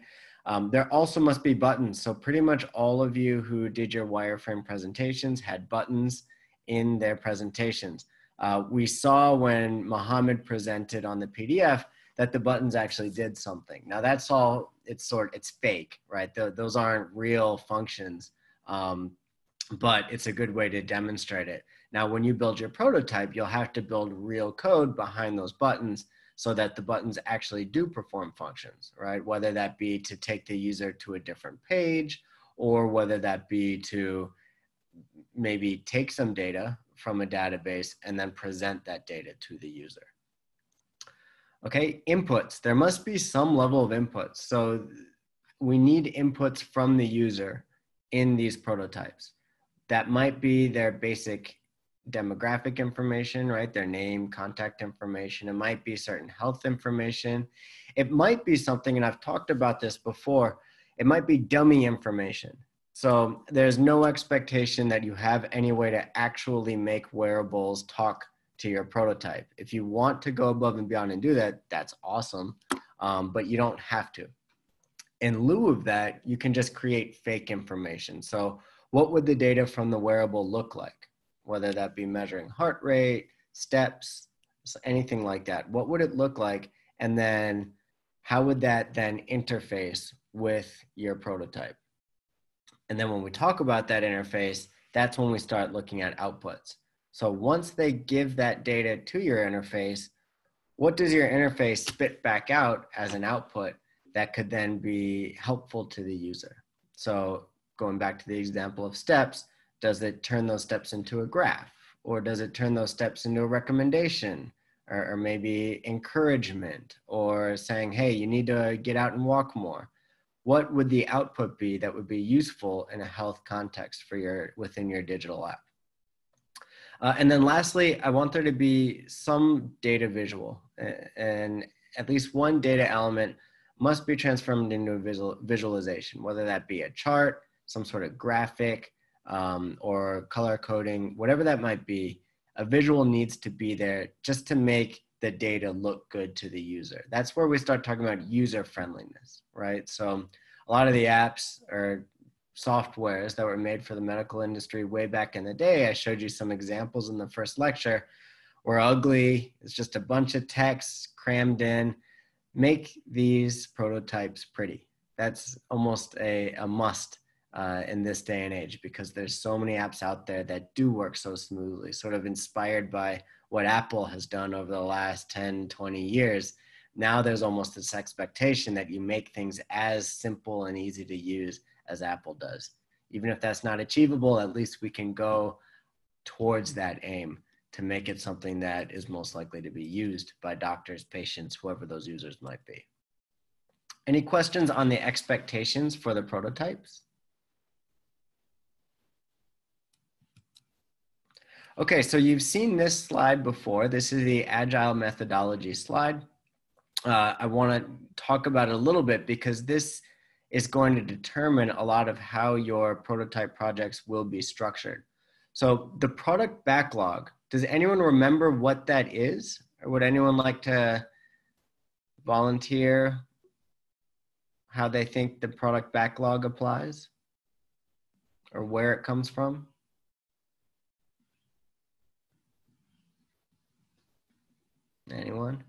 Speaker 1: There also must be buttons. So pretty much all of you who did your wireframe presentations had buttons in their presentations. We saw when Mohammed presented on the PDF that the buttons actually did something. Now that's all, it's fake, right? Those aren't real functions, but it's a good way to demonstrate it. Now, when you build your prototype, you'll have to build real code behind those buttons so that the buttons actually do perform functions, right? Whether that be to take the user to a different page, or whether that be to maybe take some data from a database and then present that data to the user. Okay, inputs. There must be some level of inputs. So we need inputs from the user in these prototypes. That might be their basic demographic information, right? Their name, contact information. It might be certain health information. It might be something, and I've talked about this before, it might be dummy information. So there's no expectation that you have any way to actually make wearables talk to your prototype. If you want to go above and beyond and do that, that's awesome, but you don't have to. In lieu of that, you can just create fake information. So what would the data from the wearable look like? Whether that be measuring heart rate, steps, anything like that. What would it look like? And then how would that then interface with your prototype? And then when we talk about that interface, that's when we start looking at outputs. So once they give that data to your interface, what does your interface spit back out as an output that could then be helpful to the user? So going back to the example of steps, does it turn those steps into a graph? Or does it turn those steps into a recommendation? Or maybe encouragement, or saying, hey, you need to get out and walk more? What would the output be that would be useful in a health context for within your digital app? And then lastly, I want there to be some data visual, and at least one data element must be transformed into a visualization, whether that be a chart, some sort of graphic, or color coding, whatever that might be. A visual needs to be there just to make the data look good to the user. That's where we start talking about user friendliness, right? So a lot of the apps or softwares that were made for the medical industry way back in the day, I showed you some examples in the first lecture, were ugly. It's just a bunch of text crammed in. Make these prototypes pretty. That's almost a must in this day and age, because there's so many apps out there that do work so smoothly, sort of inspired by what Apple has done over the last 10, 20 years. Now there's almost this expectation that you make things as simple and easy to use as Apple does. Even if that's not achievable, at least we can go towards that aim to make it something that is most likely to be used by doctors, patients, whoever those users might be. Any questions on the expectations for the prototypes? Okay, so you've seen this slide before. This is the Agile Methodology slide. I want to talk about it a little bit because this is going to determine a lot of how your prototype projects will be structured. So the product backlog, does anyone remember what that is? Or would anyone like to volunteer how they think the product backlog applies or where it comes from? Anyone?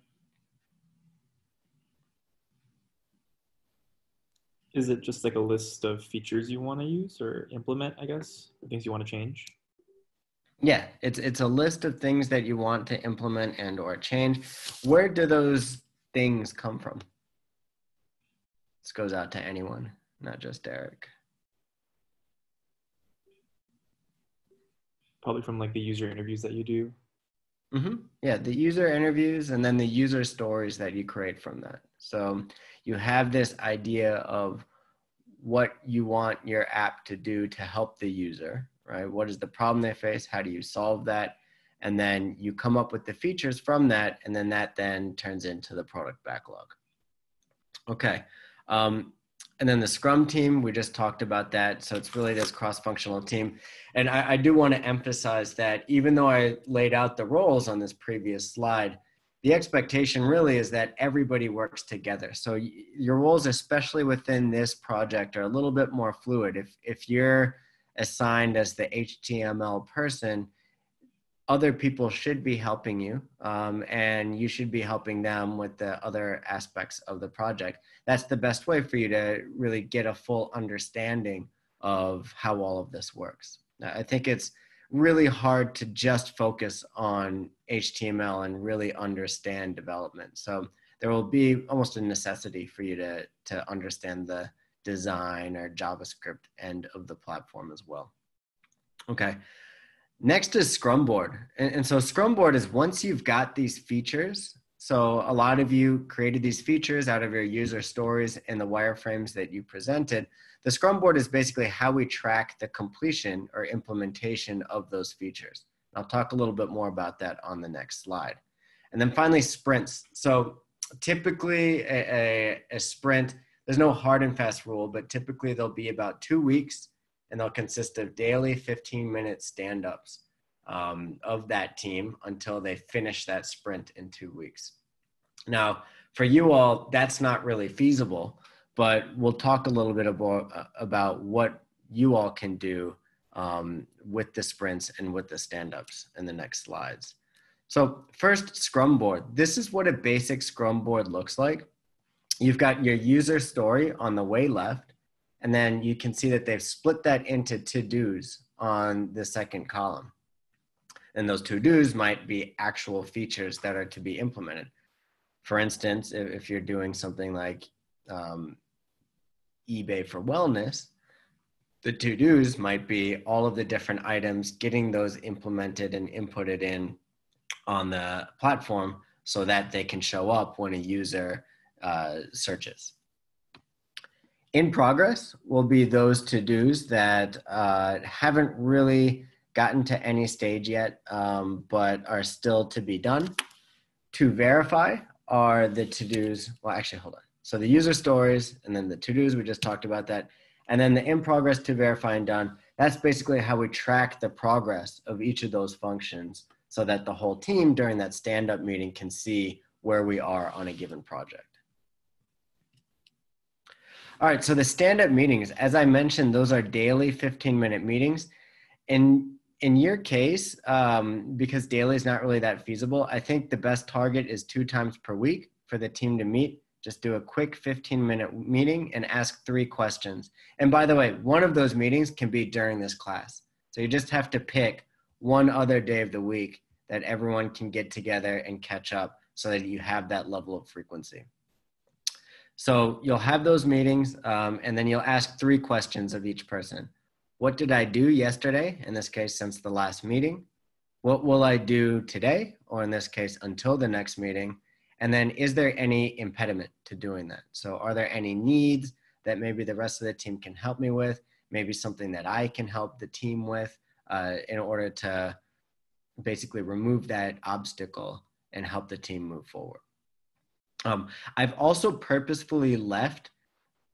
Speaker 3: Is it just like a list of features you want to use or implement, I guess, things you want to change?
Speaker 1: Yeah, it's a list of things that you want to implement and or change. Where do those things come from? This goes out to anyone, not just Derek.
Speaker 3: Probably from like the user interviews that you do.
Speaker 1: Mm-hmm. Yeah, the user interviews and then the user stories that you create from that. So you have this idea of what you want your app to do to help the user, right? What is the problem they face? How do you solve that? And then you come up with the features from that, and then that then turns into the product backlog. Okay. And then the Scrum team, we just talked about that. So it's really this cross-functional team. And I do want to emphasize that even though I laid out the roles on this previous slide, the expectation really is that everybody works together. So your roles, especially within this project, are a little bit more fluid. If you're assigned as the HTML person, other people should be helping you, and you should be helping them with the other aspects of the project. That's the best way for you to really get a full understanding of how all of this works. I think it's really hard to just focus on HTML and really understand development. So there will be almost a necessity for you to understand the design or JavaScript end of the platform as well. Okay. Next is Scrum Board. And so Scrum Board is once you've got these features, so a lot of you created these features out of your user stories and the wireframes that you presented. The Scrum Board is basically how we track the completion or implementation of those features. I'll talk a little bit more about that on the next slide. And then finally, sprints. So typically a sprint, there's no hard and fast rule, but typically they'll be about 2 weeks, and they'll consist of daily 15-minute stand-ups of that team until they finish that sprint in 2 weeks. Now, for you all, that's not really feasible, but we'll talk a little bit about what you all can do with the sprints and with the stand-ups in the next slides. So first, Scrum Board. This is what a basic Scrum Board looks like. You've got your user story on the way left, and then you can see that they've split that into to-dos on the second column. And those to-dos might be actual features that are to be implemented. For instance, if you're doing something like eBay for wellness, the to-dos might be all of the different items, getting those implemented and inputted in on the platform so that they can show up when a user searches. In progress will be those to-dos that haven't really gotten to any stage yet, but are still to be done. To verify are the to-dos, well, actually, hold on. So the user stories, and then the to-dos, we just talked about that. And then the in progress, to verify, and done. That's basically how we track the progress of each of those functions so that the whole team during that stand-up meeting can see where we are on a given project. All right, so the stand-up meetings, as I mentioned, those are daily 15-minute meetings. In your case, because daily is not really that feasible, I think the best target is 2 times per week for the team to meet. Just do a quick 15-minute meeting and ask 3 questions. And by the way, one of those meetings can be during this class. So you just have to pick one other day of the week that everyone can get together and catch up so that you have that level of frequency. So you'll have those meetings, and then you'll ask 3 questions of each person. What did I do yesterday? In this case, since the last meeting. What will I do today? Or in this case, until the next meeting. And then is there any impediment to doing that? So are there any needs that maybe the rest of the team can help me with? Maybe something that I can help the team with in order to basically remove that obstacle and help the team move forward. I've also purposefully left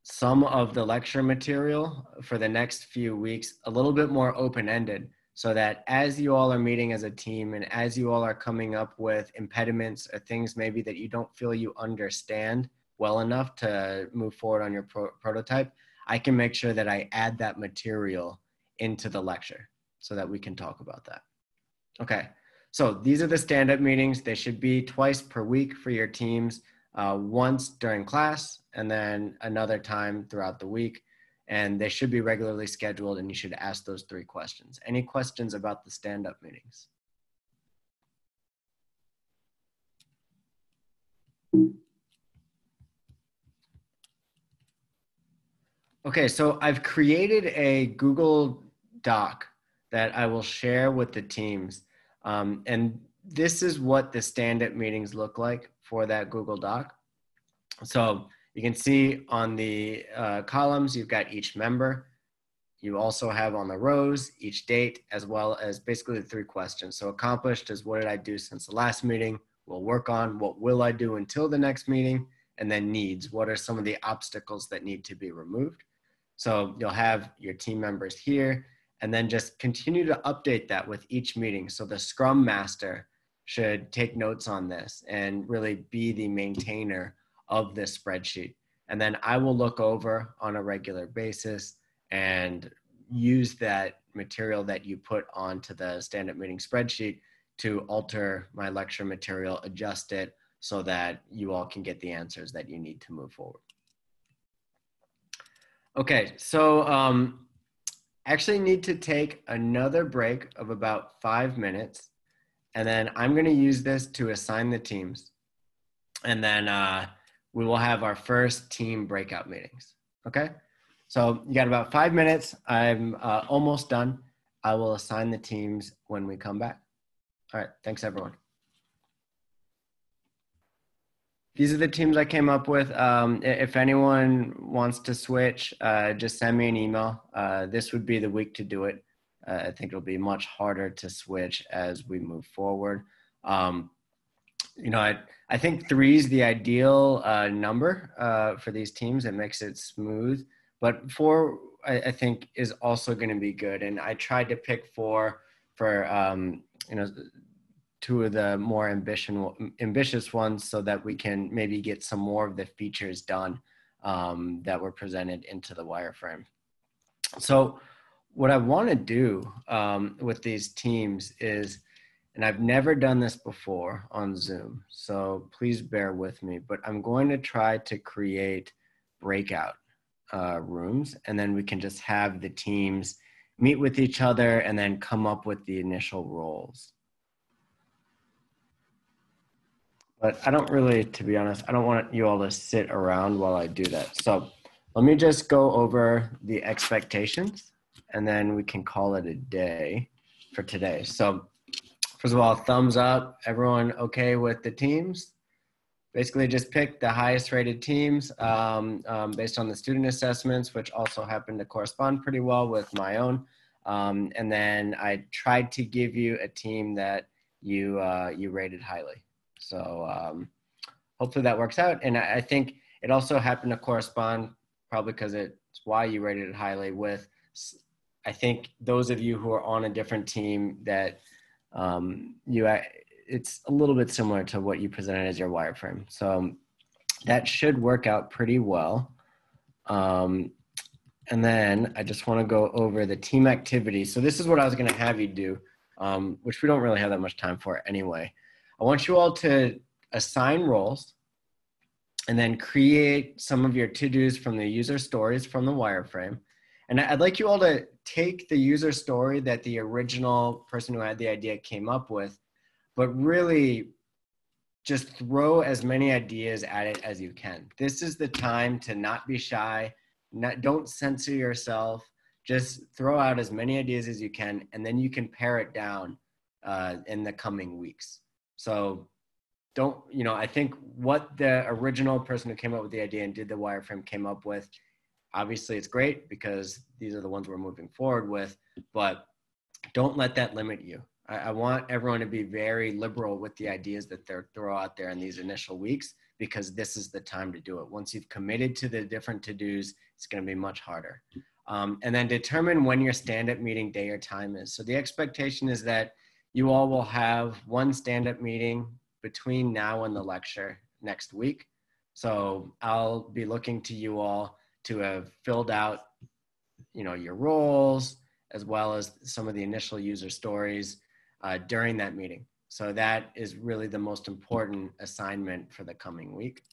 Speaker 1: some of the lecture material for the next few weeks a little bit more open-ended, so that as you all are meeting as a team and as you all are coming up with impediments or things maybe that you don't feel you understand well enough to move forward on your prototype, I can make sure that I add that material into the lecture so that we can talk about that. Okay, so these are the stand-up meetings. They should be twice per week for your teams, once during class and then another time throughout the week. And they should be regularly scheduled, and you should ask those 3 questions. Any questions about the stand-up meetings? Okay, so I've created a Google Doc that I will share with the teams. And this is what the stand-up meetings look like for that Google Doc. So you can see on the columns, you've got each member. You also have on the rows each date, as well as basically the 3 questions. So accomplished is what did I do since the last meeting? We'll work on what will I do until the next meeting? And then needs, what are some of the obstacles that need to be removed? So you'll have your team members here, and then just continue to update that with each meeting. So the Scrum Master should take notes on this and really be the maintainer of this spreadsheet. And then I will look over on a regular basis and use that material that you put onto the stand-up meeting spreadsheet to alter my lecture material, adjust it so that you all can get the answers that you need to move forward. Okay, so actually need to take another break of about 5 minutes, and then I'm going to use this to assign the teams, and then we will have our first team breakout meetings. Okay, so you got about 5 minutes. I'm almost done. I will assign the teams when we come back. All right, thanks everyone. These are the teams I came up with. If anyone wants to switch, just send me an email. This would be the week to do it. I think it'll be much harder to switch as we move forward. You know, I think 3 is the ideal number for these teams. It makes it smooth. But 4, I think, is also going to be good. And I tried to pick 4 for, you know, 2 of the more ambitious ones so that we can maybe get some more of the features done that were presented into the wireframe. So what I want to do with these teams is, and I've never done this before on Zoom, so please bear with me, but I'm going to try to create breakout rooms, and then we can just have the teams meet with each other and then come up with the initial roles. But I don't really, to be honest, I don't want you all to sit around while I do that. So let me just go over the expectations and then we can call it a day for today. So first of all, thumbs up. Everyone okay with the teams? Basically just pick the highest rated teams based on the student assessments, which also happen to correspond pretty well with my own. And then I tried to give you a team that you rated highly. So hopefully that works out. And I think it also happened to correspond, probably because it's why you rated it highly, with, I think, those of you who are on a different team that it's a little bit similar to what you presented as your wireframe. So that should work out pretty well. And then I just want to go over the team activity. So this is what I was going to have you do, which we don't really have that much time for anyway. I want you all to assign roles and then create some of your to-dos from the user stories from the wireframe. And I'd like you all to take the user story that the original person who had the idea came up with, but really just throw as many ideas at it as you can. This is the time to not be shy. Don't censor yourself. Just throw out as many ideas as you can, and then you can pare it down in the coming weeks. So I think what the original person who came up with the idea and did the wireframe came up with, obviously it's great because these are the ones we're moving forward with, but don't let that limit you. I want everyone to be very liberal with the ideas that they throw out there in these initial weeks, because this is the time to do it. Once you've committed to the different to-dos, it's going to be much harder. And then determine when your stand-up meeting day or time is. So the expectation is that you all will have one stand-up meeting between now and the lecture next week. So I'll be looking to you all to have filled out, your roles, as well as some of the initial user stories during that meeting. So that is really the most important assignment for the coming week.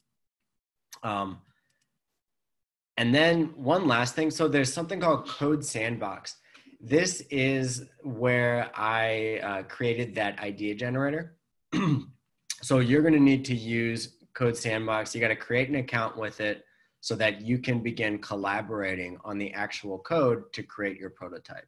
Speaker 1: And then one last thing. So there's something called Code Sandbox. This is where I created that idea generator. So you're going to need to use Code Sandbox. You got to create an account with it so that you can begin collaborating on the actual code to create your prototype.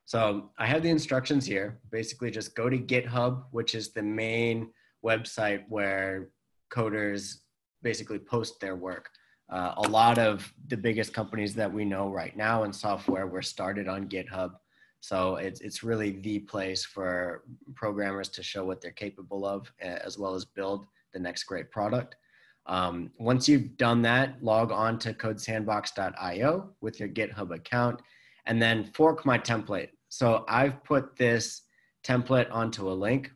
Speaker 1: So I have the instructions here. Basically just go to GitHub, which is the main website where coders basically post their work. A lot of the biggest companies that we know right now in software were started on GitHub. So it's really the place for programmers to show what they're capable of, as well as build the next great product. Once you've done that, log on to codesandbox.io with your GitHub account, and then fork my template. So I've put this template onto a link.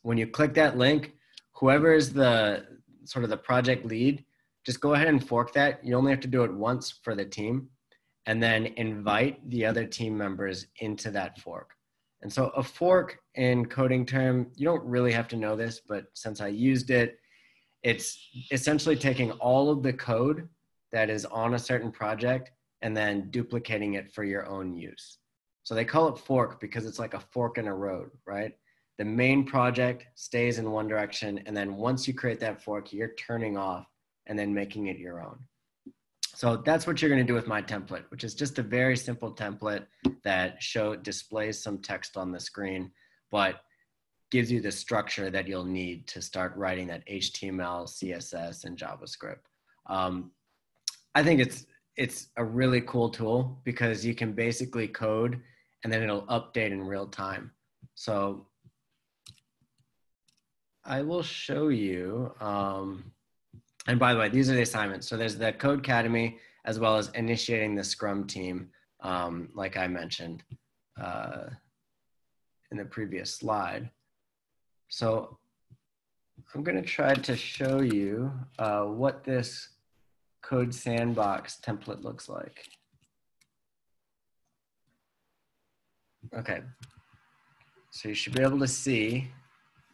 Speaker 1: When you click that link, whoever is the sort of the project lead, just go ahead and fork that. You only have to do it once for the team, and then invite the other team members into that fork. And so a fork in coding term, you don't really have to know this, but since I used it, it's essentially taking all of the code that is on a certain project and then duplicating it for your own use. So they call it fork because it's like a fork in a road, right? The main project stays in one direction, and then once you create that fork, you're turning off and then making it your own. So that's what you're going to do with my template, which is just a very simple template that displays some text on the screen, but gives you the structure that you'll need to start writing that HTML, CSS, and JavaScript. I think it's a really cool tool because you can basically code and then it'll update in real time. So I will show you, and by the way, these are the assignments. So there's the Code Academy, as well as initiating the Scrum team, like I mentioned in the previous slide. So I'm going to try to show you what this Code Sandbox template looks like. Okay, so you should be able to see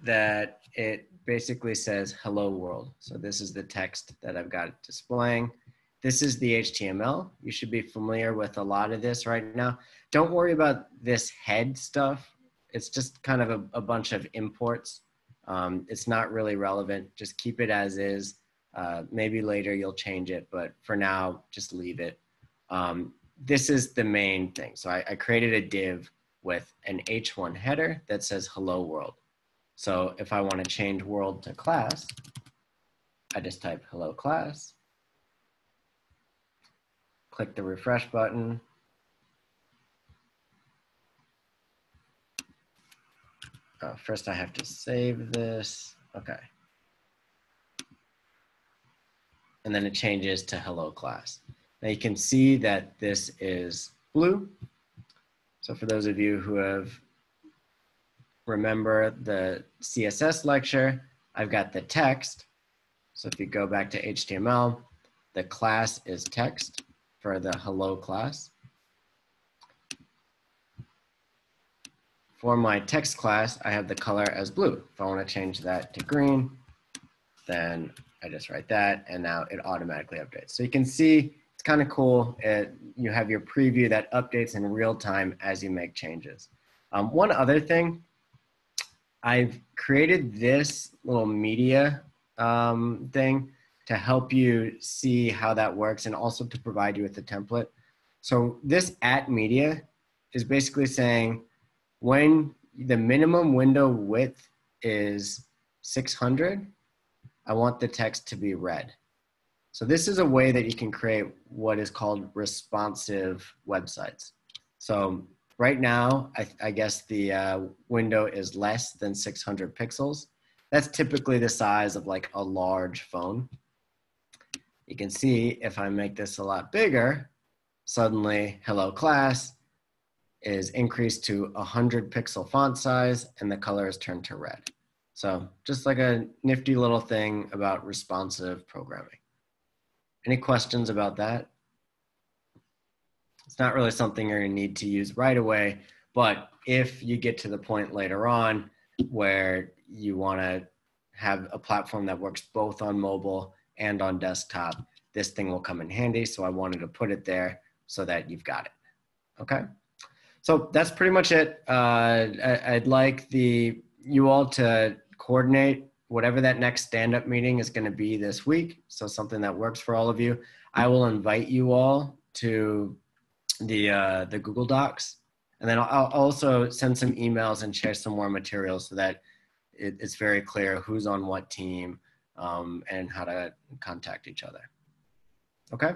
Speaker 1: that it basically says hello world. So this is the text that I've got displaying. This is the HTML. You should be familiar with a lot of this right now. Don't worry about this head stuff. It's just kind of a bunch of imports It's not really relevant. Just keep it as is. Maybe later you'll change it, but for now, just leave it. This is the main thing. So I created a div with an H1 header that says hello world. So if I want to change world to class, I just type hello class, click the refresh button. First I have to save this. Okay. And then it changes to hello class. Now you can see that this is blue. So for those of you who have remember the CSS lecture, I've got the text. So if you go back to HTML, the class is text for the hello class. For my text class, I have the color as blue. If I want to change that to green, then I just write that, and now it automatically updates. So you can see it's kind of cool. You have your preview that updates in real time as you make changes. One other thing, I've created this little media thing to help you see how that works and also to provide you with a template. So this @media is basically saying when the minimum window width is 600, I want the text to be red. So this is a way that you can create what is called responsive websites. So right now, I guess the window is less than 600 pixels. That's typically the size of like a large phone. You can see if I make this a lot bigger, suddenly hello class is increased to 100 pixel font size and the color is turned to red. So just like a nifty little thing about responsive programming. Any questions about that? It's not really something you're gonna need to use right away, but if you get to the point later on where you wanna have a platform that works both on mobile and on desktop, this thing will come in handy. So I wanted to put it there so that you've got it, okay? So that's pretty much it. I'd like you all to coordinate whatever that next stand-up meeting is gonna be this week. So something that works for all of you. I will invite you all to the Google Docs. And then I'll also send some emails and share some more materials so that it's very clear who's on what team and how to contact each other. Okay?